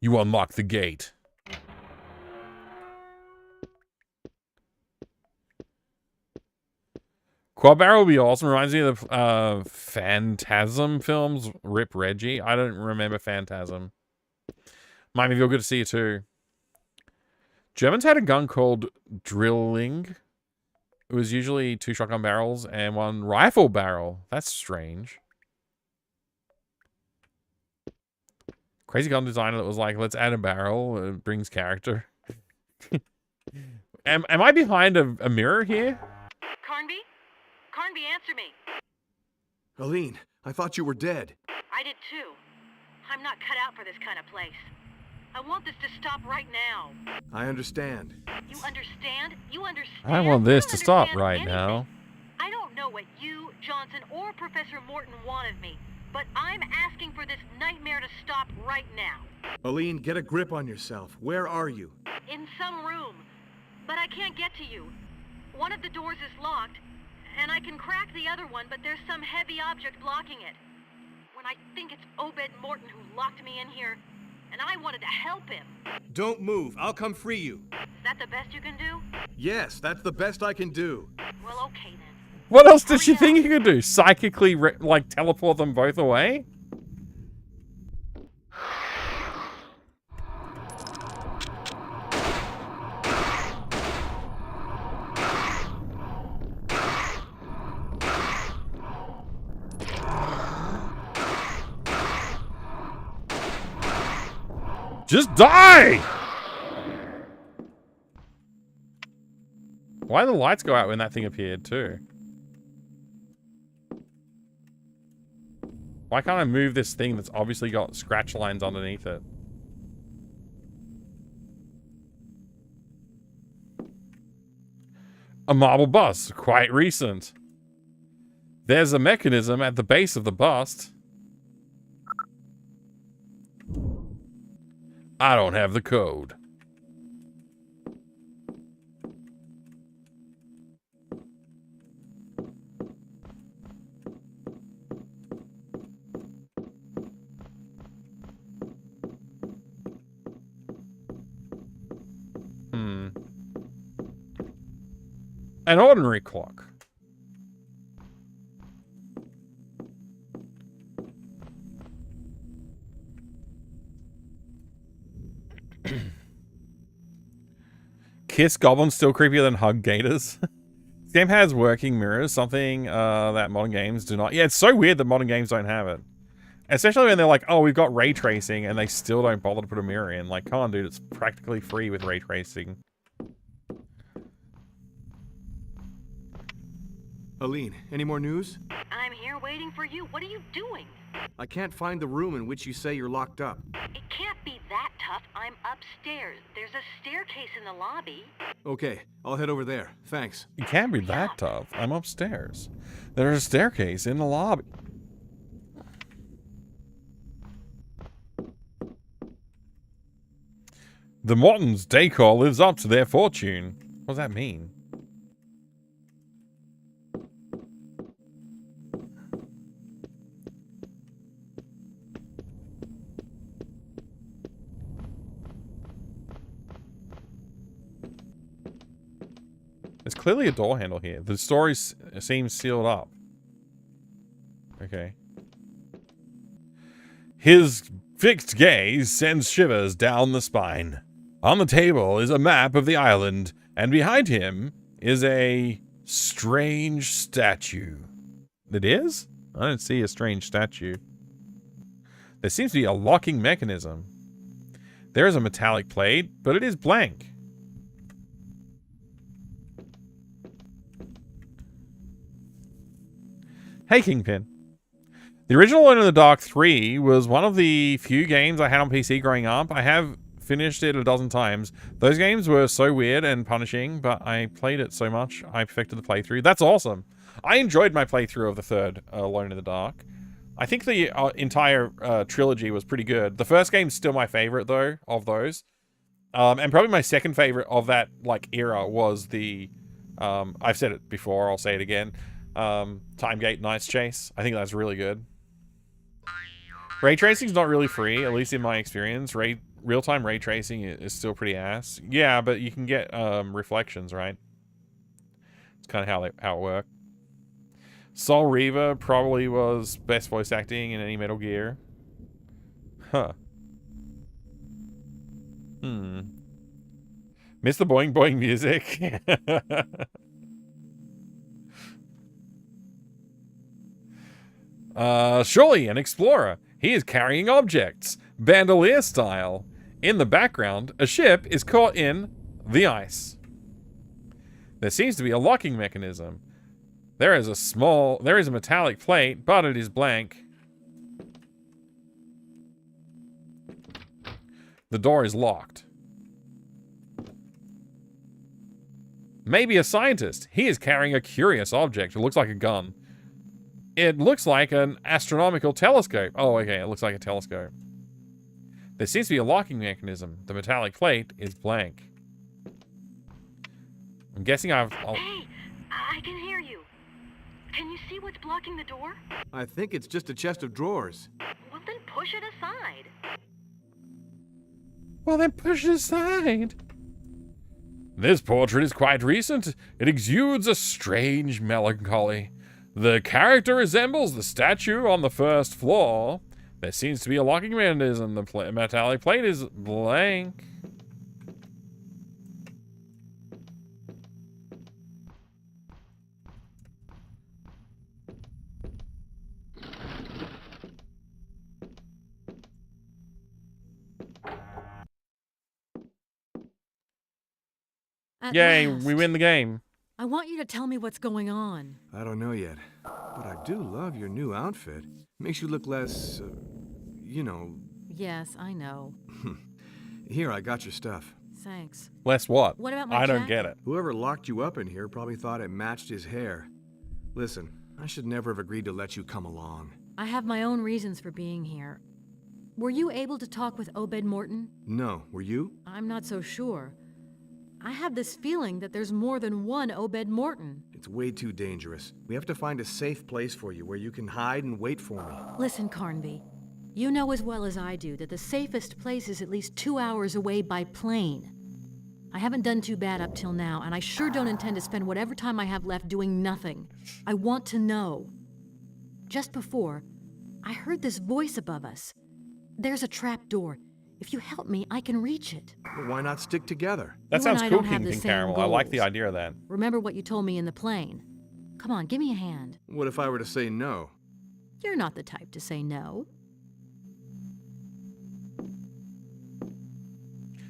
You unlock the gate. Quad barrel would be awesome. Reminds me of the Phantasm films. Rip Reggie. I don't remember Phantasm. Might be real good to see you too. Germans had a gun called Drilling. It was usually 2 shotgun barrels and 1 rifle barrel. That's strange. Crazy gun designer that was like, let's add a barrel. It brings character. Am I behind a mirror here? Carnby? Carnby, answer me. Aline, I thought you were dead. I did too. I'm not cut out for this kind of place. I want this to stop right now. I understand. You understand? You understand? I want this You to stop understand right anything. now. I don't know what you, Johnson, or Professor Morton want of me, but I'm asking for this nightmare to stop right now. Aline, get a grip on yourself. Where are you? In some room. But I can't get to you. One of the doors is locked, and I can crack the other one, but there's some heavy object blocking it. When I think it's Obed Morton who locked me in here, and I wanted to help him. Don't move. I'll come free you. Is that the best you can do? Yes, that's the best I can do. Well, okay then. What else did she think you could do? Psychically, like, teleport them both away? Just die! Why did the lights go out when that thing appeared too? Why can't I move this thing that's obviously got scratch lines underneath it? A marble bust, quite recent. There's a mechanism at the base of the bust. I don't have the code. An ordinary clock. Kiss Goblins still creepier than Hug Gators. This game has working mirrors, something that modern games do not. Yeah, it's so weird that modern games don't have it. Especially when they're like, oh, we've got ray tracing, and they still don't bother to put a mirror in. Like, come on, dude, it's practically free with ray tracing. Aline, any more news? I'm here waiting for you. What are you doing? I can't find the room in which you say you're locked up. It can't be that tough. I'm upstairs. There's a staircase in the lobby. Okay, I'll head over there. Thanks. It can't be that tough. I'm upstairs. There's a staircase in the lobby. The Morton's decor lives up to their fortune. What does that mean? There's clearly a door handle here. The story seems sealed up. Okay. His fixed gaze sends shivers down the spine. On the table is a map of the island, and behind him is a strange statue. It is? I don't see a strange statue. There seems to be a locking mechanism. There is a metallic plate, but it is blank. Hey, Kingpin. The original Alone in the Dark 3 was one of the few games I had on PC growing up. I have finished it a dozen times. Those games were so weird and punishing, but I played it so much, I perfected the playthrough. That's awesome. I enjoyed my playthrough of the third Alone in the Dark. I think the entire trilogy was pretty good. The first game's still my favorite, though, of those. And probably my second favorite of that, like, era was the... I've said it before, I'll say it again. Timegate Nice Chase. I think that's really good. Ray tracing's not really free, at least in my experience. Real-time ray tracing is still pretty ass. Yeah, but you can get reflections, right? It's kind of how it worked. Sol Reaver probably was best voice acting in any Metal Gear. Huh. Miss the boing boing music. Surely an explorer. He is carrying objects, bandolier style. In the background, a ship is caught in the ice. There seems to be a locking mechanism. There is a metallic plate, but it is blank. The door is locked. Maybe a scientist. He is carrying a curious object. It looks like a gun. It looks like an astronomical telescope. Oh, okay, it looks like a telescope. There seems to be a locking mechanism. The metallic plate is blank. I'm guessing Hey, I can hear you. Can you see what's blocking the door? I think it's just a chest of drawers. Well, then push it aside. Well, then push it aside. This portrait is quite recent. It exudes a strange melancholy. The character resembles the statue on the first floor. There seems to be a locking mechanism. The metallic plate is blank. Yay, we win the game. I want you to tell me what's going on. I don't know yet, but I do love your new outfit. Makes you look less, you know... Yes, I know. Here, I got your stuff. Thanks. Less what? What about my I don't jacket? get it. Whoever locked you up in here probably thought it matched his hair. Listen, I should never have agreed to let you come along. I have my own reasons for being here. Were you able to talk with Obed Morton? No, were you? I'm not so sure. I have this feeling that there's more than one Obed Morton. It's way too dangerous. We have to find a safe place for you where you can hide and wait for me. Listen, Carnby. You know as well as I do that the safest place is at least 2 hours away by plane. I haven't done too bad up till now, and I sure don't intend to spend whatever time I have left doing nothing. I want to know. Just before, I heard this voice above us. There's a trap door. If you help me, I can reach it. Well, why not stick together? That You sounds and I cool, don't have the Kingpin same Caramel. I like the goals. idea of that. Remember what you told me in the plane. Come on, give me a hand. What if I were to say no? You're not the type to say no.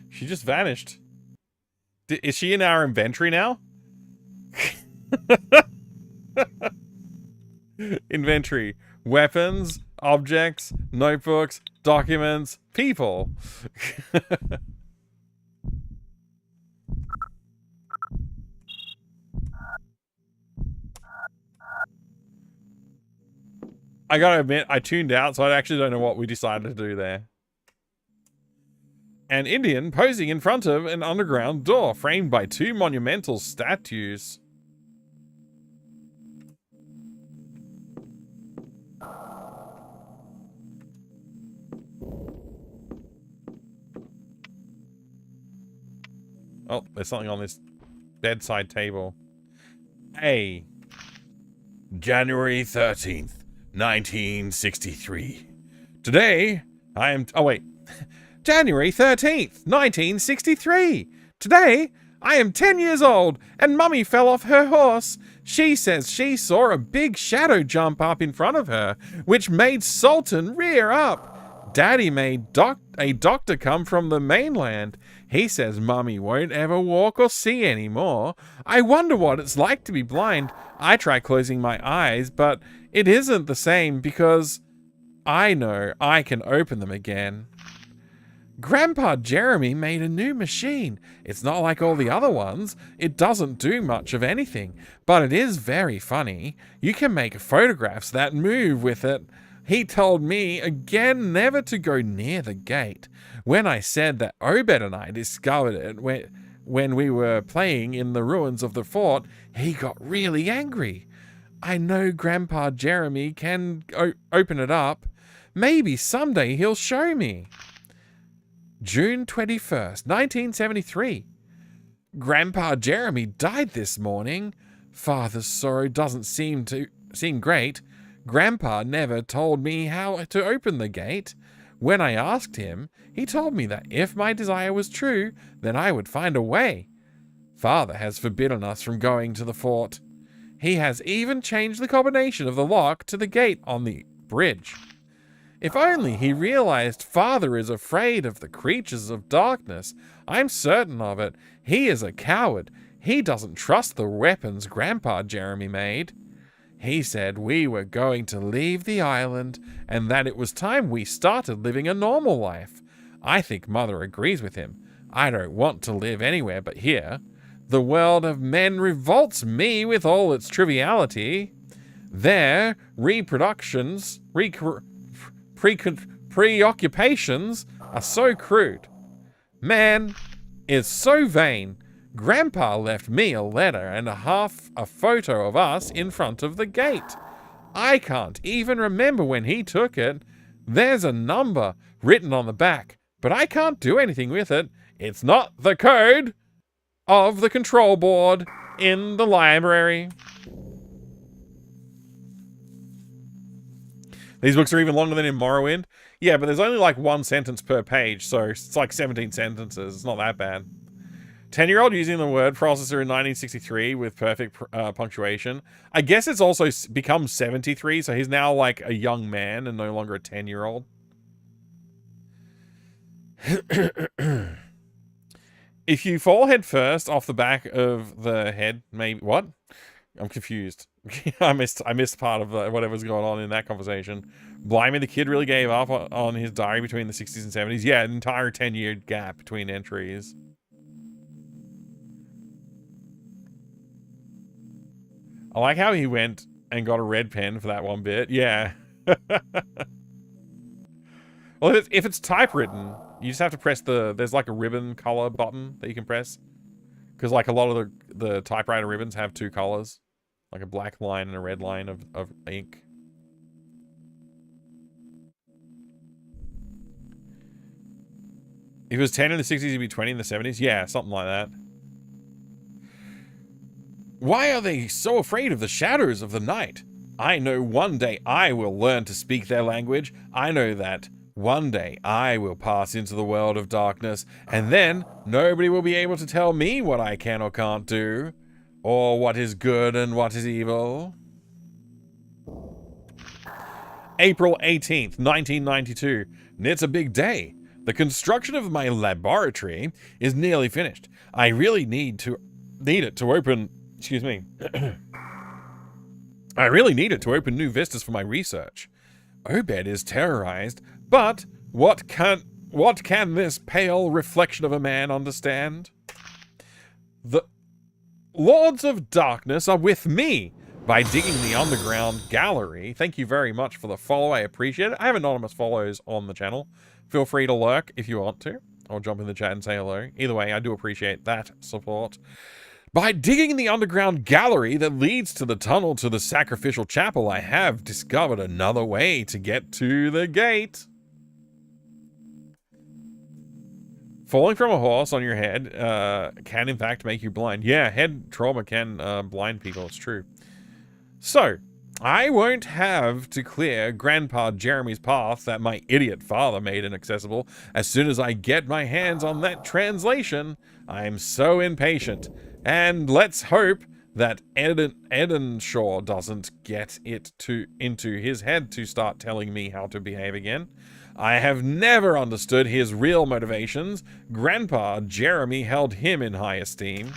She just vanished. Is she in our inventory now? Inventory. Weapons, objects, notebooks, documents, people. I gotta admit, I tuned out, so I actually don't know what we decided to do there. An Indian posing in front of an underground door framed by two monumental statues. Oh, there's something on this bedside table. A. January 13th, 1963. Today, I am... Oh, wait. January 13th, 1963. Today, I am 10 years old, and Mummy fell off her horse. She says she saw a big shadow jump up in front of her, which made Sultan rear up. Daddy made a doctor come from the mainland. He says Mummy won't ever walk or see anymore. I wonder what it's like to be blind. I try closing my eyes, but it isn't the same because I know I can open them again. Grandpa Jeremy made a new machine. It's not like all the other ones. It doesn't do much of anything, but it is very funny. You can make photographs that move with it. He told me again never to go near the gate. When I said that Obed and I discovered it when we were playing in the ruins of the fort, he got really angry. I know Grandpa Jeremy can open it up. Maybe someday he'll show me. June 21st, 1973. Grandpa Jeremy died this morning. Father's sorrow doesn't seem great. Grandpa never told me how to open the gate. When I asked him, he told me that if my desire was true, then I would find a way. Father has forbidden us from going to the fort. He has even changed the combination of the lock to the gate on the bridge. If only he realized Father is afraid of the creatures of darkness. I'm certain of it. He is a coward. He doesn't trust the weapons Grandpa Jeremy made. He said we were going to leave the island and that it was time we started living a normal life. I think Mother agrees with him. I don't want to live anywhere but here. The world of men revolts me with all its triviality. Their preoccupations are so crude. Man is so vain. Grandpa left me a letter and a photo of us in front of the gate. I can't even remember when he took it. There's a number written on the back, but I can't do anything with it. It's not the code of the control board in the library. These books are even longer than in Morrowind. Yeah, but there's only like one sentence per page, so it's like 17 sentences. It's not that bad. 10-year-old using the word processor in 1963 with perfect punctuation. I guess it's also become 73, so he's now like a young man and no longer a 10-year-old. If you fall head first off the back of the head, maybe... What? I'm confused. I missed part of whatever's going on in that conversation. Blimey, the kid really gave up on his diary between the 60s and 70s. Yeah, an entire 10-year gap between entries. I like how he went and got a red pen for that one bit. Yeah. Well, if it's typewritten, you just have to press there's like a ribbon color button that you can press. Because like a lot of the typewriter ribbons have two colors. Like a black line and a red line of ink. If it was 10 in the 60s, it'd be 20 in the 70s. Yeah, something like that. Why are they so afraid of the shadows of the night? I know one day I will learn to speak their language. I know that one day I will pass into the world of darkness, and then nobody will be able to tell me what I can or can't do, or what is good and what is evil. April 18th, 1992. It's a big day. The construction of my laboratory is nearly finished. I really need it to open... Excuse me. I really need it to open new vistas for my research. Obed is terrorized, but what can this pale reflection of a man understand? The Lords of Darkness are with me by digging the underground gallery. Thank you very much for the follow. I appreciate it. I have anonymous follows on the channel. Feel free to lurk if you want to, or jump in the chat and say hello. Either way, I do appreciate that support. By digging the underground gallery that leads to the tunnel to the sacrificial chapel, I have discovered another way to get to the gate. Falling from a horse on your head can in fact make you blind. Yeah, head trauma can blind people, it's true. So, I won't have to clear Grandpa Jeremy's path that my idiot father made inaccessible. As soon as I get my hands on that translation, I'm so impatient. And let's hope that Edenshaw doesn't get it into his head to start telling me how to behave again. I have never understood his real motivations. Grandpa Jeremy held him in high esteem.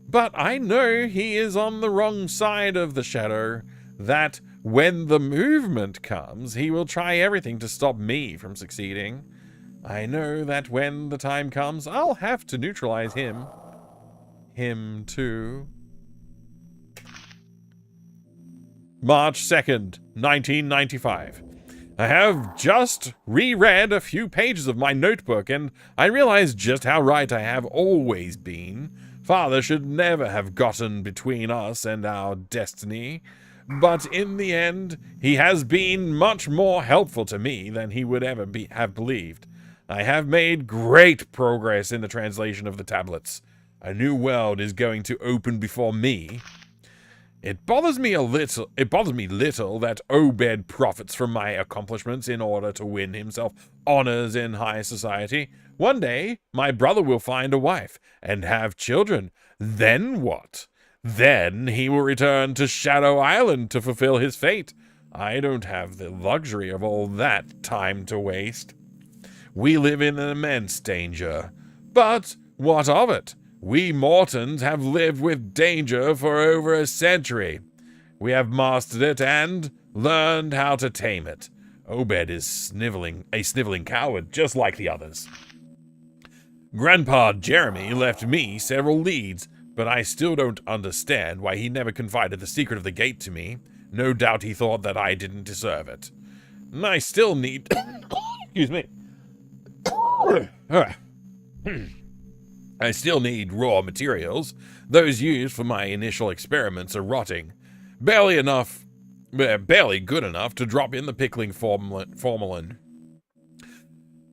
But I know he is on the wrong side of the shadow, that when the movement comes, he will try everything to stop me from succeeding. I know that when the time comes, I'll have to neutralize him. Him too. March 2nd, 1995. I have just reread a few pages of my notebook, and I realize just how right I have always been. Father should never have gotten between us and our destiny, but in the end, he has been much more helpful to me than he would ever have believed. I have made great progress in the translation of the tablets. A new world is going to open before me. It bothers me little that Obed profits from my accomplishments in order to win himself honors in high society. One day, my brother will find a wife and have children. Then what? Then he will return to Shadow Island to fulfill his fate. I don't have the luxury of all that time to waste. We live in an immense danger. But what of it? We Mortons have lived with danger for over a century. We have mastered it and learned how to tame it. Obed is a sniveling coward, just like the others. Grandpa Jeremy left me several leads, but I still don't understand why he never confided the secret of the gate to me. No doubt he thought that I didn't deserve it. I still need... Excuse me. I still need raw materials. Those used for my initial experiments are rotting. Barely good enough to drop in the pickling formalin.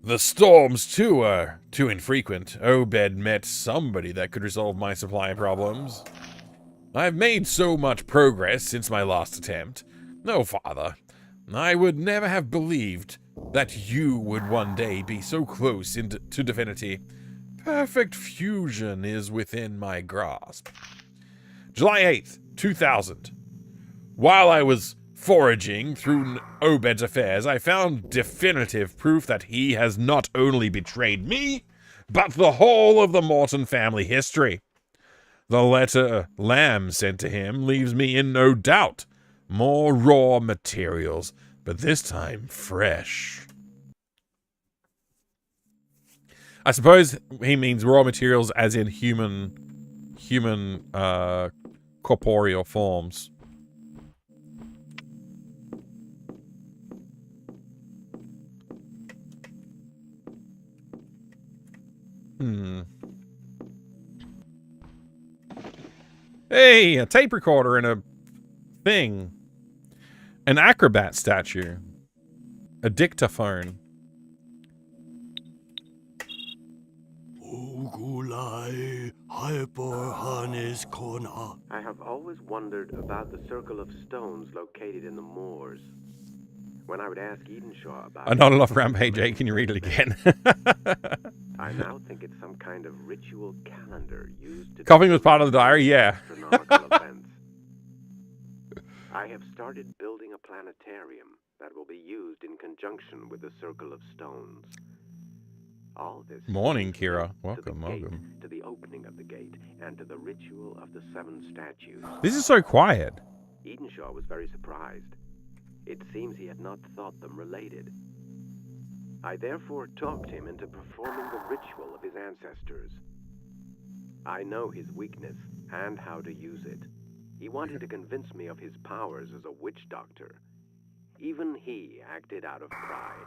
The storms, too, are too infrequent. Obed met somebody that could resolve my supply problems. I've made so much progress since my last attempt. No, Father, I would never have believed that you would one day be so close to divinity. Perfect fusion is within my grasp. July 8th, 2000. While I was foraging through Obed's affairs, I found definitive proof that he has not only betrayed me, but the whole of the Morton family history. The letter Lamb sent to him leaves me in no doubt. More raw materials, but this time fresh. I suppose he means raw materials as in human corporeal forms. Hey, a tape recorder and a thing. An acrobat statue. A dictaphone. I have always wondered about the circle of stones located in the moors. When I would ask Edenshaw about Not enough Rampage 8, can you read it again? I now think it's some kind of ritual calendar used to... Coughing was part of the diary, yeah. astronomical events. I have started building a planetarium that will be used in conjunction with the Circle of Stones. All this Morning, Kira. to Welcome. to the opening of the gate and to the ritual of the 7 statues. This is so quiet. Edenshaw was very surprised. It seems he had not thought them related. I therefore talked him into performing the ritual of his ancestors. I know his weakness and how to use it. He wanted to convince me of his powers as a witch doctor. Even he acted out of pride.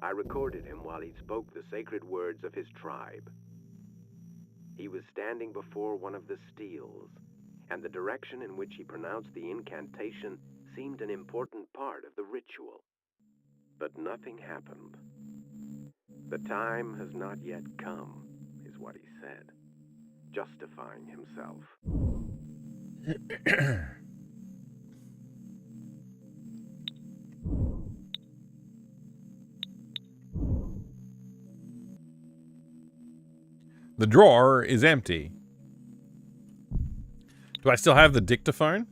I recorded him while he spoke the sacred words of his tribe. He was standing before one of the steels, and the direction in which he pronounced the incantation seemed an important part of the ritual. But nothing happened. The time has not yet come, is what he said, justifying himself. The drawer is empty. Do I still have the dictaphone?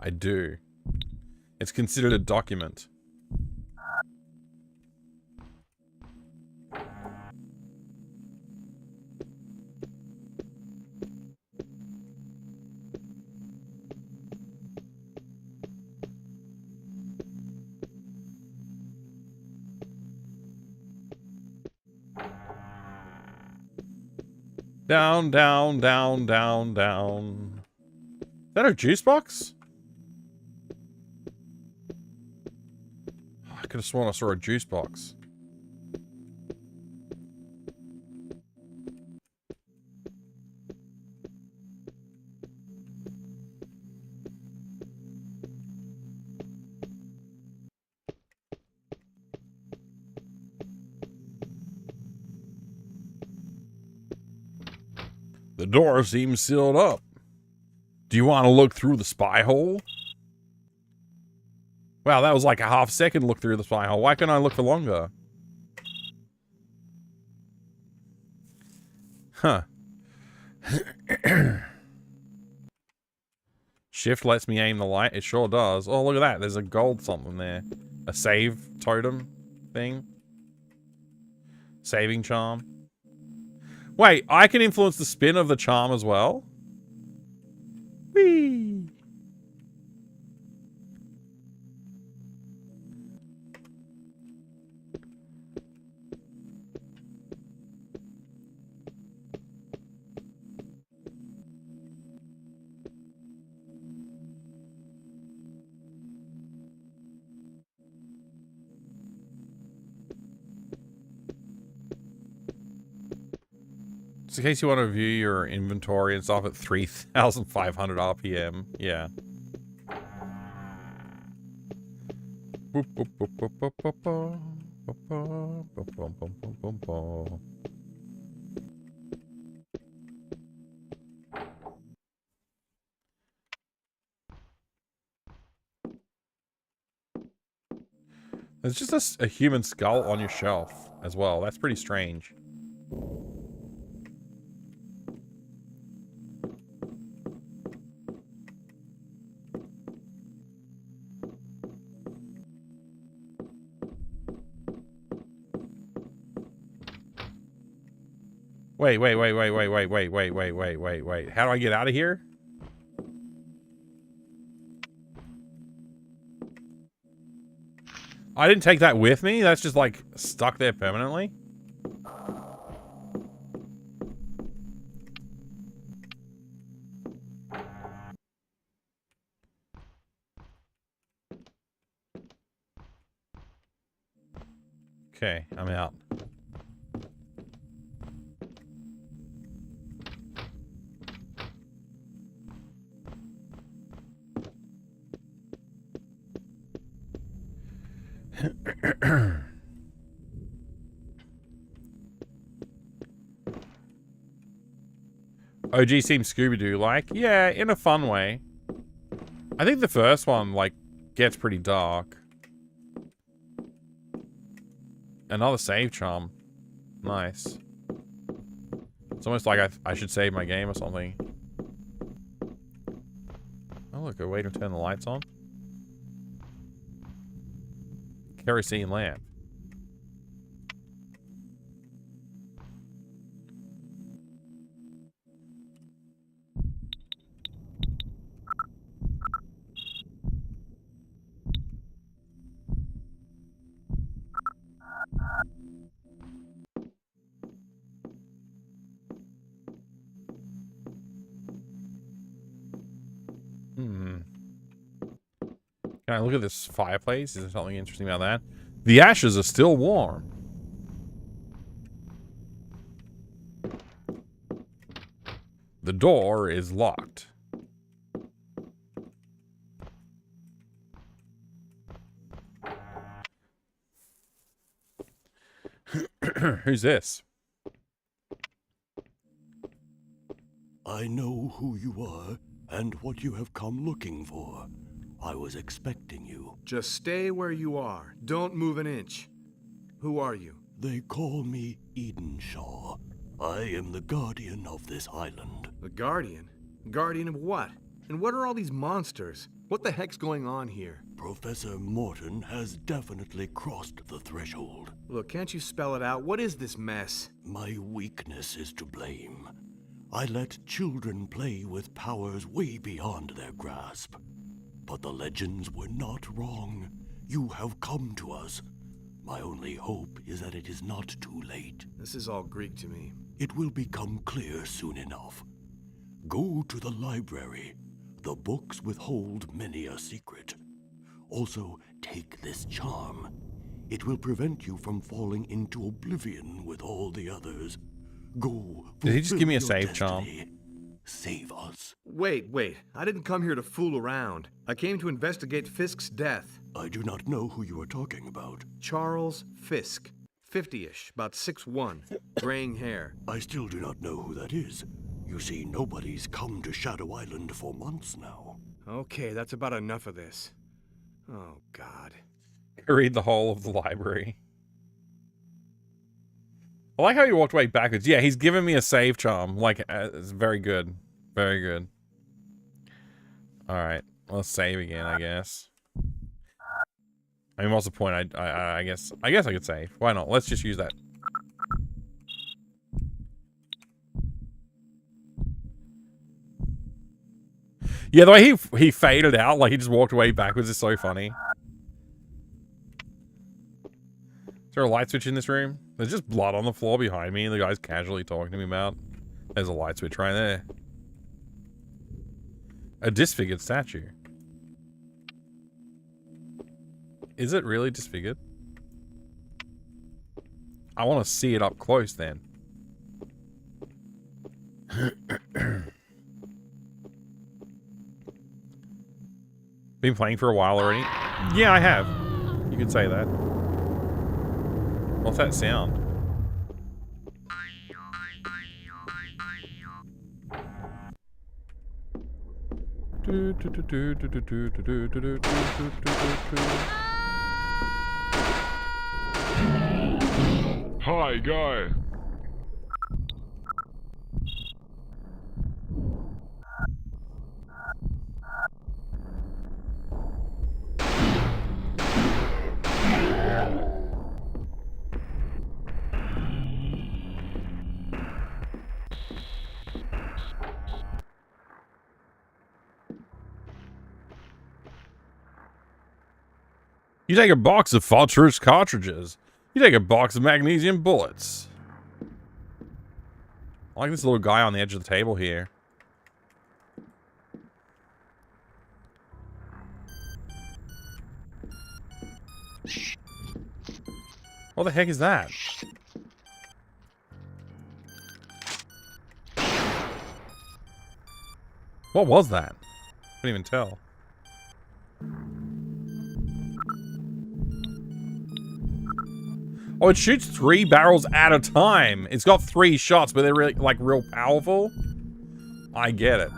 I do. It's considered a document. Down, down, down, down, down. Is that a juice box? I could have sworn I saw a juice box. The door seems sealed up. Do you want to look through the spy hole? Wow, that was like a half-second look through the spy hole. Why couldn't I look for longer? Huh. Shift lets me aim the light. It sure does. Oh, look at that. There's a gold something there. A save totem thing. Saving charm. Wait, I can influence the spin of the charm as well? Whee! Just in case you want to view your inventory and stuff at 3,500 RPM. Yeah. There's just a human skull on your shelf as well. That's pretty strange. Wait. How do I get out of here? I didn't take that with me. That's just like stuck there permanently. Okay, I'm out. OG seems Scooby-Doo-like. Yeah, in a fun way. I think the first one, like, gets pretty dark. Another save charm. Nice. It's almost like I should save my game or something. Oh, look, a way to turn the lights on. Kerosene lamp. Can I look at this fireplace? Is there something interesting about that? The ashes are still warm. The door is locked. Who's this? I know who you are and what you have come looking for. I was expecting you. Just stay where you are. Don't move an inch. Who are you? They call me Edenshaw. I am the guardian of this island. The guardian? Guardian of what? And what are all these monsters? What the heck's going on here? Professor Morton has definitely crossed the threshold. Look, can't you spell it out? What is this mess? My weakness is to blame. I let children play with powers way beyond their grasp. But the legends were not wrong. You have come to us. My only hope is that it is not too late. This is all Greek to me. It will become clear soon enough. Go to the library. The books withhold many a secret. Also, take this charm. It will prevent you from falling into oblivion with all the others. Go. Did he just give me a save charm? Save us. Wait. I didn't come here to fool around. I came to investigate Fisk's death. I do not know who you are talking about. Charles Fisk. 50-ish, about 6'1", graying hair. I still do not know who that is. You see, nobody's come to Shadow Island for months now. Okay, that's about enough of this. Oh, God. Read the whole of the library. I like how he walked away backwards. Yeah, he's given me a save charm. Like, it's very good. Very good. Alright, let's save again, I guess. I mean, what's the point? I guess I could save. Why not? Let's just use that. Yeah, the way he faded out, like he just walked away backwards, is so funny. Is there a light switch in this room? There's just blood on the floor behind me, and the guy's casually talking to me about. There's a light switch right there. A disfigured statue. Is it really disfigured? I want to see it up close then. Been playing for a while already? Yeah, I have. You could say that. What's that sound? Hi, guy. You take a box of phosphorus cartridges. You take a box of magnesium bullets. I like this little guy on the edge of the table here. What the heck is that? What was that? Couldn't even tell. Oh, it shoots 3 barrels at a time. It's got 3 shots, but they're really, like, real powerful. I get it.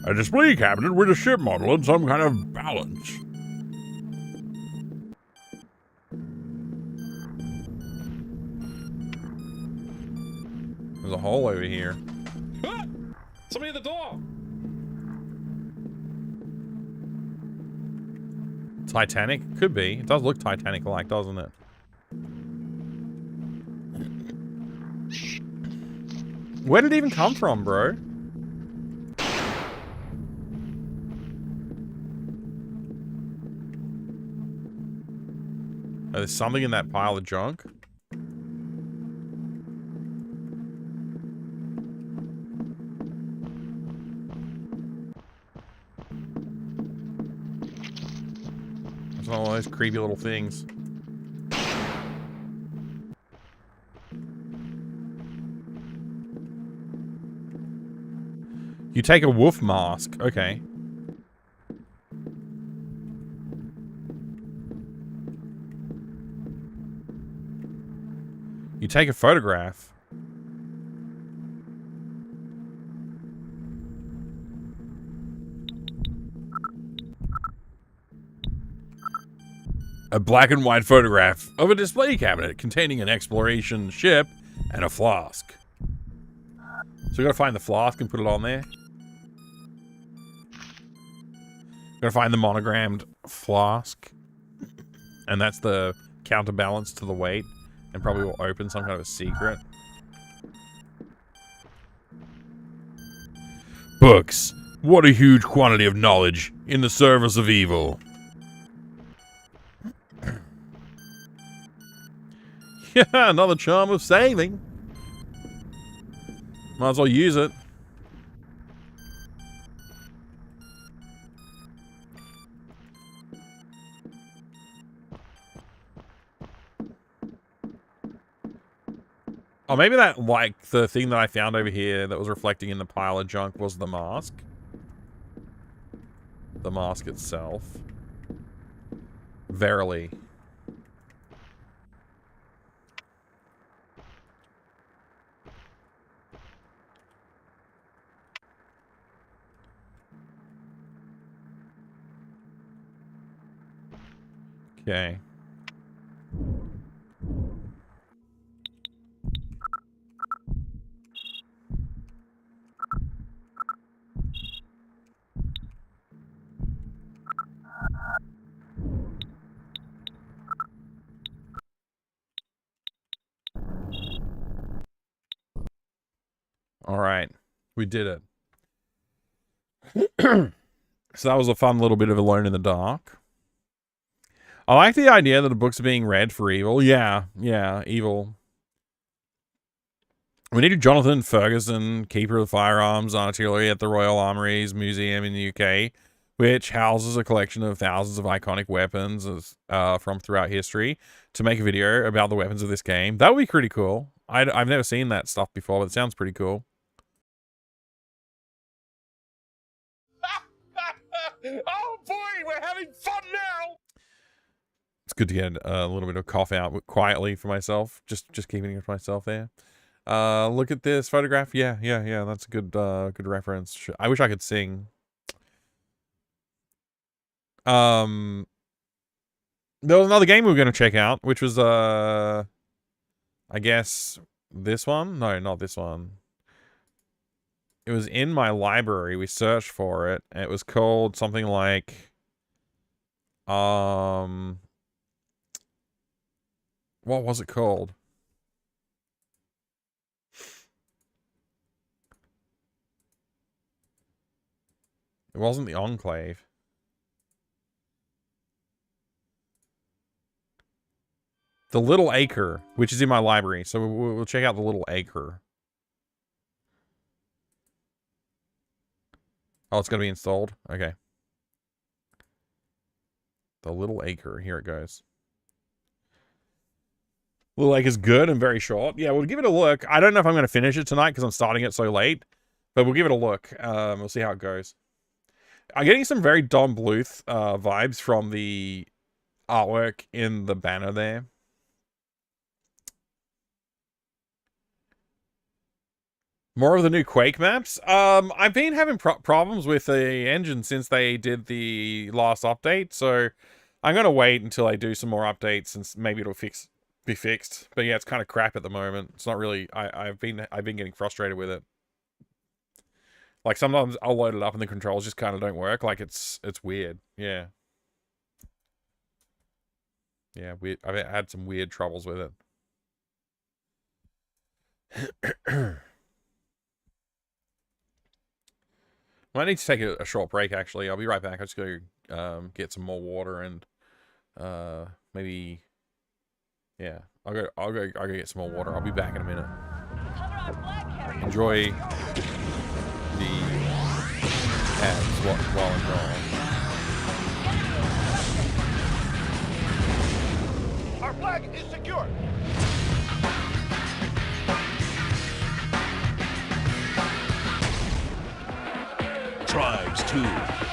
A display cabinet with a ship model and some kind of balance. There's a hole over here. Ah! Somebody at the door! Titanic? Could be. It does look Titanic-like, doesn't it? Where did it even come from, bro? Oh, there's something in that pile of junk. those creepy little things. You take a wolf mask. Okay. You take a photograph. A black and white photograph of a display cabinet containing an exploration ship and a flask. So we gotta find the flask and put it on there. Gotta find the monogrammed flask. And that's the counterbalance to the weight. And probably will open some kind of a secret. Books. What a huge quantity of knowledge in the service of evil. Yeah, another charm of saving. Might as well use it. Oh, maybe that, like, the thing that I found over here that was reflecting in the pile of junk was the mask. The mask itself. Verily. Okay. All right, we did it. So that was a fun little bit of Alone in the Dark. I like the idea that the books are being read for evil. Yeah, evil. We need Jonathan Ferguson, Keeper of Firearms and Artillery at the Royal Armouries Museum in the UK, which houses a collection of thousands of iconic weapons from throughout history, to make a video about the weapons of this game. That would be pretty cool. I've never seen that stuff before, but it sounds pretty cool. Oh boy, we're having fun now! It's good to get a little bit of cough out quietly for myself. Just keeping it to myself there. Look at this photograph. Yeah. That's a good good reference. I wish I could sing. There was another game we were going to check out, which was I guess this one. No, not this one. It was in my library. We searched for it. And it was called something like what was it called? It wasn't the Enclave. The Little Acre, which is in my library. So we'll check out The Little Acre. Oh, it's going to be installed? Okay. The Little Acre. Here it goes. Little Acre is good and very short. Yeah, we'll give it a look. I don't know if I'm going to finish it tonight because I'm starting it so late. But we'll give it a look. We'll see how it goes. I'm getting some very Don Bluth vibes from the artwork in the banner there. More of the new Quake maps. I've been having problems with the engine since they did the last update, so I'm gonna wait until they do some more updates and maybe it'll be fixed. But yeah, it's kind of crap at the moment. It's not really. I've been getting frustrated with it. Like sometimes I'll load it up and the controls just kind of don't work. Like it's weird. Yeah. Yeah, weird. I've had some weird troubles with it. Might need to take a short break, actually. I'll be right back. I'll just go get some more water and maybe, yeah, I'll go get some more water. I'll be back in a minute. Enjoy the ads while I'm gone. Our flag is secure. Tribes 2.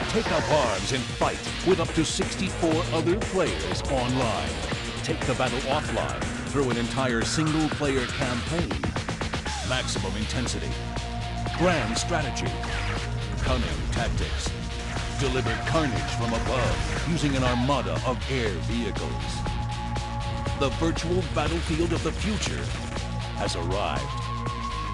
Take up arms and fight with up to 64 other players online. Take the battle offline through an entire single-player campaign. Maximum intensity. Grand strategy. Cunning tactics. Deliver carnage from above using an armada of air vehicles. The virtual battlefield of the future has arrived.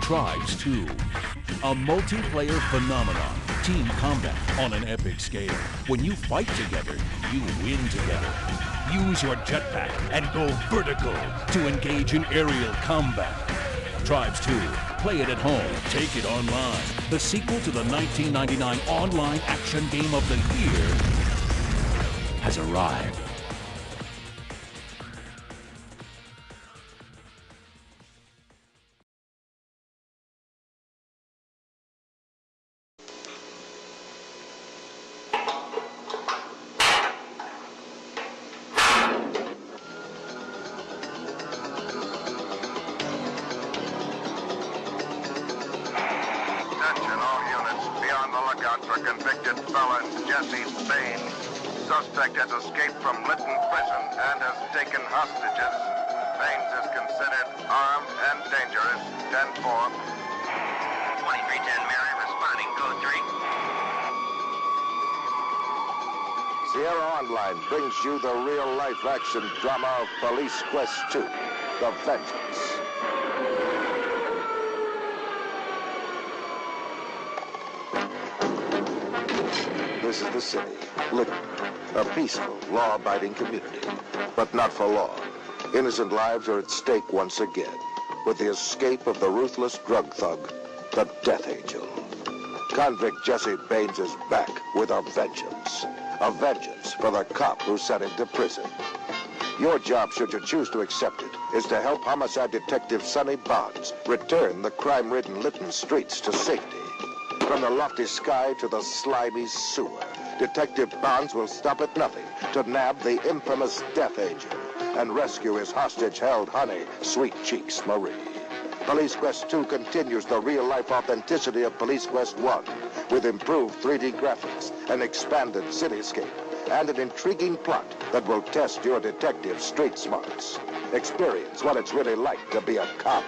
Tribes 2. A multiplayer phenomenon. Team combat on an epic scale. When you fight together, you win together. Use your jetpack and go vertical to engage in aerial combat. Tribes 2. Play it at home. Take it online. The sequel to the 1999 online action game of the year has arrived. Attention all units. Be on the lookout for convicted felon Jesse Bain. Suspect has escaped from Lytton Prison and has taken hostages. Baines is considered armed and dangerous. 10-4. 2310 Mary, responding code 3. Sierra Online brings you the real-life action drama of Police Quest 2, The Vengeance. This is the city, Lytton, a peaceful, law-abiding community, but not for long. Innocent lives are at stake once again, with the escape of the ruthless drug thug, the Death Angel. Convict Jesse Baines is back with a vengeance for the cop who sent him to prison. Your job, should you choose to accept it, is to help homicide detective Sonny Bonds return the crime-ridden Lytton streets to safety. From the lofty sky to the slimy sewer, Detective Bonds will stop at nothing to nab the infamous Death Angel and rescue his hostage-held honey, Sweet Cheeks Marie. Police Quest 2 continues the real-life authenticity of Police Quest 1 with improved 3D graphics, an expanded cityscape, and an intriguing plot that will test your detective street smarts. Experience what it's really like to be a cop.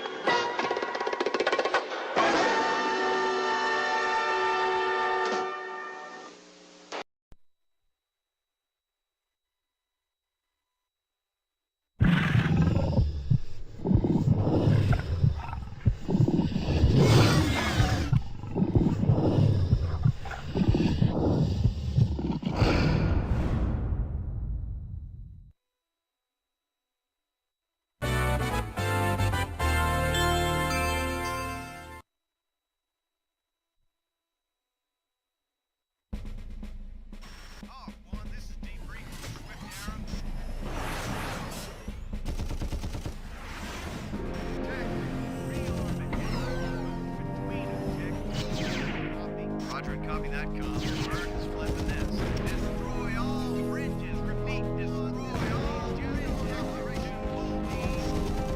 Roger, copy that. Bird is flipping this. Destroy all bridges. Repeat, destroy all declaration full beam.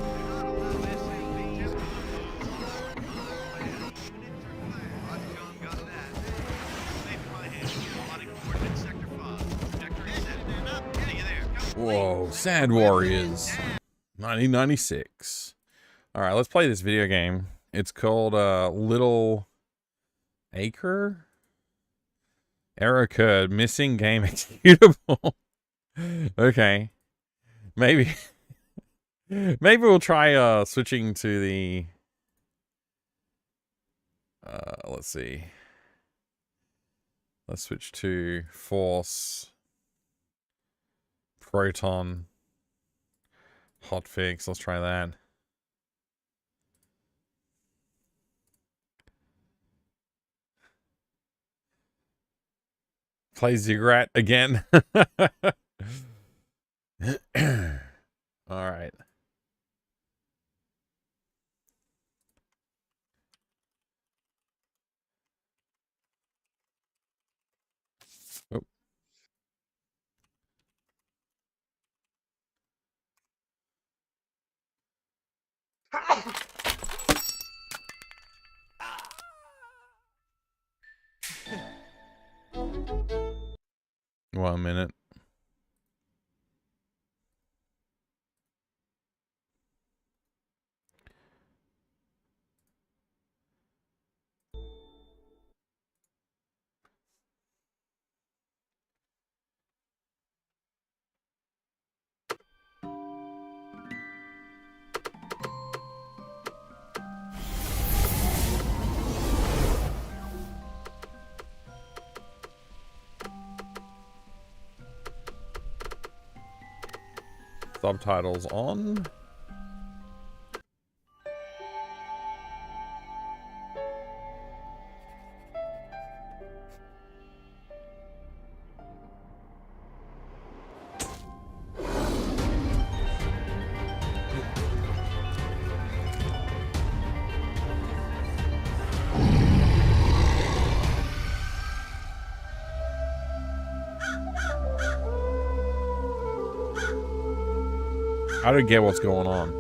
Do not allow SAV to Roger, John, got that. Safe in my hands. Plotting coordinates, sector 5. Sector is set. They're not getting you there. Whoa, Sad Warriors. 1996. Alright, let's play this video game. It's called Little Acre? Error occurred. Missing game executable. Okay. Maybe. Maybe we'll try switching to the... let's see. Let's switch to Force. Proton. Hotfix. Let's try that. Play Ziggurat again. All right. Oh. 1 minute. Subtitles on. I don't get what's going on.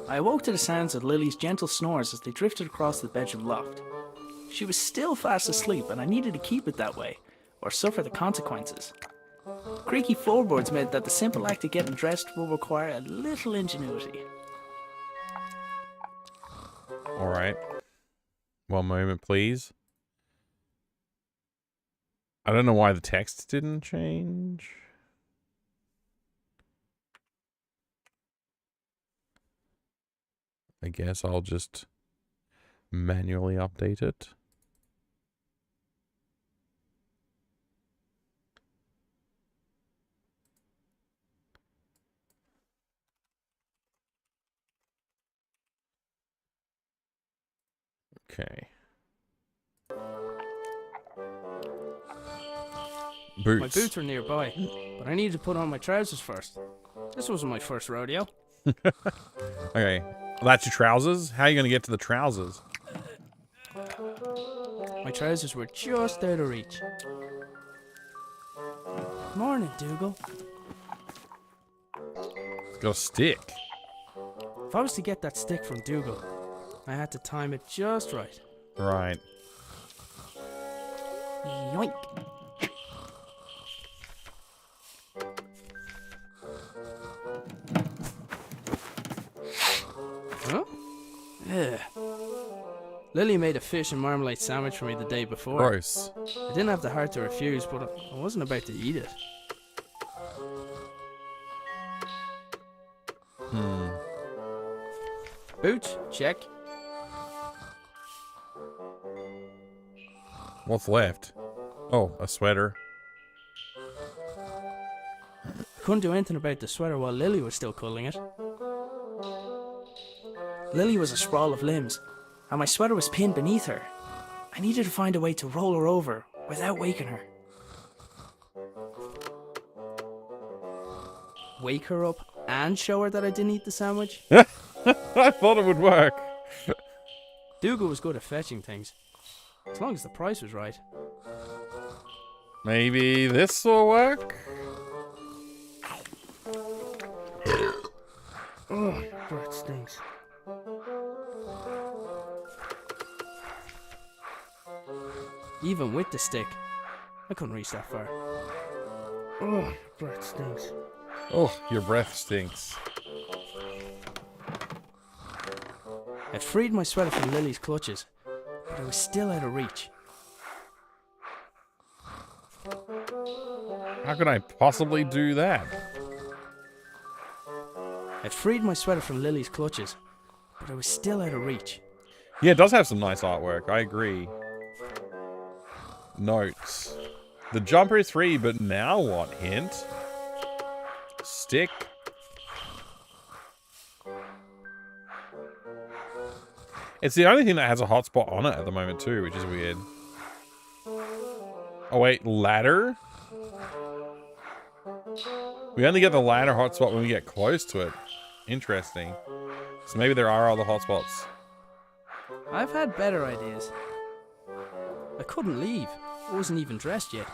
I awoke to the sounds of Lily's gentle snores as they drifted across the bedroom loft. She was still fast asleep, and I needed to keep it that way, or suffer the consequences. Creaky floorboards meant that the simple act of getting dressed will require a little ingenuity. Alright. 1 moment, please. I don't know why the text didn't change. I guess I'll just manually update it. Okay. Boots. My boots were nearby, but I needed to put on my trousers first. This wasn't my first rodeo. Okay. Well, that's your trousers? How are you going to get to the trousers? My trousers were just out of reach. Morning, Dougal. It's got a stick. If I was to get that stick from Dougal, I had to time it just right. Right. Yoink. Huh? Yeah. Lily made a fish and marmalade sandwich for me the day before. Gross. I didn't have the heart to refuse, but I wasn't about to eat it. Boots, check. What's left? Oh, a sweater. I couldn't do anything about the sweater while Lily was still cuddling it. Lily was a sprawl of limbs, and my sweater was pinned beneath her. I needed to find a way to roll her over without waking her. Wake her up and show her that I didn't eat the sandwich? I thought it would work. Dougal was good at fetching things, as long as the price was right. Maybe this will work? Oh, that stinks. Even with the stick, I couldn't reach that far. Oh, breath stinks. Oh, your breath stinks. I'd freed my sweater from Lily's clutches, but I was still out of reach. How could I possibly do that? I'd freed my sweater from Lily's clutches, but I was still out of reach. Yeah, it does have some nice artwork. I agree. Notes. The jumper is free, but now what? Hint? Stick. It's the only thing that has a hotspot on it at the moment too, which is weird. Oh wait, ladder? We only get the ladder hotspot when we get close to it. Interesting. So maybe there are other hotspots. I've had better ideas. I couldn't leave. I wasn't even dressed yet.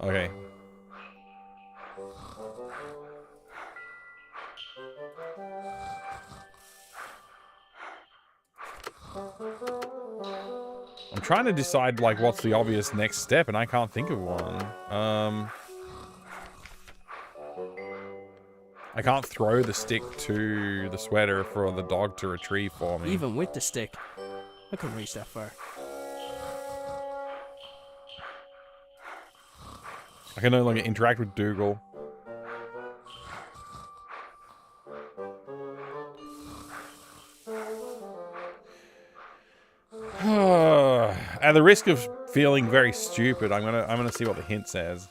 Okay. I'm trying to decide, like, what's the obvious next step, and I can't think of one. I can't throw the stick to the sweater for the dog to retrieve for me. Even with the stick, I couldn't reach that far. I can no longer interact with Dougal. At the risk of feeling very stupid, I'm gonna see what the hint says.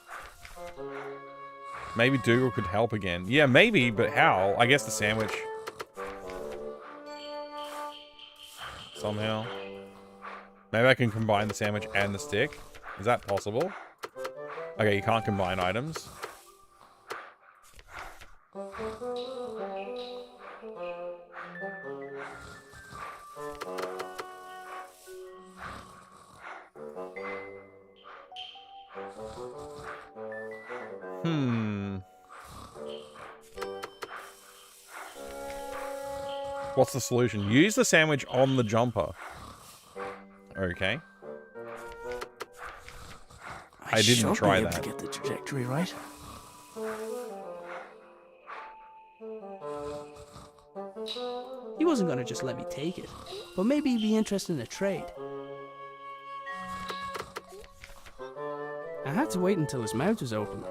Maybe Dougal could help again. Yeah, maybe, but how? I guess the sandwich. Somehow. Maybe I can combine the sandwich and the stick. Is that possible? Okay, you can't combine items. What's the solution? Use the sandwich on the jumper. Okay. I didn't try that. To get the trajectory right. He wasn't gonna just let me take it, but maybe he'd be interested in a trade. I had to wait until his mouth was open.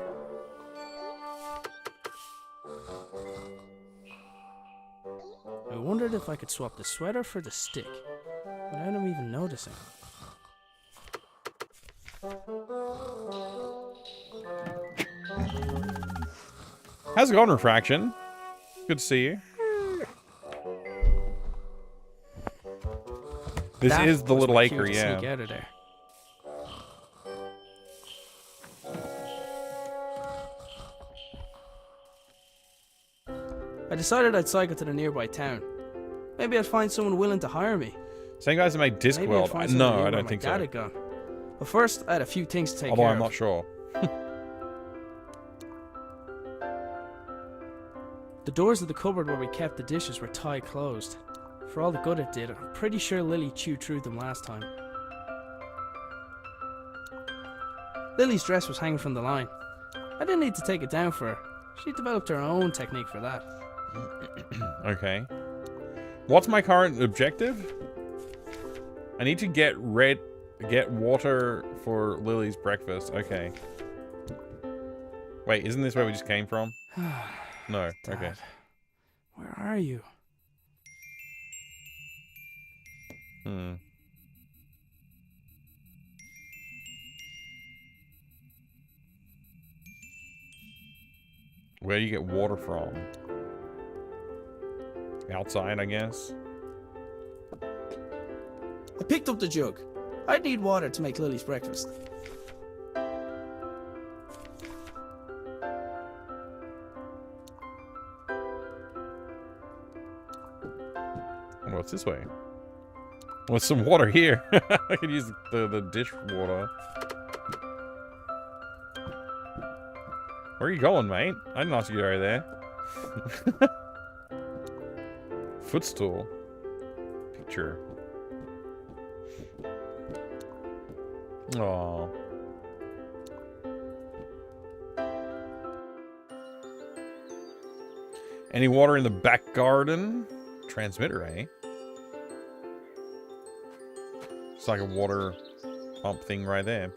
I wondered if I could swap the sweater for the stick, without him even noticing. How's it going, Refraction? Good to see you. This is the little acre, yeah. Sneak out of there. I decided I'd cycle to the nearby town. Maybe I'd find someone willing to hire me. Same guys that made Discworld. No, I don't think so. Gone. But first, I had a few things to take Although care I'm of. not sure. The doors of the cupboard where we kept the dishes were tied closed. For all the good it did, I'm pretty sure Lily chewed through them last time. Lily's dress was hanging from the line. I didn't need to take it down for her. She developed her own technique for that. Okay. What's my current objective? I need to get water for Lily's breakfast. Okay. Wait, isn't this where we just came from? No. Dad, okay. Where are you? Where do you get water from? Outside, I guess. I picked up the jug. I'd need water to make Lily's breakfast. What's this way? What's some water here? I could use the dish water. Where are you going, mate? I didn't ask you to go there. Footstool. Picture. Aww. Any water in the back garden? Transmitter, eh? It's like a water pump thing right there.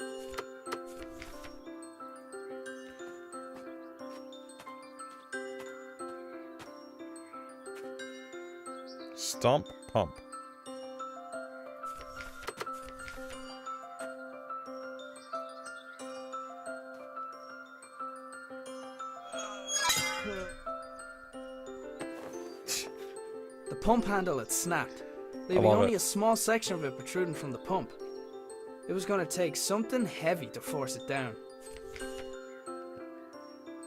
Stump pump. The pump handle had snapped, leaving only a small section of it protruding from the pump. It was going to take something heavy to force it down.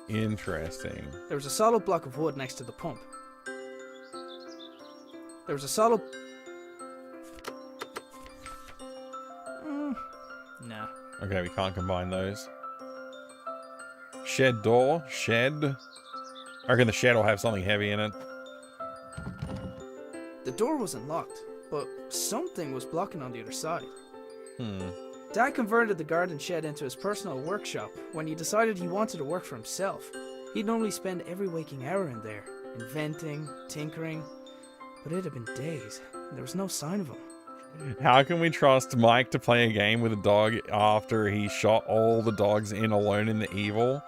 Interesting. There was a solid block of wood next to the pump. There was a solid... Nah. Okay, we can't combine those. Shed door. Shed. I reckon the shed will have something heavy in it. The door wasn't locked, but something was blocking on the other side. Hmm. Dad converted the garden shed into his personal workshop when he decided he wanted to work for himself. He'd normally spend every waking hour in there, inventing, tinkering, but it had been days, and there was no sign of him. How can we trust Mike to play a game with a dog after he shot all the dogs in Alone in the Evil?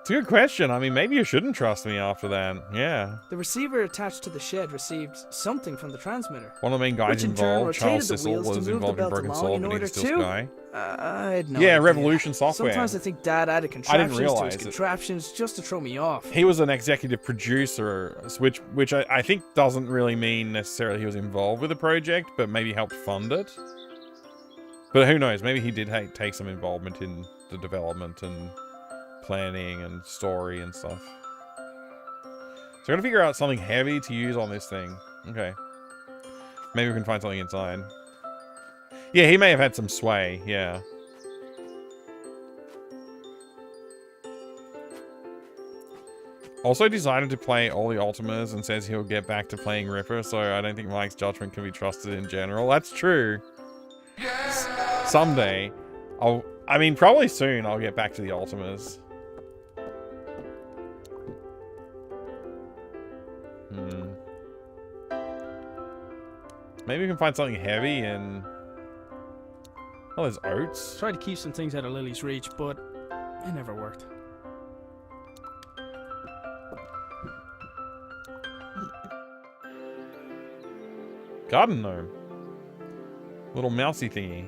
It's a good question. I mean, maybe you shouldn't trust me after that. Yeah. The receiver attached to the shed received something from the transmitter. One of the main guys involved, Charles Sissel, was involved in Broken Soul, but he's still Sky. I had no yeah, idea. Revolution Software. Sometimes I think Dad added I contraptions didn't to realize his it. contraptions just to throw me off. He was an executive producer, which I think doesn't really mean necessarily he was involved with the project, but maybe helped fund it. But who knows? Maybe he did take some involvement in the development and planning and story and stuff. So I gotta figure out something heavy to use on this thing. Okay. Maybe we can find something inside. Yeah, he may have had some sway, yeah. Also decided to play all the Ultimas and says he'll get back to playing Ripper, so I don't think Mike's judgment can be trusted in general. That's true. Someday. I mean, probably soon I'll get back to the Ultimas. Maybe we can find something heavy and... Oh, there's oats. Tried to keep some things out of Lily's reach, but it never worked. Garden gnome. Little mousy thingy.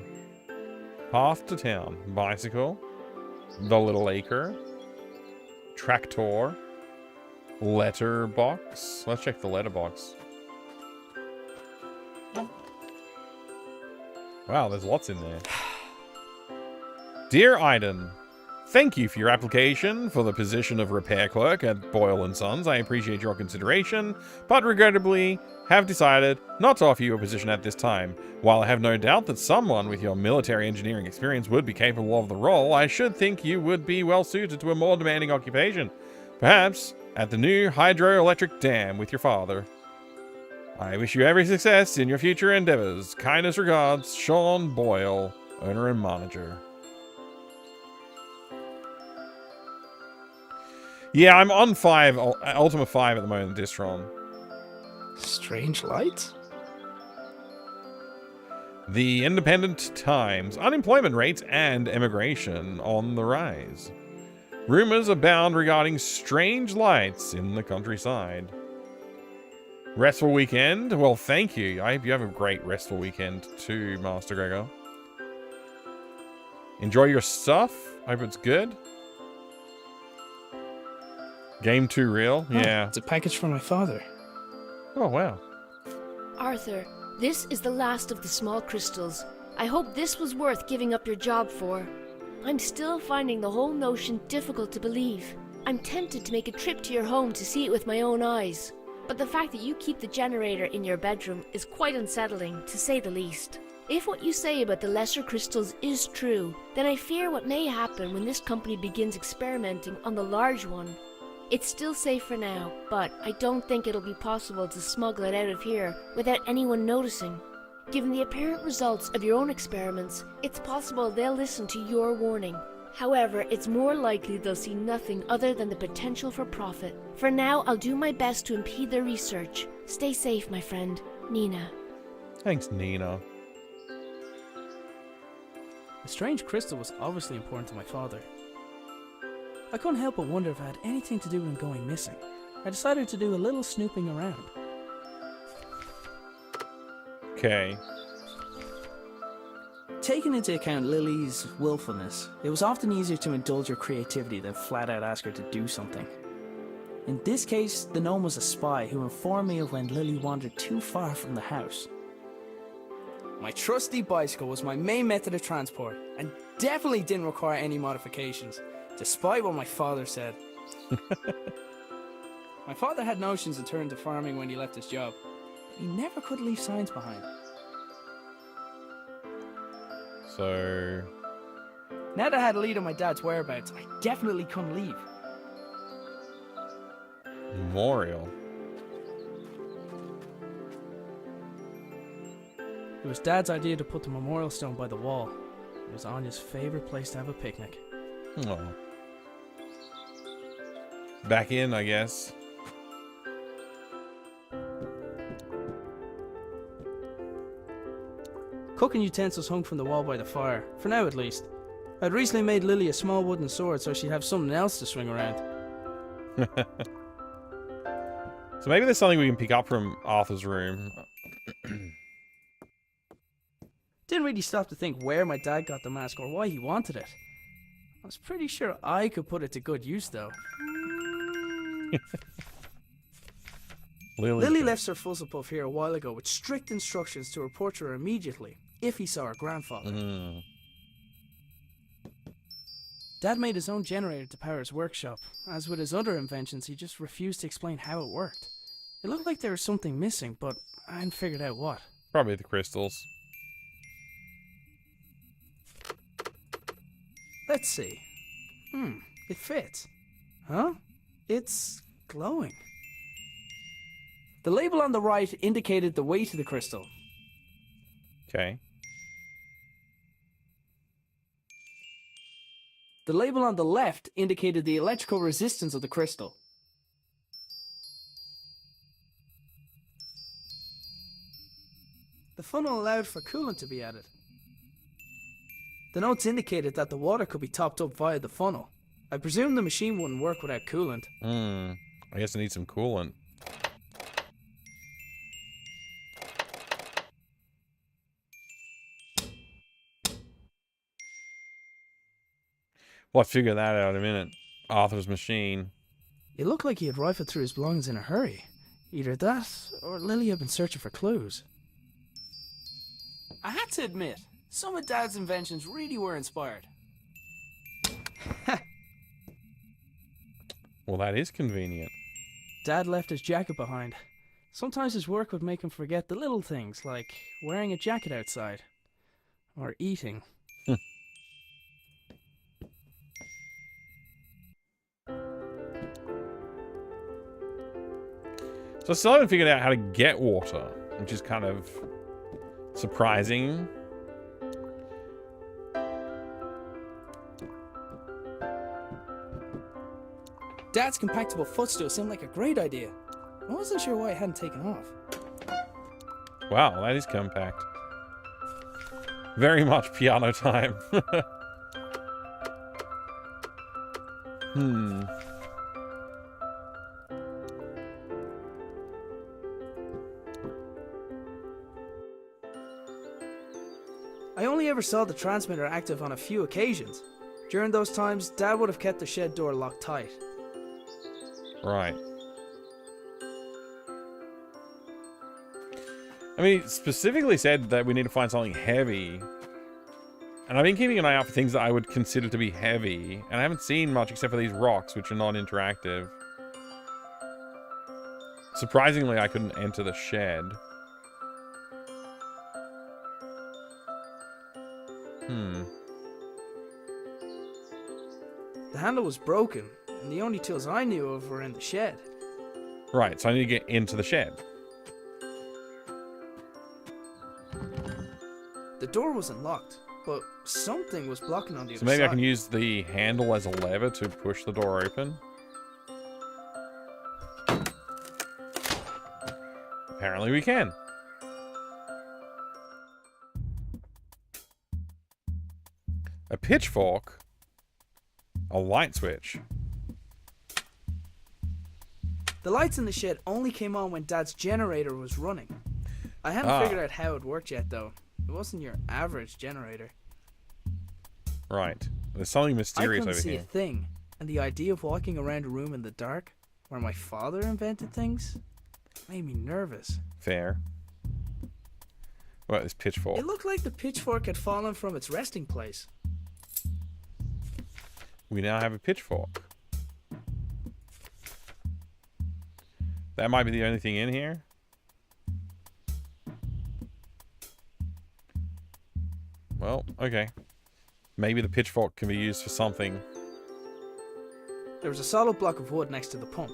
Path to town. Bicycle. The Little Acre. Tractor. Letterbox. Let's check the letterbox. Wow, there's lots in there. Dear Iden, thank you for your application for the position of repair clerk at Boyle & Sons. I appreciate your consideration, but regrettably have decided not to offer you a position at this time. While I have no doubt that someone with your military engineering experience would be capable of the role, I should think you would be well suited to a more demanding occupation. Perhaps at the new hydroelectric dam with your father. I wish you every success in your future endeavors. Kindest regards, Sean Boyle, owner and manager. Yeah, I'm on 5, Ultima 5 at the moment, Distron. Strange lights? The Independent Times. Unemployment rates and immigration on the rise. Rumors abound regarding strange lights in the countryside. Restful weekend? Well, thank you. I hope you have a great restful weekend too, Master Gregor. Enjoy your stuff. Hope it's good. Game 2 real? Oh, Yeah. it's a package from my father. Oh, wow. Arthur, this is the last of the small crystals. I hope this was worth giving up your job for. I'm still finding the whole notion difficult to believe. I'm tempted to make a trip to your home to see it with my own eyes. But the fact that you keep the generator in your bedroom is quite unsettling, to say the least. If what you say about the lesser crystals is true, then I fear what may happen when this company begins experimenting on the large one. It's still safe for now, but I don't think it'll be possible to smuggle it out of here without anyone noticing. Given the apparent results of your own experiments, it's possible they'll listen to your warning. However, it's more likely they'll see nothing other than the potential for profit. For now, I'll do my best to impede their research. Stay safe, my friend. Nina. Thanks, Nina. The strange crystal was obviously important to my father. I couldn't help but wonder if it had anything to do with him going missing. I decided to do a little snooping around. Okay. Taking into account Lily's willfulness, it was often easier to indulge her creativity than flat out ask her to do something. In this case, the gnome was a spy who informed me of when Lily wandered too far from the house. My trusty bicycle was my main method of transport, and definitely didn't require any modifications, despite what my father said. My father had notions to turn to farming when he left his job. he never could leave signs behind. So... Now that I had a lead on my dad's whereabouts, I definitely couldn't leave. Memorial. It was Dad's idea to put the memorial stone by the wall. It was Anya's favorite place to have a picnic. Oh. Back in, I guess. Cooking utensils hung from the wall by the fire, for now at least. I'd recently made Lily a small wooden sword so she'd have something else to swing around. So maybe there's something we can pick up from Arthur's room. Didn't really stop to think where my dad got the mask or why he wanted it. I was pretty sure I could put it to good use though. Lily left Sir Fuzzlepuff here a while ago with strict instructions to report to her immediately if he saw her grandfather. Dad made his own generator to power his workshop. As with his other inventions, he just refused to explain how it worked. It looked like there was something missing, but I hadn't figured out what. Probably the crystals. Let's see. It fits. Huh? It's glowing. The label on the right indicated the weight of the crystal. Okay. The label on the left indicated the electrical resistance of the crystal. The funnel allowed for coolant to be added. The notes indicated that the water could be topped up via the funnel. I presume the machine wouldn't work without coolant. I guess I need some coolant. We'll figure that out in a minute. Arthur's machine. It looked like he had rifled through his belongings in a hurry. Either that, or Lily had been searching for clues. I had to admit, some of Dad's inventions really were inspired. Well, that is convenient. Dad left his jacket behind. Sometimes his work would make him forget the little things, like wearing a jacket outside. Or eating. So I still haven't figured out how to get water, which is kind of surprising. Dad's compactable footstool seemed like a great idea. I wasn't sure why it hadn't taken off. Wow, that is compact. Very much piano time. I only ever saw the transmitter active on a few occasions. During those times, Dad would have kept the shed door locked tight. Right. I mean, it specifically said that we need to find something heavy. And I've been keeping an eye out for things that I would consider to be heavy. And I haven't seen much except for these rocks, which are non-interactive. Surprisingly, I couldn't enter the shed. The handle was broken, and the only tools I knew of were in the shed. Right, so I need to get into the shed. The door wasn't locked, but something was blocking on the So other maybe side. I can use the handle as a lever to push the door open. Apparently we can. A pitchfork? A light switch? The lights in the shed only came on when Dad's generator was running. I hadn't figured out how it worked yet, though. It wasn't your average generator. Right. There's something mysterious I couldn't over see here. a thing, and the idea of walking around a room in the dark, where my father invented things, made me nervous. Fair. What about this pitchfork? It looked like the pitchfork had fallen from its resting place. We now have a pitchfork. That might be the only thing in here. Well, okay. Maybe the pitchfork can be used for something. There was a solid block of wood next to the pump.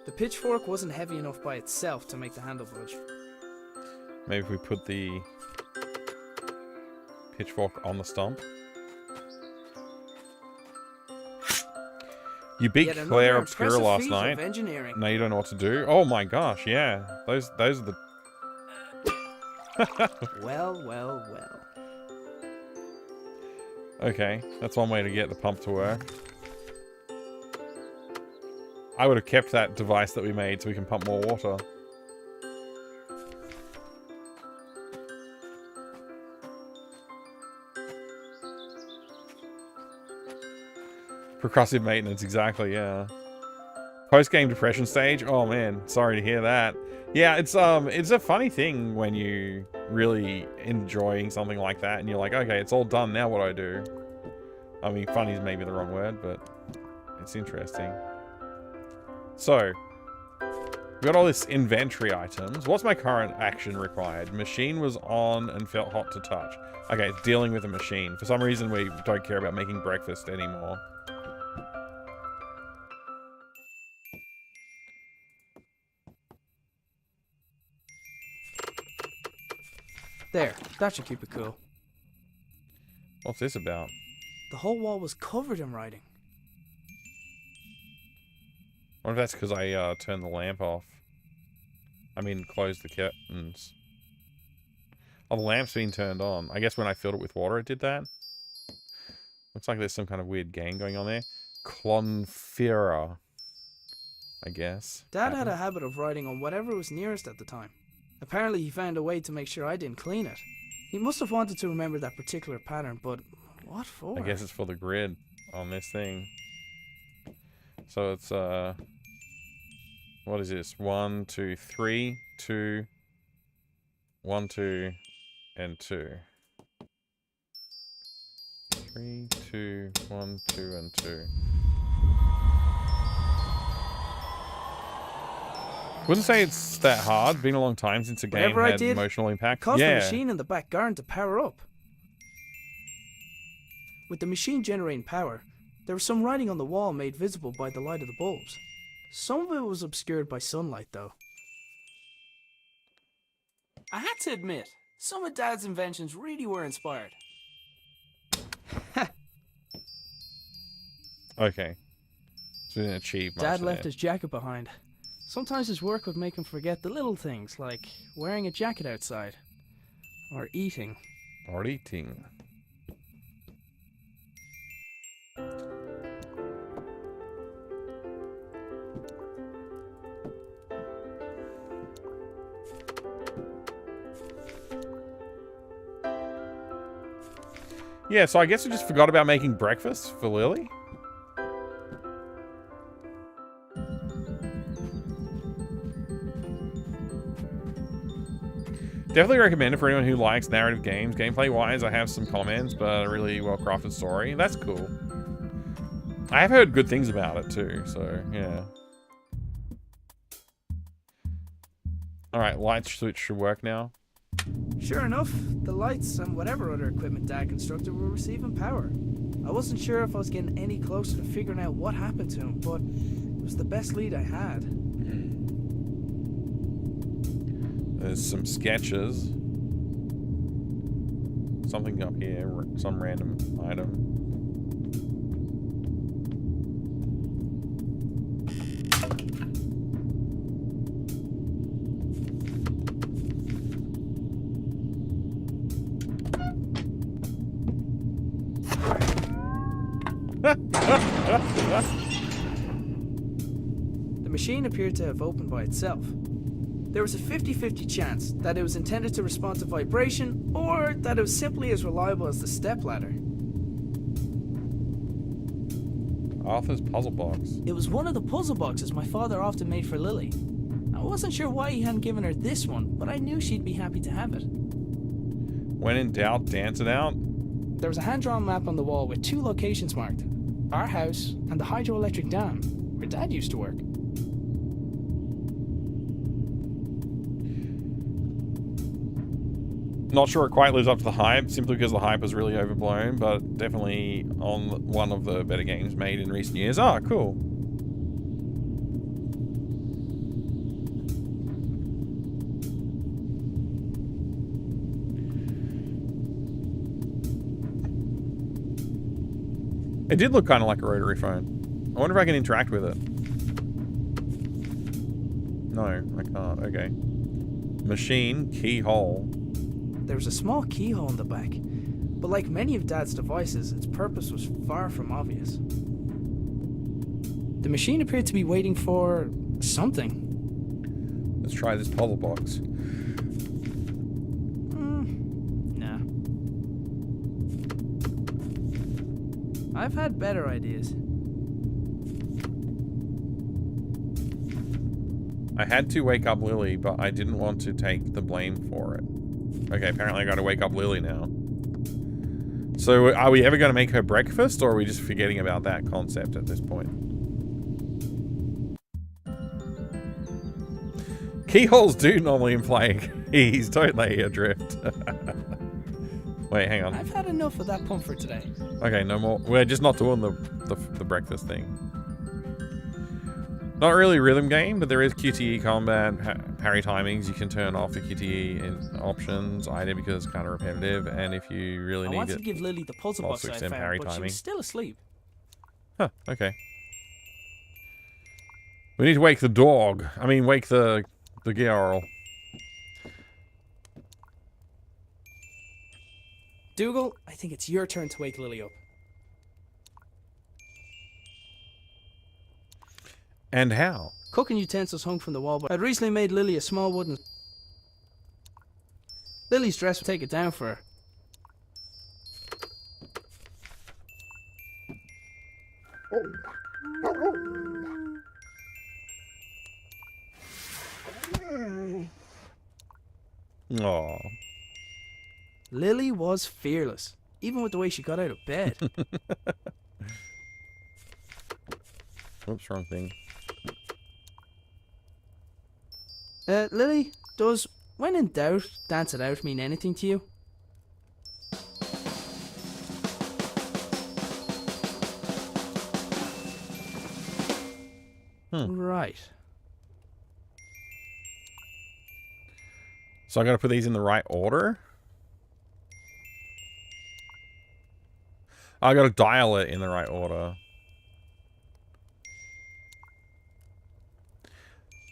The pitchfork wasn't heavy enough by itself to make the handle budge. Maybe if we put the pitchfork on the stump. You beat Yet another Claire Obscura impressive last feat of night. engineering. Now you don't know what to do. Oh my gosh, yeah. Those are the... Well, well, well. Okay, that's one way to get the pump to work. I would have kept that device that we made so we can pump more water. Percussive maintenance, exactly, yeah. Post-game depression stage? Oh man, sorry to hear that. Yeah, it's a funny thing when you really enjoying something like that and you're like, okay, it's all done, now what do I do? I mean, funny is maybe the wrong word, but it's interesting. So, we got all this inventory items. What's my current action required? Machine was on and felt hot to touch. Okay, it's dealing with a machine. For some reason, we don't care about making breakfast anymore. There, that should keep it cool. What's this about? The whole wall was covered in writing. I wonder if that's because I turned the lamp off. I mean, closed the curtains. Oh, the lamp's been turned on. I guess when I filled it with water, it did that. Looks like there's some kind of weird game going on there. Clonfera, I guess. Dad had a habit of writing on whatever was nearest at the time. Apparently he found a way to make sure I didn't clean it. He must have wanted to remember that particular pattern, but what for? I guess it's for the grid on this thing. So it's, what is this? 1, 2, 3, 2, 1, 2, and 2. 3, 2, 1, 2, and 2. Wouldn't say it's that hard. Been a long time since a game Whatever I had did, emotional impact. caused Yeah. the machine in the back garden to power up. With the machine generating power, there was some writing on the wall made visible by the light of the bulbs. Some of it was obscured by sunlight, though. I had to admit, some of Dad's inventions really were inspired. Okay. So we didn't achieve much Dad left there. his jacket behind. Sometimes his work would make him forget the little things, like wearing a jacket outside. Or eating. Or eating. Yeah, so I guess we just forgot about making breakfast for Lily. Definitely recommend it for anyone who likes narrative games. Gameplay-wise, I have some comments, but a really well-crafted story. That's cool. I have heard good things about it too, so yeah. Alright, light switch should work now. Sure enough, the lights and whatever other equipment Dad constructed were receiving power. I wasn't sure if I was getting any closer to figuring out what happened to him, but it was the best lead I had. There's some sketches. Something up here, some random item. The machine appeared to have opened by itself. There was a 50-50 chance that it was intended to respond to vibration, or that it was simply as reliable as the stepladder. Arthur's puzzle box. It was one of the puzzle boxes my father often made for Lily. I wasn't sure why he hadn't given her this one, but I knew she'd be happy to have it. When in doubt, dance it out. There was a hand-drawn map on the wall with 2 locations marked. Our house and the hydroelectric dam, where Dad used to work. Not sure it quite lives up to the hype, simply because the hype is really overblown, but definitely on one of the better games made in recent years. Ah, cool. It did look kind of like a rotary phone. I wonder if I can interact with it. No, I can't. Okay. Machine, keyhole. There was a small keyhole in the back, but like many of Dad's devices, its purpose was far from obvious. The machine appeared to be waiting for something. Let's try this puzzle box. Nah. I've had better ideas. I had to wake up Lily, but I didn't want to take the blame for it. Okay, apparently I gotta wake up Lily now. So are we ever gonna make her breakfast, or are we just forgetting about that concept at this point? Keyholes do normally imply keys, don't they, Adrift? Wait, hang on. I've had enough of that pump for today. Okay, no more. We're just not doing the breakfast thing. Not really a rhythm game, but there is QTE combat, parry timings. You can turn off the QTE in options. I did because it's kind of repetitive, and if you really I need wanted it, to give Lily the puzzle box I extend found, parry but she timing. was still asleep. Huh, okay. We need to wake the dog. I mean, wake the girl. Dougal, I think it's your turn to wake Lily up. And how? Cooking utensils hung from the wall, but I'd recently made Lily a small wooden... Lily's dress would take it down for her. Aww. Lily was fearless, even with the way she got out of bed. Oops, wrong thing. Lily, does when in doubt, dance it out mean anything to you? Right. So I gotta put these in the right order? I gotta dial it in the right order.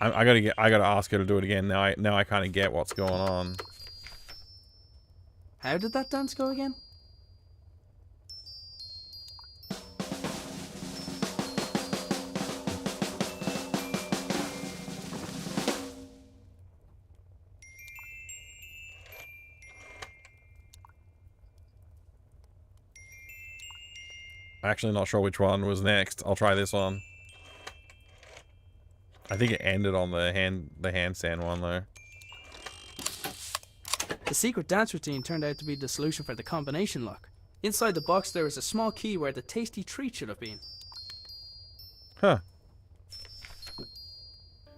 I gotta ask her to do it again. Now I kind of get what's going on. How did that dance go again? Actually, not sure which one was next. I'll try this one. I think it ended on the handstand one though. The secret dance routine turned out to be the solution for the combination lock. Inside the box there was a small key where the tasty treat should have been. Huh.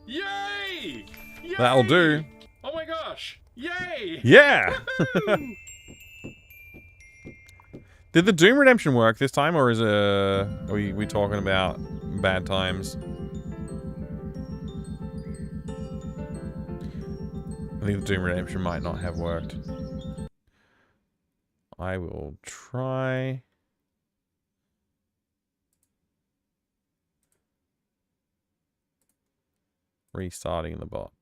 Yay! Yay! That'll do. Oh my gosh! Yay! Yeah! Did the Doom Redemption work this time, or is are we talking about bad times? I think the Doom Redemption might not have worked. I will try. Restarting the bot.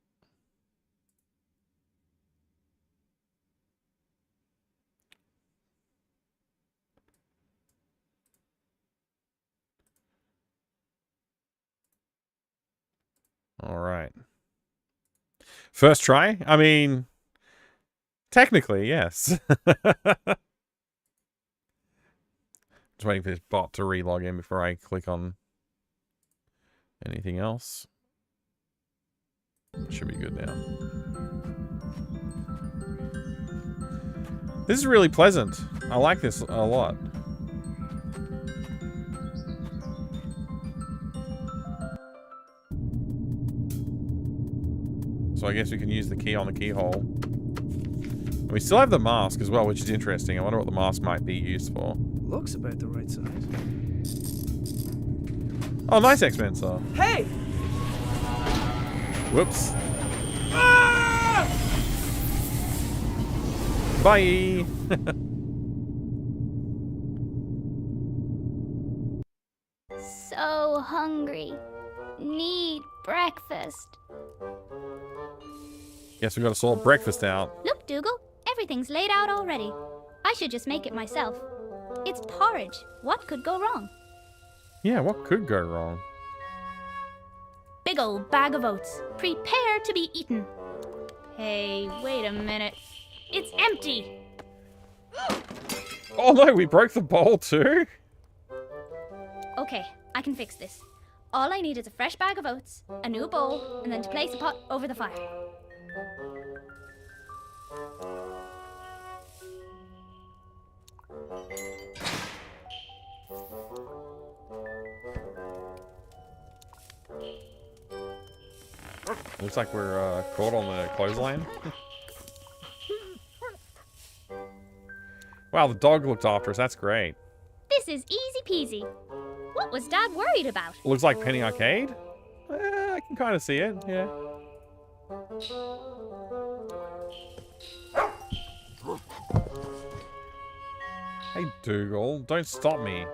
All right. First try? I mean, technically, yes. Just waiting for this bot to relog in before I click on anything else. Should be good now. This is really pleasant. I like this a lot. So I guess we can use the key on the keyhole. We still have the mask as well, which is interesting. I wonder what the mask might be used for. Looks about the right size. Oh, nice X-Men star. Hey! Whoops. Bye. So hungry. Need breakfast. Guess we got to sort breakfast out. Look, Dougal, everything's laid out already. I should just make it myself. It's porridge. What could go wrong? Yeah, what could go wrong? Big old bag of oats. Prepare to be eaten. Hey, wait a minute. It's empty. Oh no, we broke the bowl too? Okay, I can fix this. All I need is a fresh bag of oats, a new bowl, and then to place the pot over the fire. Looks like we're caught on the clothesline. Wow, the dog looked after us. That's great. This is easy peasy. What was Dad worried about? Looks like Penny Arcade. I can kind of see it, yeah. Hey, Dougal, don't stop me.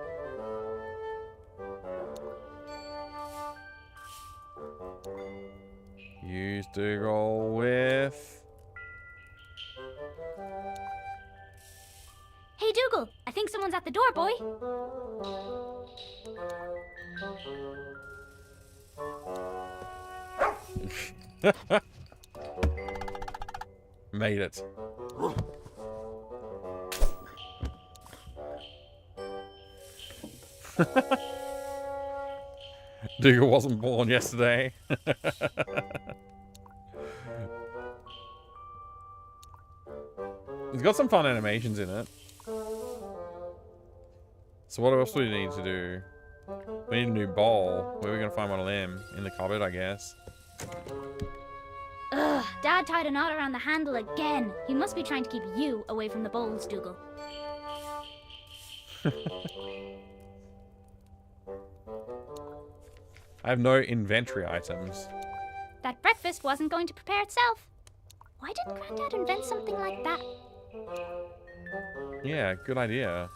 Use Dougal with... Hey, Dougal, I think someone's at the door, boy. Made it. Dougal wasn't born yesterday. It's got some fun animations in it. So what else do we need to do? We need a new bowl. Where are we going to find one of them? In the cupboard, I guess. Ugh, Dad tied a knot around the handle again. He must be trying to keep you away from the bowls, Dougal. I have no inventory items. That breakfast wasn't going to prepare itself. Why didn't Granddad invent something like that? Yeah, good idea.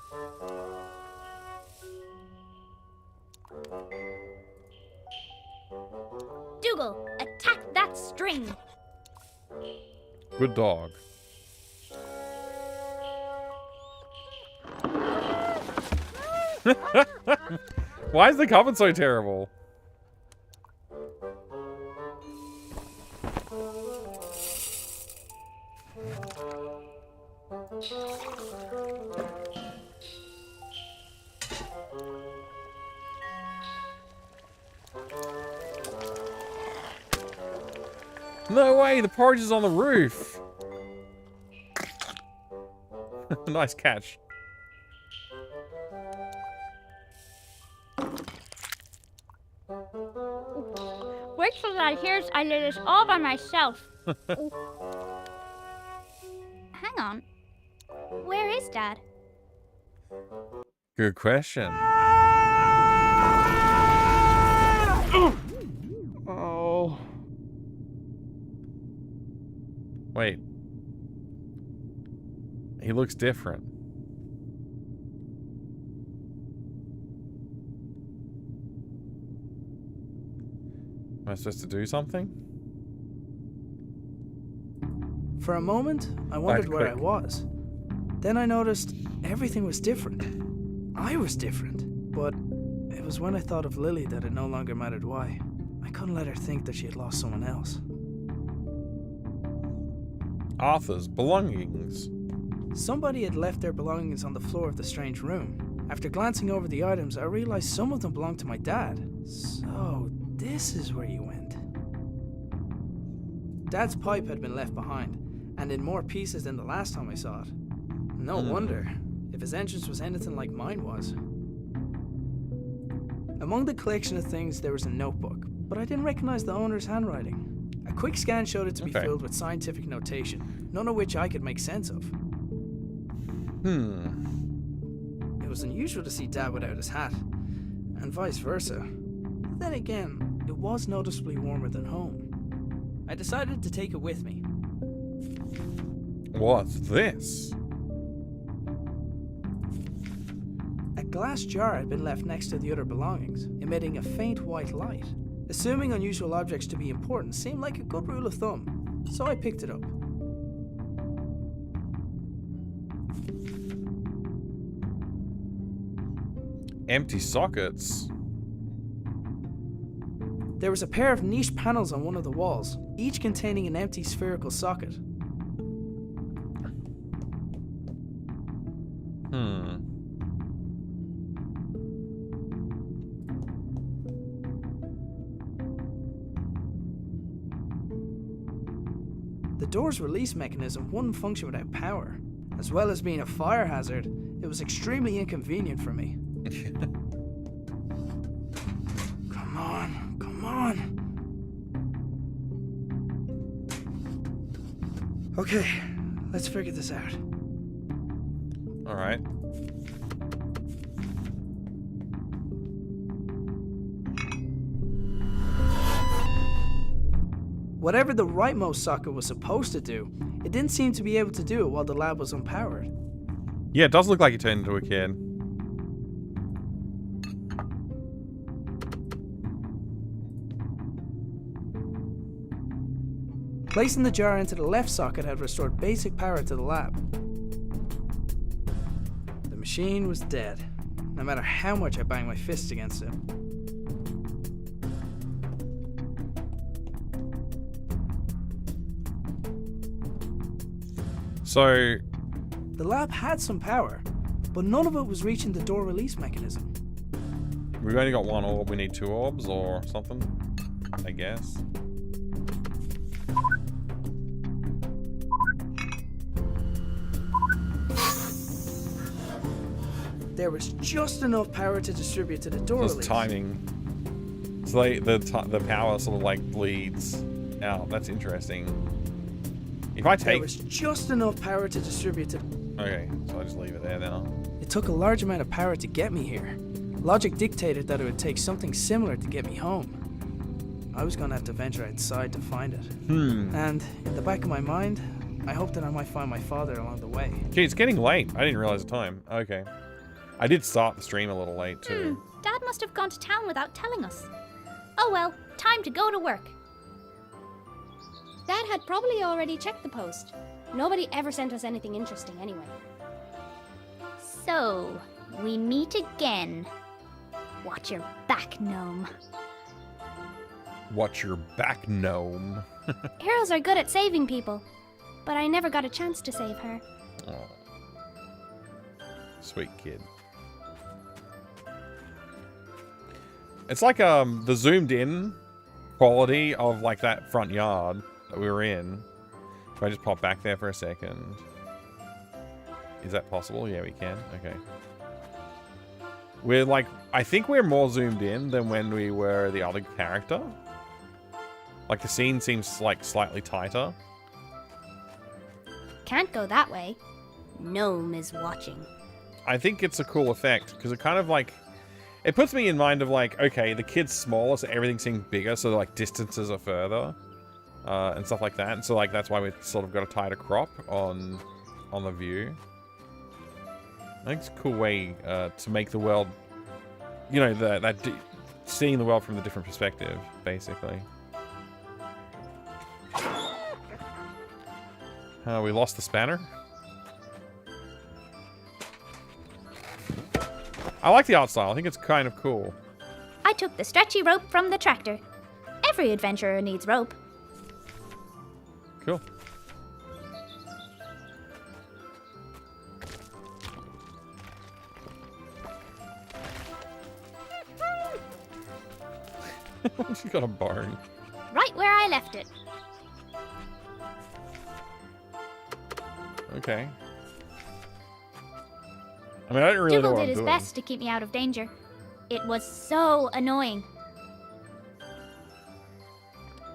Dougal, attack that string! Good dog. Why is the cupboard so terrible? No way, the porridge is on the roof. Nice catch. Wait till Dad hears I did this all by myself. Hang on. Where is Dad? Good question. Oh. Wait. He looks different. Am I supposed to do something? For a moment, I wondered where I was. Then I noticed everything was different. I was different. But it was when I thought of Lily that it no longer mattered why. I couldn't let her think that she had lost someone else. Arthur's belongings. Somebody had left their belongings on the floor of the strange room. After glancing over the items, I realized some of them belonged to my dad. So, this is where you went. Dad's pipe had been left behind, and in more pieces than the last time I saw it. No wonder, if his entrance was anything like mine was. Among the collection of things, there was a notebook, but I didn't recognize the owner's handwriting. A quick scan showed it to be Okay. filled with scientific notation, none of which I could make sense of. It was unusual to see Dad without his hat, and vice versa. Then again, it was noticeably warmer than home. I decided to take it with me. What's this? A glass jar had been left next to the other belongings, emitting a faint white light. Assuming unusual objects to be important seemed like a good rule of thumb, so I picked it up. Empty sockets. There was a pair of niche panels on one of the walls, each containing an empty spherical socket. The door's release mechanism wouldn't function without power. As well as being a fire hazard, it was extremely inconvenient for me. Come on, come on. Okay, let's figure this out. All right. Whatever the rightmost socket was supposed to do, it didn't seem to be able to do it while the lab was unpowered. Yeah, it does look like he turned into a kid. Placing the jar into the left socket had restored basic power to the lab. The machine was dead, no matter how much I banged my fists against it. So, the lab had some power, but none of it was reaching the door release mechanism. we've only got one orb. We need 2 orbs or something, I guess. There was just enough power to distribute to the door Just release. timing. So the power sort of like bleeds out. That's interesting. If I There take... was just enough power to distribute to... Okay, so I just leave it there now. It took a large amount of power to get me here. Logic dictated that it would take something similar to get me home. I was going to have to venture outside to find it. And in the back of my mind, I hoped that I might find my father along the way. Gee, it's getting late. I didn't realize the time. Okay. I did start the stream a little late too. Dad must have gone to town without telling us. Oh well, time to go to work. Dad had probably already checked the post. Nobody ever sent us anything interesting anyway. So, we meet again. Watch your back, gnome. Watch your back, gnome. Heroes are good at saving people, but I never got a chance to save her. Oh. Sweet kid. It's like the zoomed in quality of like that front yard that we were in. If I just pop back there for a second. Is that possible? Yeah, we can. Okay. We're like, I think we're more zoomed in than when we were the other character. Like the scene seems like slightly tighter. Can't go that way. Gnome is watching. I think it's a cool effect because it kind of like, it puts me in mind of like, okay, the kid's smaller, so everything seems bigger, so like distances are further and stuff like that. And so like that's why we've sort of got a tighter crop on the view. I think it's a cool way to make the world, you know, seeing the world from a different perspective, basically. We lost the spanner. I like the art style. I think it's kind of cool. I took the stretchy rope from the tractor. Every adventurer needs rope. Cool. She's got a bone. Right where I left it. Okay. I mean, I don't really know Dougal what did I'm his doing. best to keep me out of danger. It was so annoying.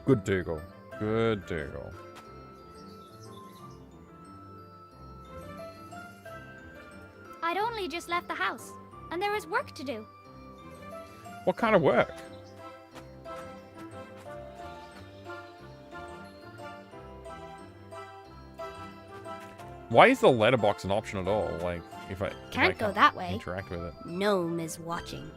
Good Dougal. Good deal. I'd only just left the house, and there was work to do. What kind of work? Why is the letterbox an option at all? Like, if I Can't go that way. interact with it. Gnome is watching.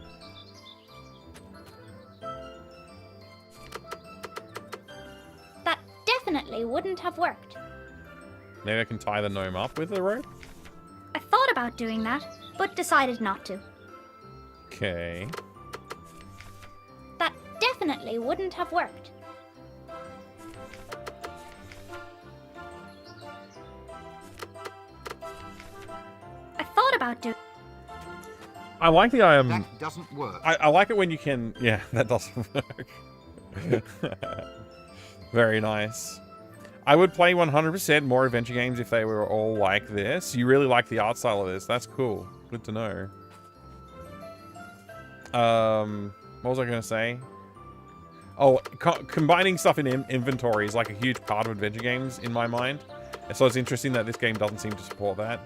That definitely wouldn't have worked. Maybe I can tie the gnome up with the rope? I thought about doing that, but decided not to. Okay. That definitely wouldn't have worked. I thought about doing. I like the That doesn't work. I like it when you can. Yeah, that doesn't work. Very nice. I would play 100% more adventure games if they were all like this. You really like the art style of this. That's cool. Good to know. What was I going to say? Oh, combining stuff in inventory is like a huge part of adventure games in my mind. And so it's interesting that this game doesn't seem to support that.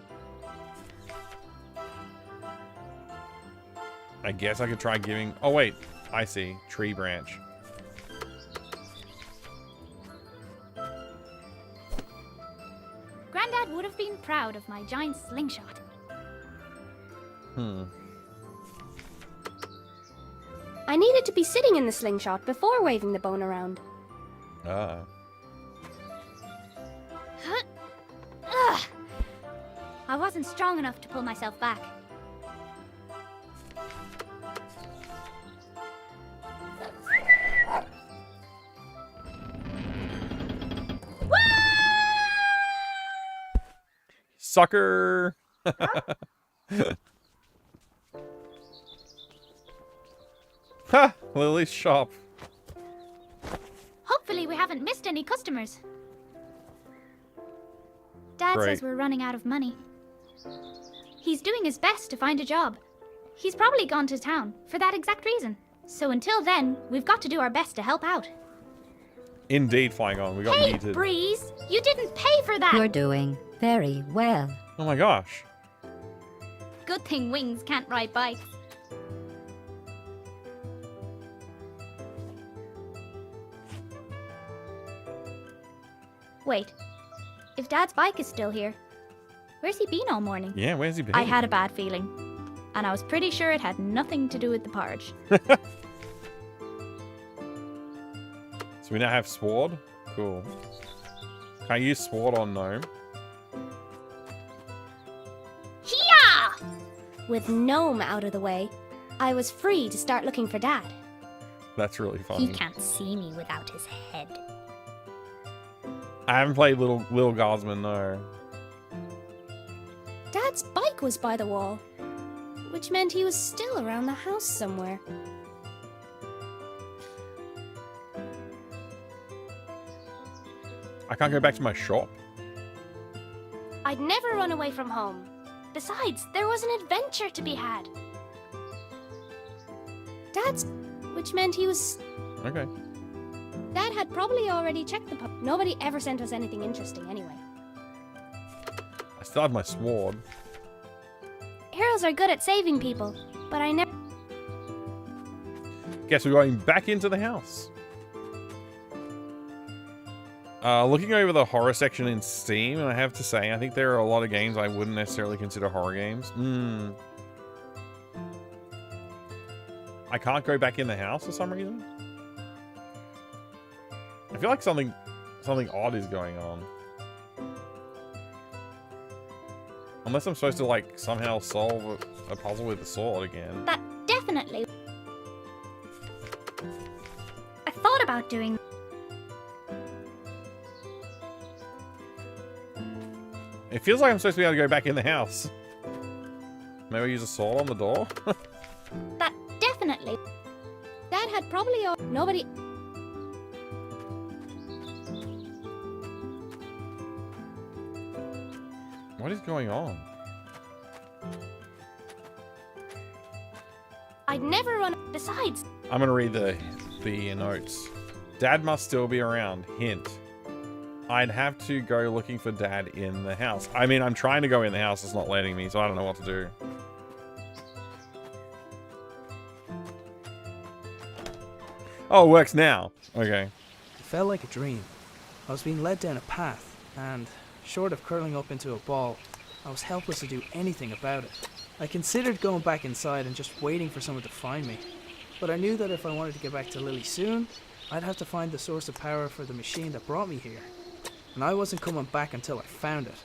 I guess I could try giving... Oh, wait. I see. Tree branch. Grandad would have been proud of my giant slingshot. I needed to be sitting in the slingshot before waving the bone around. Ah. Ugh. I wasn't strong enough to pull myself back. Sucker! Ha! Lily's shop. Hopefully we haven't missed any customers. Dad Great. says we're running out of money. He's doing his best to find a job. He's probably gone to town for that exact reason. So until then, we've got to do our best to help out. Indeed, Flygon. We got Hey, needed. Breeze! You didn't pay for that! You're doing very well. Oh my gosh. Good thing Wings can't ride bikes. Wait. If Dad's bike is still here, where's he been all morning? Yeah, where's he been? I had a bad feeling. And I was pretty sure it had nothing to do with the porridge. So we now have Sword? Cool. Can I use Sword on Gnome? Hiya! With Gnome out of the way, I was free to start looking for Dad. That's really funny. He can't see me without his head. I haven't played Little Guardsman, no. Dad's bike was by the wall, which meant he was still around the house somewhere. I can't go back to my shop. I'd never run away from home. Besides, there was an adventure to be had. Dad's... which meant he was... Okay. Dad had probably already checked the pub. Nobody ever sent us anything interesting anyway. I still have my sword. Heroes are good at saving people, but I never... Guess we're going back into the house. Looking over the horror section in Steam, and I have to say, I think there are a lot of games I wouldn't necessarily consider horror games. I can't go back in the house for some reason. I feel like something odd is going on. Unless I'm supposed to, like, somehow solve a puzzle with the sword again. That definitely... I thought about doing... It feels like I'm supposed to be able to go back in the house. Maybe use a sword on the door? That definitely... Dad had probably... Nobody... What is going on? I'd never run... Besides... I'm gonna read the notes. Dad must still be around. Hint. I'd have to go looking for Dad in the house. I mean, I'm trying to go in the house. It's not letting me, so I don't know what to do. Oh, it works now. Okay. It felt like a dream. I was being led down a path, and short of curling up into a ball, I was helpless to do anything about it. I considered going back inside and just waiting for someone to find me, but I knew that if I wanted to get back to Lily soon, I'd have to find the source of power for the machine that brought me here, and I wasn't coming back until I found it.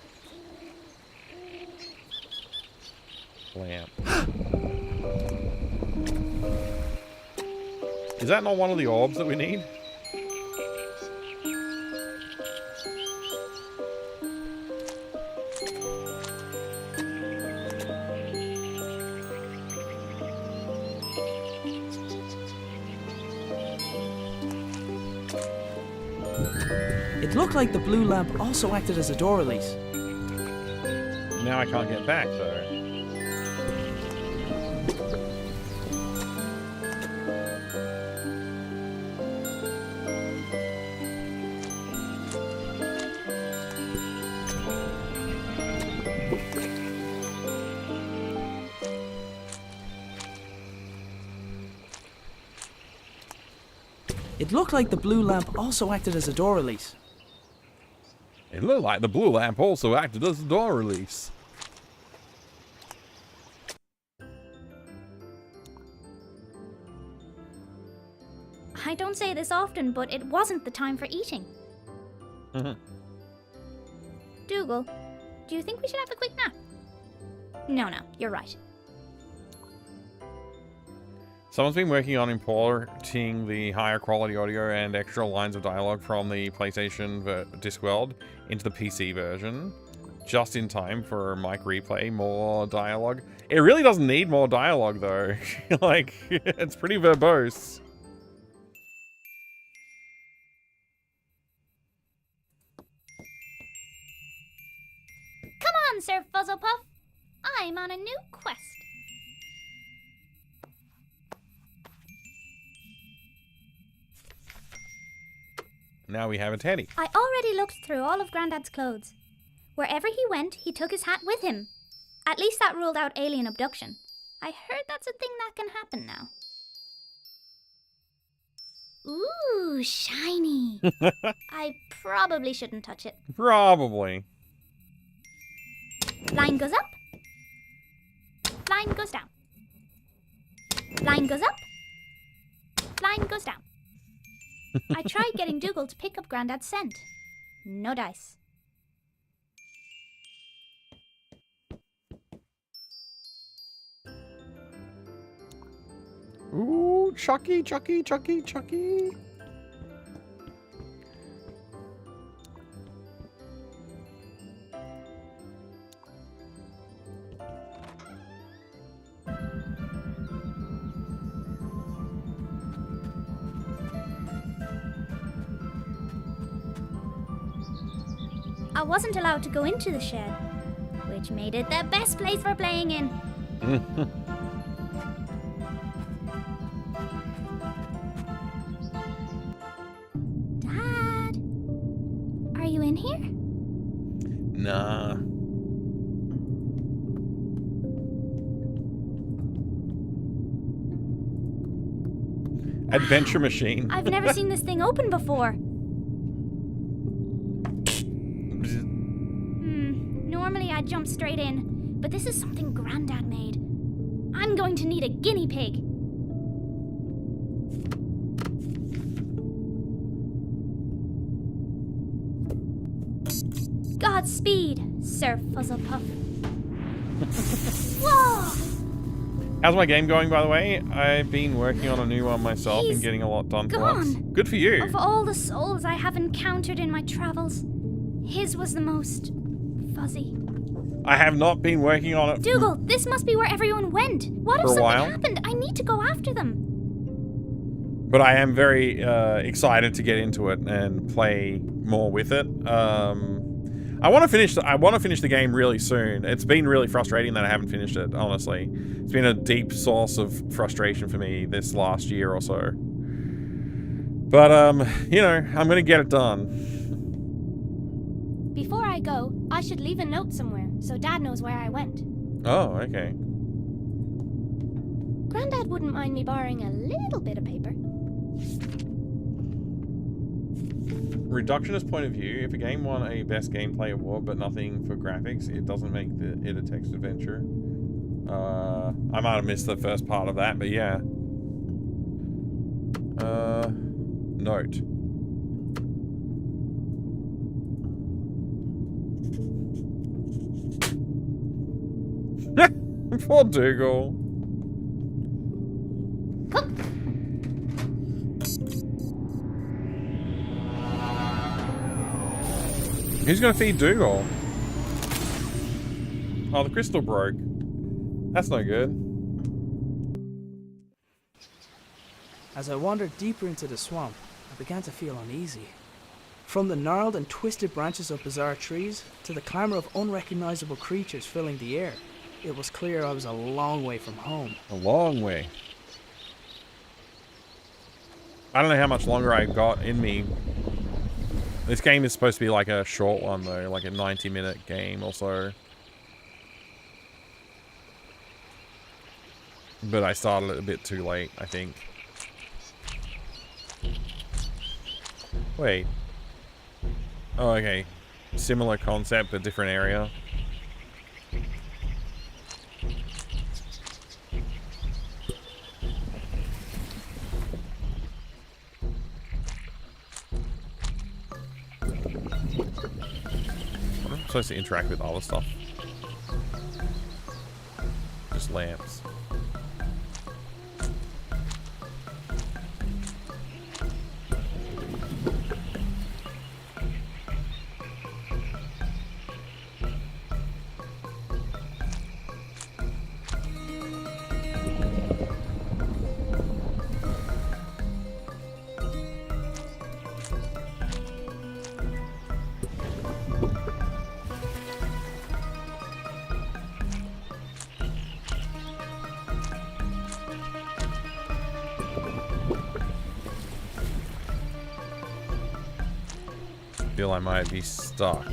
Lamp. Is that not one of the orbs that we need? It looked like the blue lamp also acted as a door release. Now I can't get back, though. It looked like the blue lamp also acted as a door release. It looked like the blue lamp also acted as a door release. I don't say this often, but it wasn't the time for eating. Dougal, do you think we should have a quick nap? No, you're right. Someone's been working on importing the higher quality audio and extra lines of dialogue from the PlayStation Discworld into the PC version, just in time for Mic Replay, more dialogue. It really doesn't need more dialogue, though. Like, it's pretty verbose. Come on, Sir Fuzzlepuff. I'm on a new quest. Now we have a Teddy. I already looked through all of Grandad's clothes. Wherever he went, he took his hat with him. At least that ruled out alien abduction. I heard that's a thing that can happen now. Ooh, shiny. I probably shouldn't touch it. Probably. Line goes up. Line goes down. Line goes up. Line goes down. I tried getting Dougal to pick up Grandad's scent. No dice. Ooh, Chucky, Chucky, Chucky, Chucky. I wasn't allowed to go into the shed, which made it the best place for playing in. Dad, are you in here? Nah. Adventure machine. I've never seen this thing open before. Normally I'd jump straight in, but this is something Grandad made. I'm going to need a guinea pig. Godspeed, Sir Fuzzlepuff. Whoa! How's my game going, by the way? I've been working on a new one myself and getting a lot done for once. Good for you. Of all the souls I have encountered in my travels, his was the most fuzzy. I have not been working on it. Dougal, this must be where everyone went. What if something happened? I need to go after them. But I am very excited to get into it and play more with it. I want to finish the game really soon. It's been really frustrating that I haven't finished it, honestly. It's been a deep source of frustration for me this last year or so. But, you know, I'm gonna get it done. Before I go, I should leave a note somewhere so Dad knows where I went. Oh, okay. Granddad wouldn't mind me borrowing a little bit of paper. Reductionist point of view, if a game won a best gameplay award but nothing for graphics, it doesn't make it a text adventure. I might have missed the first part of that, but yeah. Note. Poor Dougal. Who's gonna feed Dougal? Oh, the crystal broke. That's no good. As I wandered deeper into the swamp, I began to feel uneasy. From the gnarled and twisted branches of bizarre trees to the clamor of unrecognizable creatures filling the air, it was clear I was a long way from home. A long way. I don't know how much longer I got in me. This game is supposed to be like a short one though, like a 90-minute game or so. But I started it a bit too late, I think. Wait. Oh, okay. Similar concept, but different area. I'm supposed to interact with other stuff. Just lamps. Feel I might be stuck.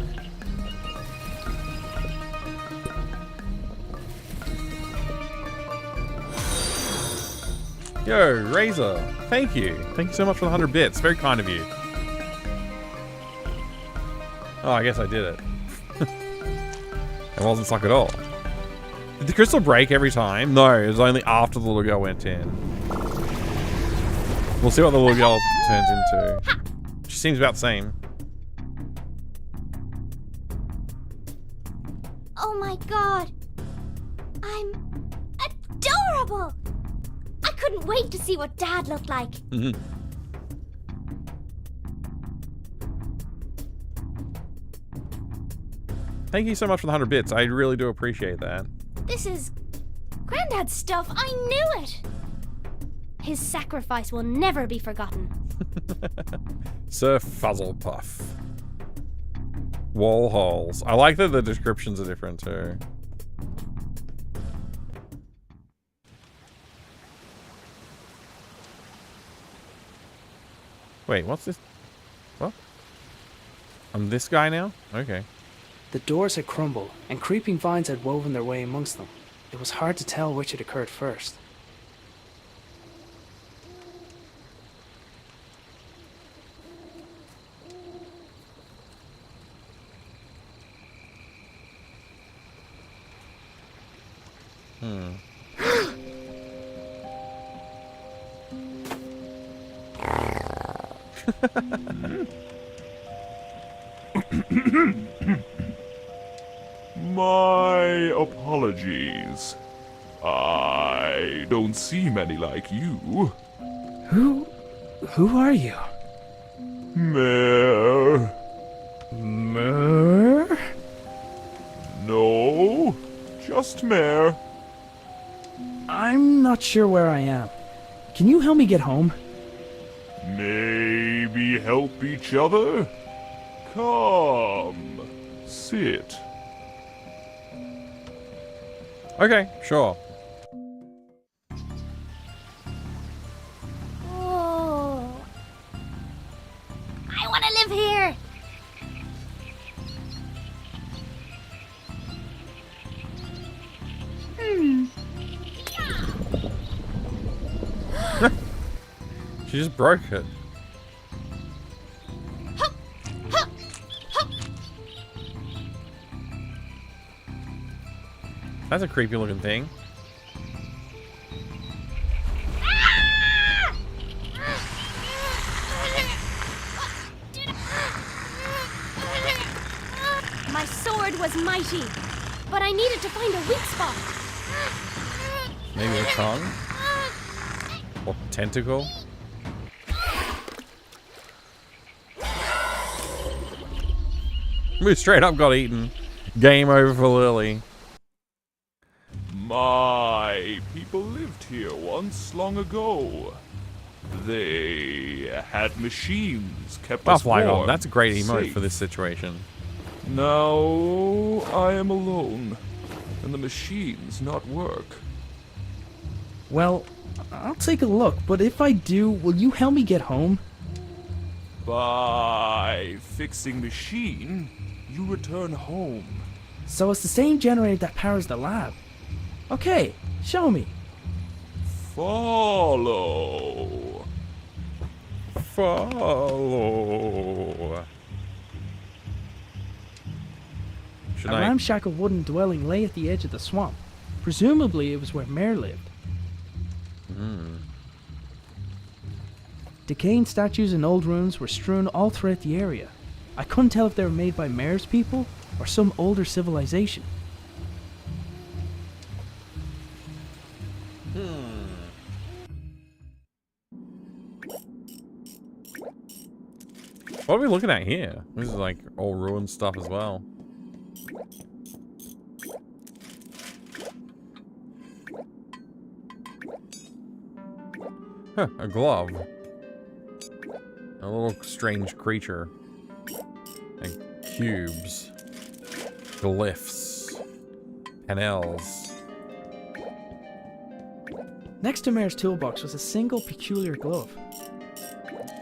Yo, Razor, thank you. Thank you so much for the 100 bits. Very kind of you. Oh, I guess I did it. It wasn't stuck at all. Did the crystal break every time? No, it was only after the little girl went in. We'll see what the little girl turns into. She seems about the same. Oh my god! I'm adorable! I couldn't wait to see what Dad looked like. Mm-hmm. Thank you so much for the 100 bits. I really do appreciate that. This is Granddad's stuff. I knew it! His sacrifice will never be forgotten. Sir Fuzzlepuff. Wall holes. I like that the descriptions are different too. Wait, what's this? What? I'm this guy now? Okay. The doors had crumbled, and creeping vines had woven their way amongst them. It was hard to tell which had occurred first. My apologies. I don't see many like you. Who are you? Mare. Mare? No, just Mare. I'm not sure where I am. Can you help me get home? Maybe help each other? Come, sit. Okay, sure. Oh, She just broke it. That's a creepy looking thing. My sword was mighty, but I needed to find a weak spot. Maybe a tongue? Or tentacle? We straight up got eaten. Game over for Lily. My people lived here once long ago. They had machines kept us warm. Flygon, that's a great emote safe. for this situation. Now I am alone, and the machines not work. Well, I'll take a look, but if I do, will you help me get home? By fixing machine, you return home. So it's the same generator that powers the lab. Okay, show me. Follow. Follow. A ramshackle wooden dwelling lay at the edge of the swamp. Presumably it was where Mare lived. Decaying statues and old ruins were strewn all throughout the area. I couldn't tell if they were made by Mare's people or some older civilization. What are we looking at here? This is like all ruined stuff as well. Huh, a glove. A little strange creature. And cubes. Glyphs. Panels. Next to Mare's toolbox was a single peculiar glove.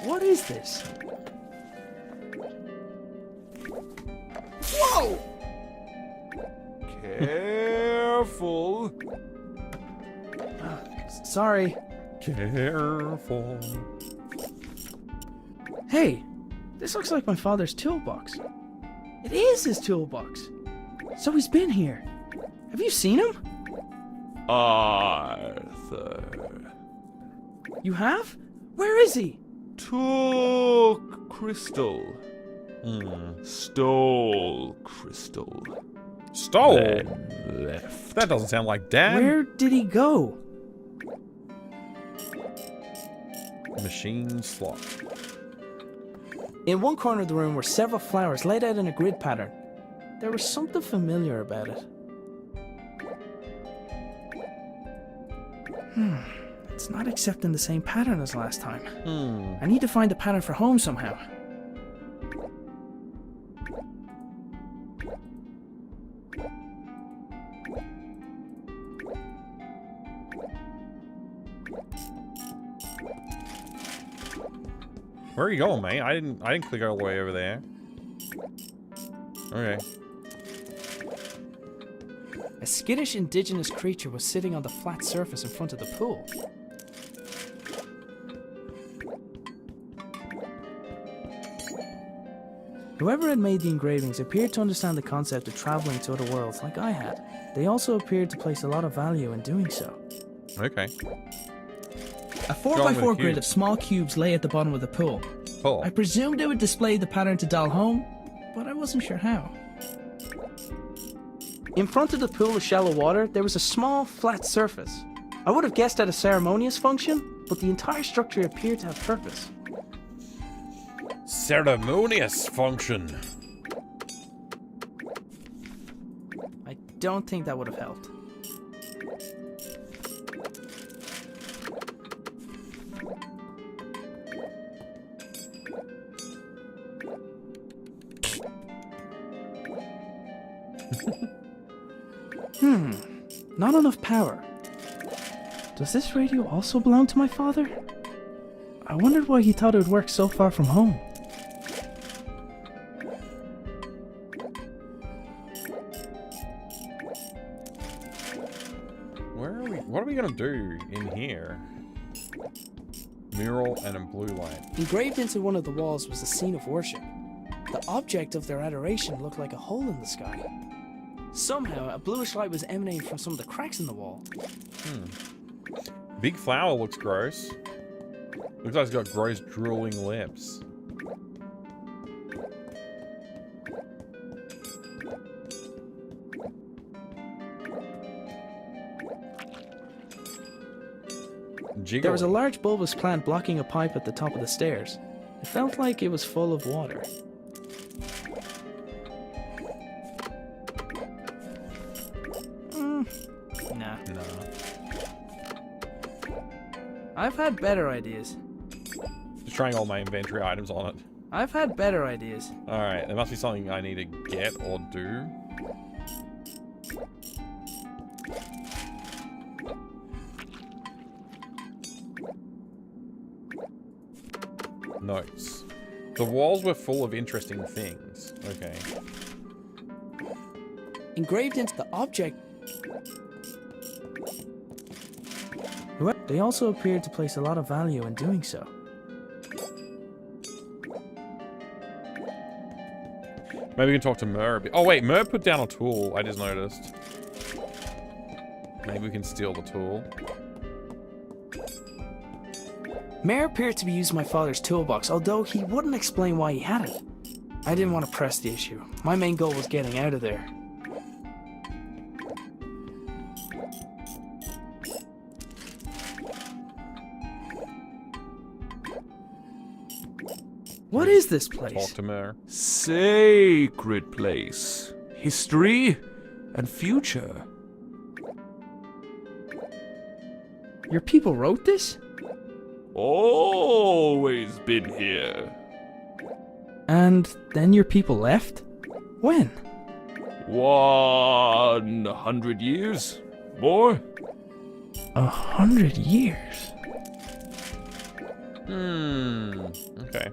What is this? Whoa! Careful. Sorry. Careful. Hey, this looks like my father's toolbox. It is his toolbox. So he's been here. Have you seen him? Arthur. You have? Where is he? Took crystal. Stole crystal. Stole? Then left. That doesn't sound like Dad. Where did he go? Machine slot. In one corner of the room were several flowers laid out in a grid pattern. There was something familiar about it. It's not accepting the same pattern as last time. I need to find the pattern for home somehow. Where are you going, mate? I didn't click all the way over there. Okay. A skittish indigenous creature was sitting on the flat surface in front of the pool. Whoever had made the engravings appeared to understand the concept of traveling to other worlds like I had. They also appeared to place a lot of value in doing so. Okay. A 4x4 grid of small cubes lay at the bottom of the pool. Oh. I presumed it would display the pattern to dial home, but I wasn't sure how. In front of the pool of shallow water, there was a small, flat surface. I would have guessed at a ceremonious function, but the entire structure appeared to have purpose. Ceremonious function. I don't think that would have helped. Not enough power. Does this radio also belong to my father? I wondered why he thought it would work so far from home. Where are we? What are we gonna do in here? mural and a blue light. Engraved into one of the walls was a scene of worship. The object of their adoration looked like a hole in the sky. Somehow, a bluish light was emanating from some of the cracks in the wall. Big flower looks gross. Looks like it's got gross drooling lips. Jiggly. There was a large bulbous plant blocking a pipe at the top of the stairs. It felt like it was full of water. Nah. No. I've had better ideas. Just trying all my inventory items on it. I've had better ideas. Alright, there must be something I need to get or do. Notes. The walls were full of interesting things. Okay. Engraved into the object. They also appeared to place a lot of value in doing so. Maybe we can talk to Mer a bit. Oh wait, Mer put down a tool, I just noticed. Maybe we can steal the tool. Mare appeared to be using my father's toolbox, although he wouldn't explain why he had it. I didn't want to press the issue. My main goal was getting out of there. What is this place? Talk to Mer. Sacred place. History and future. Your people wrote this? Always been here. And then your people left? When? 100 years? More? 100 years? Okay.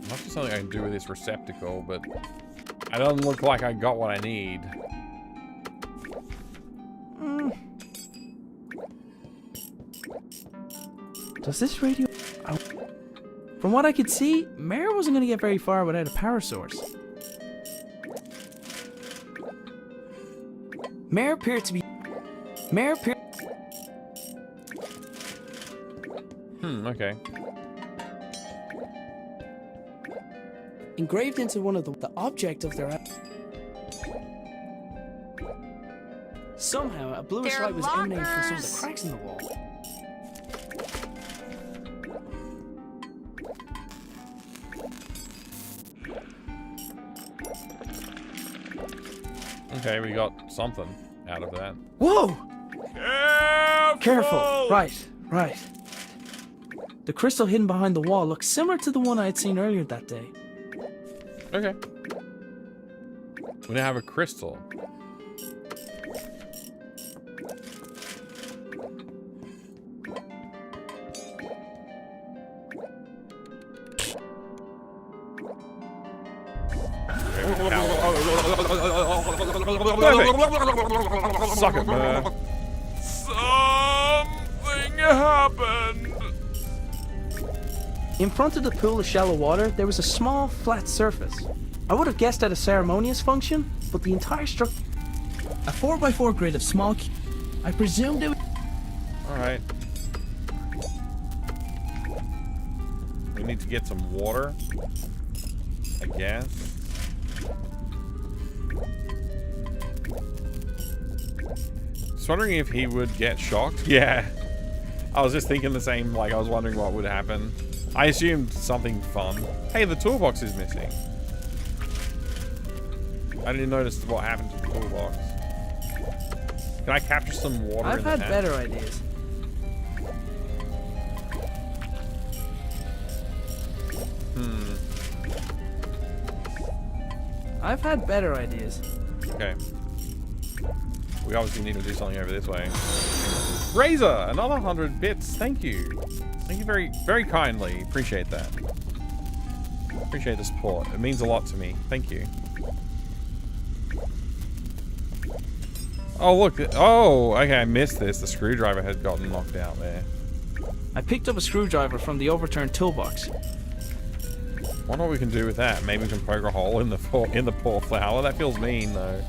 Must be something I can do with this receptacle, but it doesn't look like I got what I need. Does this radio... From what I could see, Mare wasn't going to get very far without a power source. Mare appeared to be... Okay. Engraved into one of the object of their... Somehow, a bluish light was emanating from some of the cracks in the wall. Okay, we got something out of that. Whoa! Careful! Right. The crystal hidden behind the wall looks similar to the one I had seen earlier that day. Okay. We now have a crystal. Suck it, man. Something happened. In front of the pool of shallow water, there was a small, flat surface. I would have guessed at a ceremonious function, but the entire structure... A 4x4 grid of small... I presumed it would... Alright. We need to get some water, I guess. Just wondering if he would get shocked. Yeah. I was just thinking the same, like I was wondering what would happen. I assumed something fun. Hey, the toolbox is missing. I didn't notice what happened to the toolbox. Can I capture some water? I've had better ideas. I've had better ideas. Okay. We obviously need to do something over this way. Razor, another 100 bits. Thank you. Thank you very, very kindly. Appreciate that. Appreciate the support. It means a lot to me. Thank you. Oh, look. Oh, okay, I missed this. The screwdriver had gotten knocked out there. I picked up a screwdriver from the overturned toolbox. Wonder what we can do with that. Maybe we can poke a hole in the poor flower. That feels mean, though.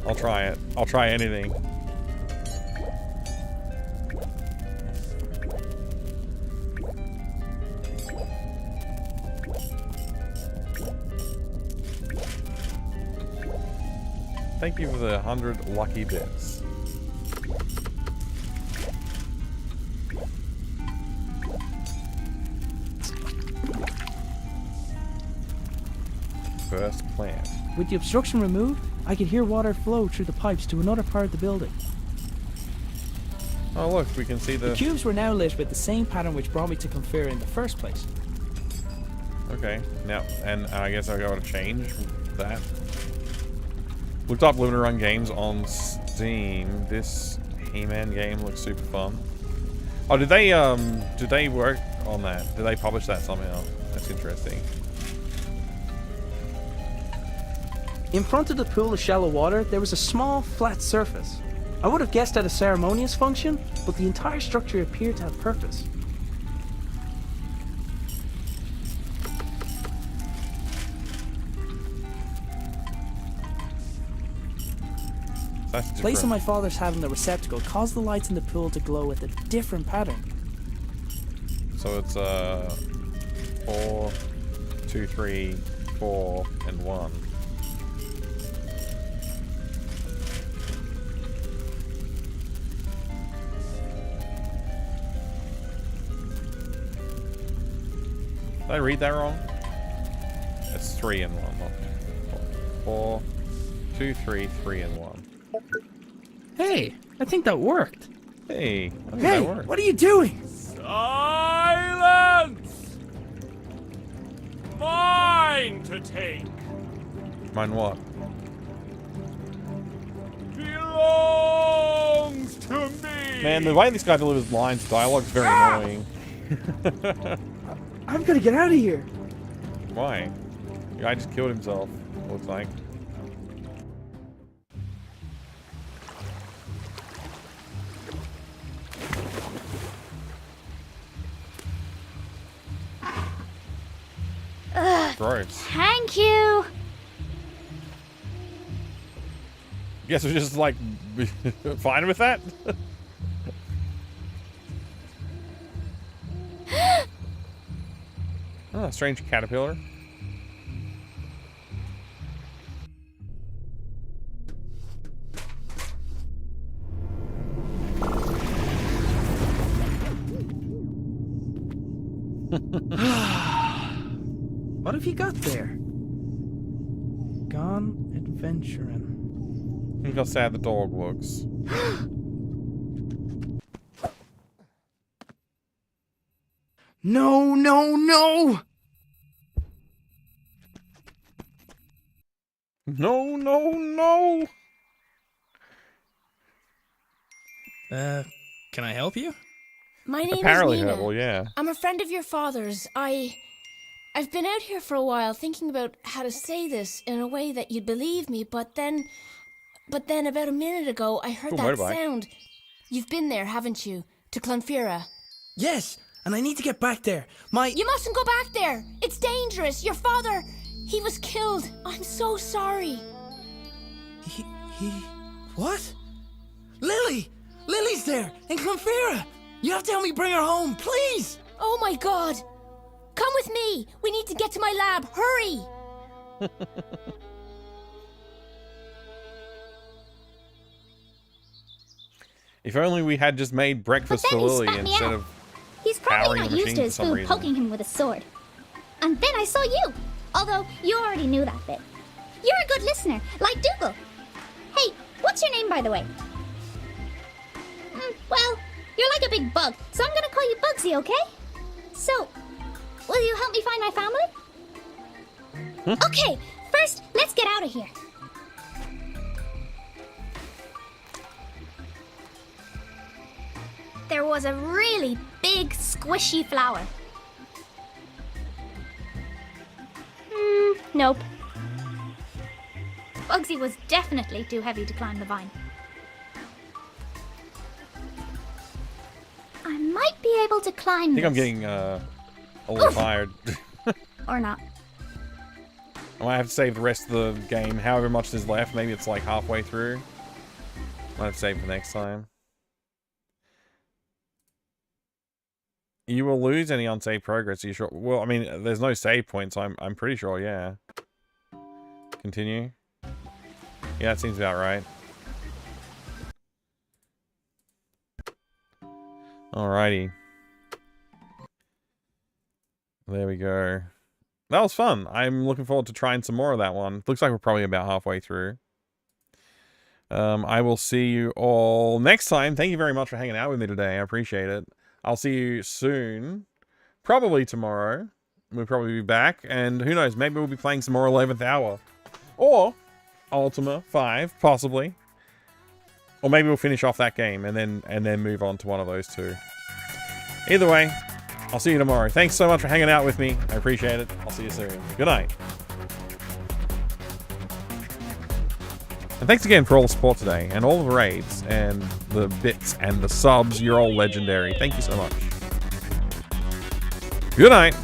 I'll try it. I'll try anything. Thank you for the 100 lucky bits. First plant. With the obstruction removed, I could hear water flow through the pipes to another part of the building. Oh look, we can see The cubes were now lit with the same pattern which brought me to Clonfera in the first place. Okay, now, and I guess I gotta change that. Looked up Limited Run games on Steam. This He-Man game looks super fun. Oh, did they work on that? Did they publish that somehow? That's interesting. In front of the pool of shallow water, there was a small, flat surface. I would have guessed at a ceremonious function, but the entire structure appeared to have purpose. Placing my father's hat in the receptacle caused the lights in the pool to glow with a different pattern. So it's 4, 2, 3, 4, and 1. Did I read that wrong? It's 3 and 1, not 4, 2, 3, 3 and 1. Hey, I think that worked. Hey, I think Hey, that worked. what are you doing? Silence! Mine to take. Mine what? Belongs to me. Man, the way this guy delivers lines, dialogue's very annoying. I'm gonna get out of here. Why? The guy just killed himself, it looks like. Gross. Thank you. Guess we're just like fine with that. Oh, strange caterpillar. What have you got there? Gone adventuring. Look how sad the dog looks. No, no, no! No, no, no! Can I help you? My name Apparently is Nina. well, yeah. I'm a friend of your father's. I've been out here for a while thinking about how to say this in a way that you'd believe me, but then about a minute ago I heard Cool that motorbike. sound. You've been there, haven't you? To Clonfera. Yes, and I need to get back there. You mustn't go back there. It's dangerous. Your father, he was killed. I'm so sorry. What? Lily! Lily's there, in Clonfera! You have to help me bring her home, please! Oh my god! Come with me! We need to get to my lab! Hurry! If only we had just made breakfast But for then he Lily spat me instead out. of He's probably powering not the used machine to for his some food reason. poking him with a sword. And then I saw you. Although you already knew that bit. You're a good listener, like Dougal. Hey, what's your name, by the way? Well, you're like a big bug, so I'm gonna call you Bugsy, okay? So, will you help me find my family? Okay, first, let's get out of here. There was a really big, squishy flower. Nope. Uggsy was definitely too heavy to climb the vine. I might be able to climb I think I'm this. getting a little tired. Or not. I might have to save the rest of the game, however much is left. Maybe it's like halfway through. Might have to save for next time. You will lose any unsaved progress. Are you sure? Well, I mean, there's no save points. So I'm pretty sure. Yeah. Continue. Yeah, that seems about right. Alrighty. There we go. That was fun. I'm looking forward to trying some more of that one. Looks like we're probably about halfway through. I will see you all next time. Thank you very much for hanging out with me today. I appreciate it. I'll see you soon. Probably tomorrow. We'll probably be back. And who knows, maybe we'll be playing some more 11th Hour. Or Ultima 5, possibly. Or maybe we'll finish off that game and then move on to one of those two. Either way, I'll see you tomorrow. Thanks so much for hanging out with me. I appreciate it. I'll see you soon. Good night. And thanks again for all the support today, and all the raids, and the bits, and the subs. You're all legendary. Thank you so much. Good night.